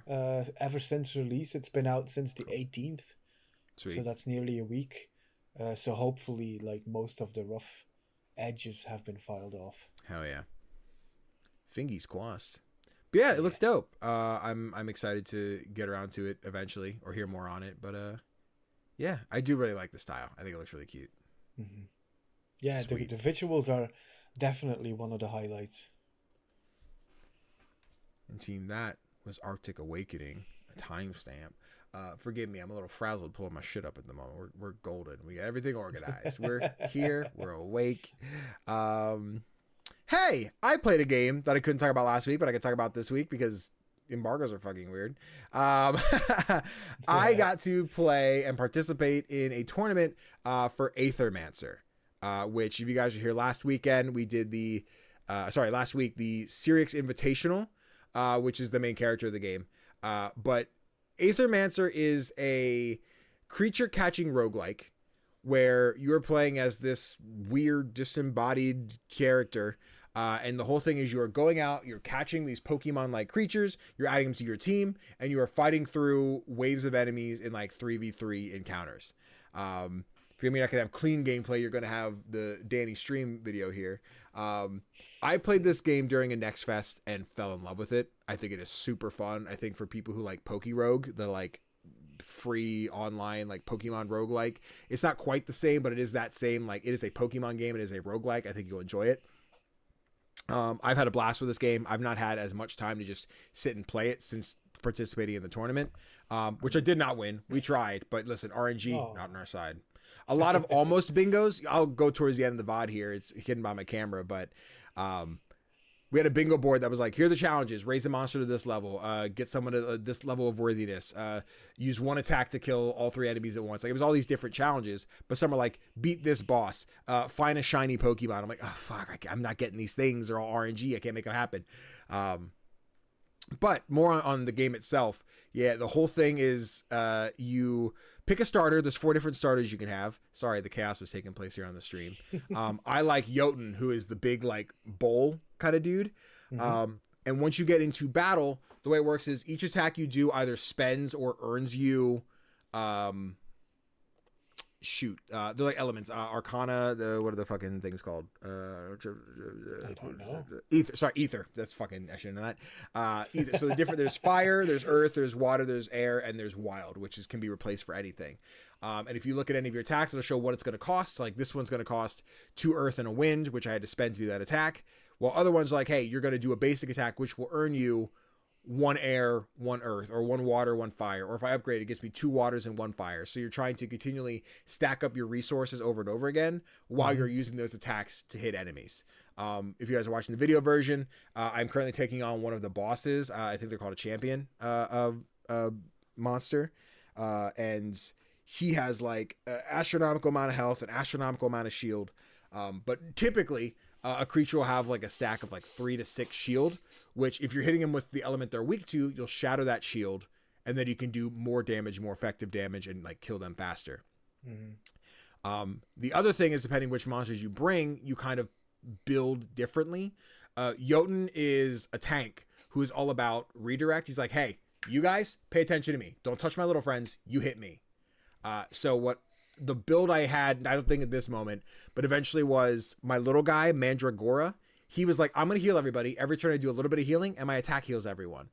ever since release. It's been out since the 18th. Sweet. So that's nearly a week. So hopefully, like, most of the rough edges have been filed off. Hell yeah. Fingies crossed. But yeah, it looks dope. I'm excited to get around to it eventually or hear more on it. But yeah, I do really like the style. I think it looks really cute. Mm-hmm. Yeah, the Sweet. visuals are definitely one of the highlights. And team, that was Arctic Awakening, a timestamp. Forgive me, I'm a little frazzled pulling my shit up at the moment. We're golden. We got everything organized. We're here. We're awake. Hey, I played a game that I couldn't talk about last week, but I could talk about this week because embargoes are fucking weird. I got to play and participate in a tournament for Aethermancer, which, if you guys were here last weekend, we did last week, the Syrinx Invitational, which is the main character of the game. But Aethermancer is a creature catching roguelike where you're playing as this weird disembodied character. And the whole thing is you are going out, you're catching these Pokemon-like creatures, you're adding them to your team, and you are fighting through waves of enemies in like 3v3 encounters. If you're not going to have clean gameplay, you're going to have the Danny stream video here. I played this game during a Next Fest and fell in love with it. I think it is super fun. I think for people who like Pokerogue, the like free online like Pokemon roguelike, it's not quite the same, but it is that same. Like, it is a Pokemon game. It is a roguelike. I think you'll enjoy it. I've had a blast with this game. I've not had as much time to just sit and play it since participating in the tournament, which I did not win. We tried, but listen, RNG not on our side. A lot of almost bingos. I'll go towards the end of the VOD here. It's hidden by my camera, but we had a bingo board that was like, here are the challenges: raise a monster to this level, get someone to this level of worthiness, use one attack to kill all 3 enemies at once. Like, it was all these different challenges, but some are like, beat this boss, find a shiny Pokemon. I'm like, oh fuck, I'm not getting these things. They're all RNG. I can't make them happen. But more on the game itself. Yeah, the whole thing is you pick a starter. There's 4 different starters you can have. Sorry, the chaos was taking place here on the stream. I like Jotun, who is the big like bowl kind of dude. Mm-hmm. And once you get into battle, the way it works is each attack you do either spends or earns you they're like elements, arcana, what are the fucking things called? I don't know. Ether, that's fucking, I shouldn't know that. Ether. So there's fire, there's earth, there's water, there's air, and there's wild, which can be replaced for anything. And if you look at any of your attacks, it'll show what it's going to cost. Like, this one's going to cost 2 earth and a wind, which I had to spend to do that attack, while other ones are like, hey, you're going to do a basic attack which will earn you 1 air, 1 earth, or 1 water, 1 fire. Or if I upgrade, it gives me 2 waters and 1 fire. So you're trying to continually stack up your resources over and over again while you're using those attacks to hit enemies. If you guys are watching the video version, I'm currently taking on one of the bosses. I think they're called a champion of monster. And he has like an astronomical amount of health, an astronomical amount of shield. But typically, a creature will have like a stack of like 3 to 6 shield, which if you're hitting them with the element they're weak to, you'll shatter that shield, and then you can do more damage, more effective damage, and like kill them faster. Mm-hmm. The other thing is, depending which monsters you bring, you kind of build differently. Jotun is a tank who is all about redirect. He's like, hey, you guys, pay attention to me. Don't touch my little friends. You hit me. So what the build I had, I don't think at this moment, but eventually was my little guy, Mandragora. He was like, I'm going to heal everybody. Every turn I do a little bit of healing, and my attack heals everyone.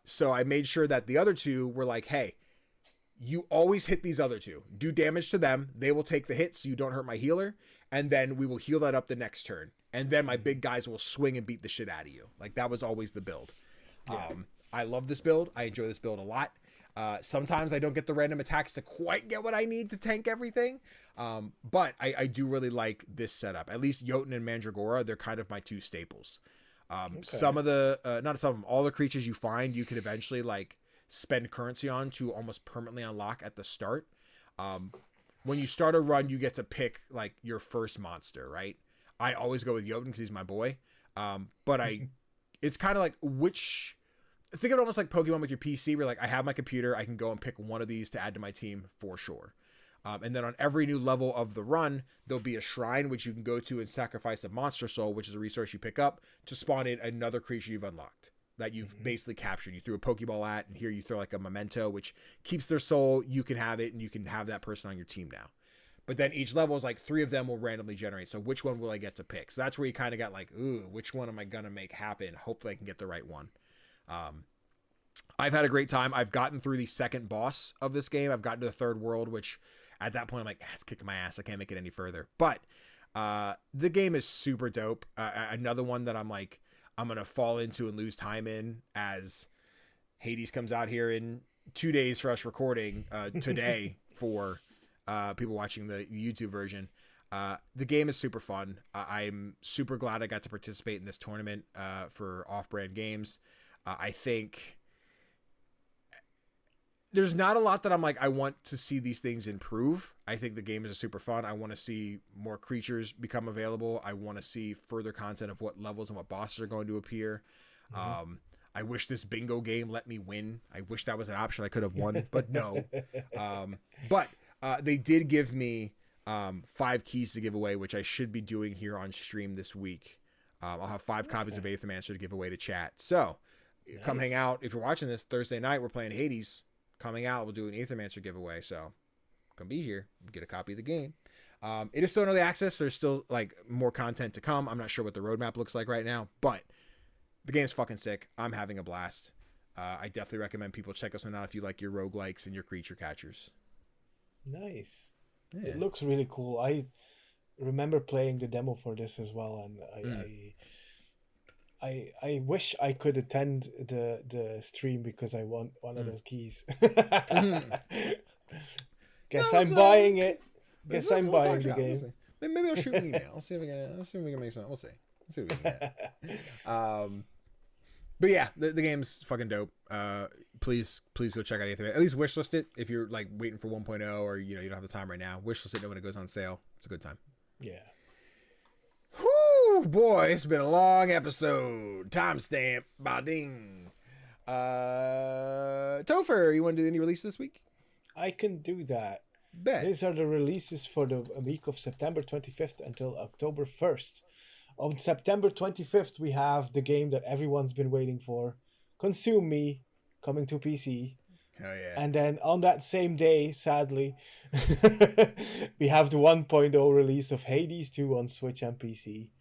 So I made sure that the other 2 were like, hey, you always hit these other 2. Do damage to them. They will take the hit so you don't hurt my healer. And then we will heal that up the next turn. And then my big guys will swing and beat the shit out of you. Like, that was always the build. Yeah. I love this build. I enjoy this build a lot. Sometimes I don't get the random attacks to quite get what I need to tank everything. But I do really like this setup. At least Jotun and Mandragora, they're kind of my 2 staples. Some of the, not some of them, all the creatures you find, you can eventually like spend currency on to almost permanently unlock at the start. When you start a run, you get to pick like your first monster, right? I always go with Jotun because he's my boy. But it's kind of like think of it almost like Pokemon with your PC, where like I have my computer, I can go and pick one of these to add to my team for sure. And then on every new level of the run, there'll be a shrine which you can go to and sacrifice a monster soul, which is a resource you pick up to spawn in another creature you've unlocked. that you've basically captured. You threw a Pokeball at, and here you throw like a memento, which keeps their soul. You can have it, and you can have that person on your team now. But then each level is like 3 of them will randomly generate. So which one will I get to pick? So that's where you kind of got like, ooh, which one am I going to make happen? Hopefully I can get the right one. I've had a great time. I've gotten through the second boss of this game. I've gotten to the third world, which at that point I'm like, it's kicking my ass. I can't make it any further. But the game is super dope. Another one that I'm like, I'm going to fall into and lose time in as Hades comes out here in 2 days for us recording today for people watching the YouTube version. The game is super fun. I'm super glad I got to participate in this tournament for off-brand games. I think there's not a lot that I'm like, I want to see these things improve. I think the game is super fun. I want to see more creatures become available. I want to see further content of what levels and what bosses are going to appear. I wish this bingo game let me win. I wish that was an option I could have won, but no. But they did give me 5 keys to give away, which I should be doing here on stream this week. I'll have 5 copies of Aethermancer to give away to chat. So come hang out. If you're watching this Thursday night, we're playing Hades. Coming out, we'll do an Aethermancer giveaway. So come be here, get a copy of the game. It is still in early access. There's still like more content to come. I'm not sure what the roadmap looks like right now, but the game's fucking sick. I'm having a blast. I definitely recommend people check us out if you like your roguelikes and your creature catchers. Nice. Yeah. It looks really cool. I remember playing the demo for this as well, and I wish I could attend the stream because I want one of those keys. Guess I'm buying it. Guess I'm buying the game. Maybe I'll shoot an email. I'll see if we can make something. We'll see. Let's see what we can get. But yeah, the game's fucking dope. Please go check out Aethermancer. At least wishlist it if you're like waiting for 1.0 or you don't have the time right now. Wishlist it when it goes on sale. It's a good time. Yeah. Whoo, boy, it's been a long episode. Timestamp. Ba-ding. Tofr, you want to do any release this week? I can do that. Bet. These are the releases for the week of September 25th until October 1st. On September 25th, we have the game that everyone's been waiting for, Consume Me, coming to PC. Hell yeah. And then on that same day, sadly, we have the 1.0 release of Hades 2 on Switch and PC.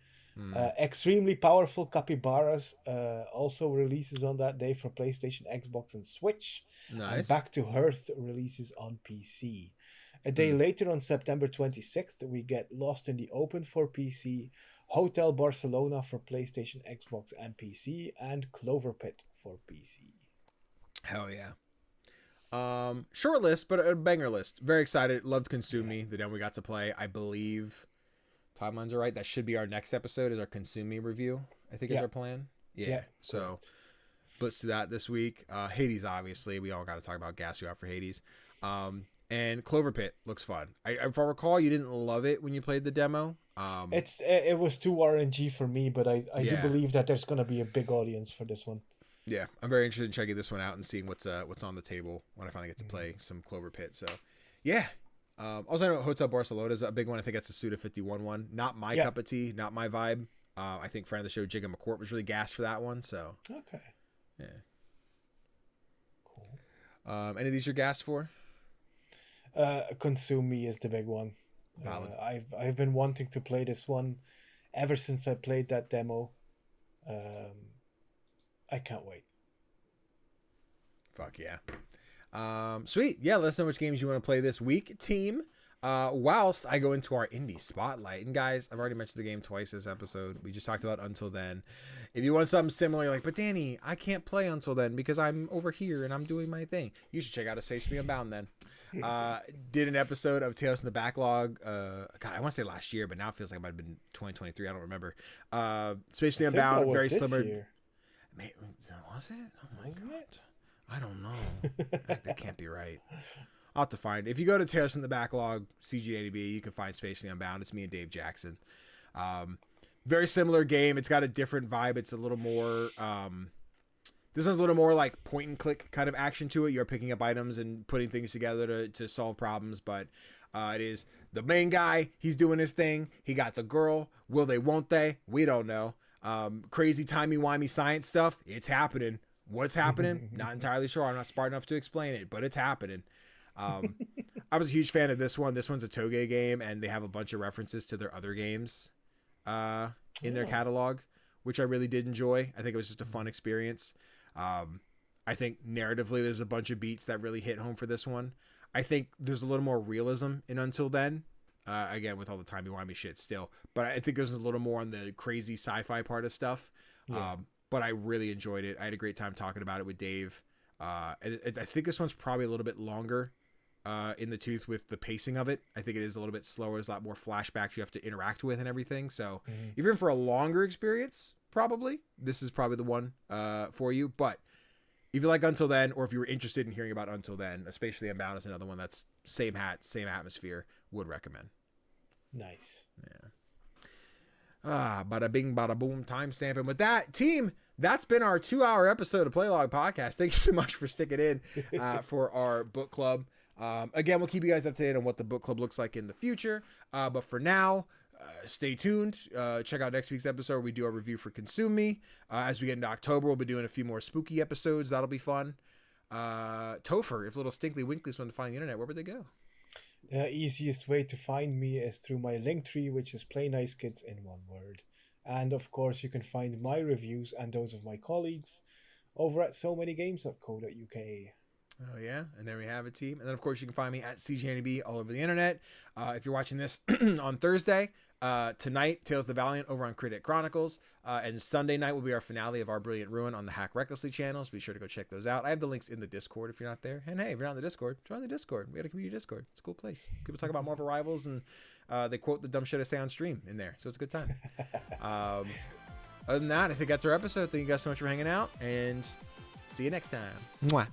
Extremely Powerful Capybaras also releases on that day for PlayStation, Xbox, and Switch. Nice. And Back to Earth releases on PC. A day later, on September 26th, we get Lost in the Open for PC, Hotel Barcelona for PlayStation, Xbox, and PC, and Clover Pit for PC. Hell yeah. Short list, but a banger list. Very excited. Loved Consume Me, the demo we got to play. I believe timelines are right. That should be our next episode, is our Consume Me review, I think is our plan. Yeah. So correct. let's do that this week. Hades, obviously. We all got to talk about gas you out for Hades. And Clover Pit looks fun. If I recall, you didn't love it when you played the demo. It was too RNG for me, but I do believe that there's going to be a big audience for this one. Yeah, I'm very interested in checking this one out and seeing what's on the table when I finally get to play some Clover Pit. So, yeah. Also, I know Hotel Barcelona is a big one. I think that's the Suda 51 one. Not my cup of tea, not my vibe. I think friend of the show, Jigga McCourt, was really gassed for that one. So, okay. Yeah. Cool. Any of these you're gassed for? Consume Me is the big one. I've been wanting to play this one ever since I played that demo. I can't wait. Fuck yeah. Sweet. Yeah, let us know which games you want to play this week, team. Whilst I go into our indie spotlight. And guys, I've already mentioned the game twice this episode. We just talked about Until Then. If you want something similar, you're like, but Danny, I can't play Until Then because I'm over here and I'm doing my thing. You should check out his face for the Unbound then. Did an episode of Tales from the Backlog. God, I want to say last year, but now it feels like it might have been 2023. I don't remember. Space to the Unbound, very similar. Year. Was it? Oh my Wasn't God. it? I don't know. That can't be right. I'll have to find it. If you go to Tales from the Backlog, CGDannyB, you can find Space to the Unbound. It's me and Dave Jackson. Very similar game. It's got a different vibe. It's a little more... this one's a little more like point and click kind of action to it. You're picking up items and putting things together to solve problems, but it is the main guy. He's doing his thing. He got the girl. Will they, won't they? We don't know. Crazy timey-wimey science stuff, it's happening. What's happening? Not entirely sure. I'm not smart enough to explain it, but it's happening. I was a huge fan of this one. This one's a Toge game, and they have a bunch of references to their other games in their catalog, which I really did enjoy. I think it was just a fun experience. I think narratively, there's a bunch of beats that really hit home for this one. I think there's a little more realism in Until Then. Again, with all the timey-wimey shit still. But I think there's a little more on the crazy sci-fi part of stuff. Yeah. But I really enjoyed it. I had a great time talking about it with Dave. I think this one's probably a little bit longer in the tooth with the pacing of it. I think it is a little bit slower. There's a lot more flashbacks you have to interact with and everything. So if you're in for a longer experience, probably, this is probably the one for you. But if you like Until Then, or if you were interested in hearing about Until Then, especially Unbound is another one that's same hat, same atmosphere, would recommend. Nice. Yeah. Bada bing, bada boom, timestamp. And with that, team, that's been our 2-hour episode of Playlog Podcast. Thank you so much for sticking in for our book club. Again, we'll keep you guys up to date on what the book club looks like in the future. But for now, stay tuned. Check out next week's episode. We do our review for Consume Me. As we get into October, we'll be doing a few more spooky episodes. That'll be fun. Tofr, if little Stinkly Winklies want to find the internet, where would they go? The easiest way to find me is through my link tree, which is Play Nice Kids in one word. And of course, you can find my reviews and those of my colleagues over at somanygames.co.uk. Oh, yeah. And there we have it, team. And then, of course, you can find me at CGDannyB all over the internet. If you're watching this on Thursday, tonight, Tales of the Valiant over on Critic Chronicles. And Sunday night will be our finale of Our Brilliant Ruin on the Hack Recklessly channels. Be sure to go check those out. I have the links in the Discord if you're not there. And hey, if you're not on the Discord, join the Discord. We got a community Discord. It's a cool place. People talk about Marvel Rivals, and they quote the dumb shit I say on stream in there. So it's a good time. Other than that, I think that's our episode. Thank you guys so much for hanging out, and see you next time. Mwah.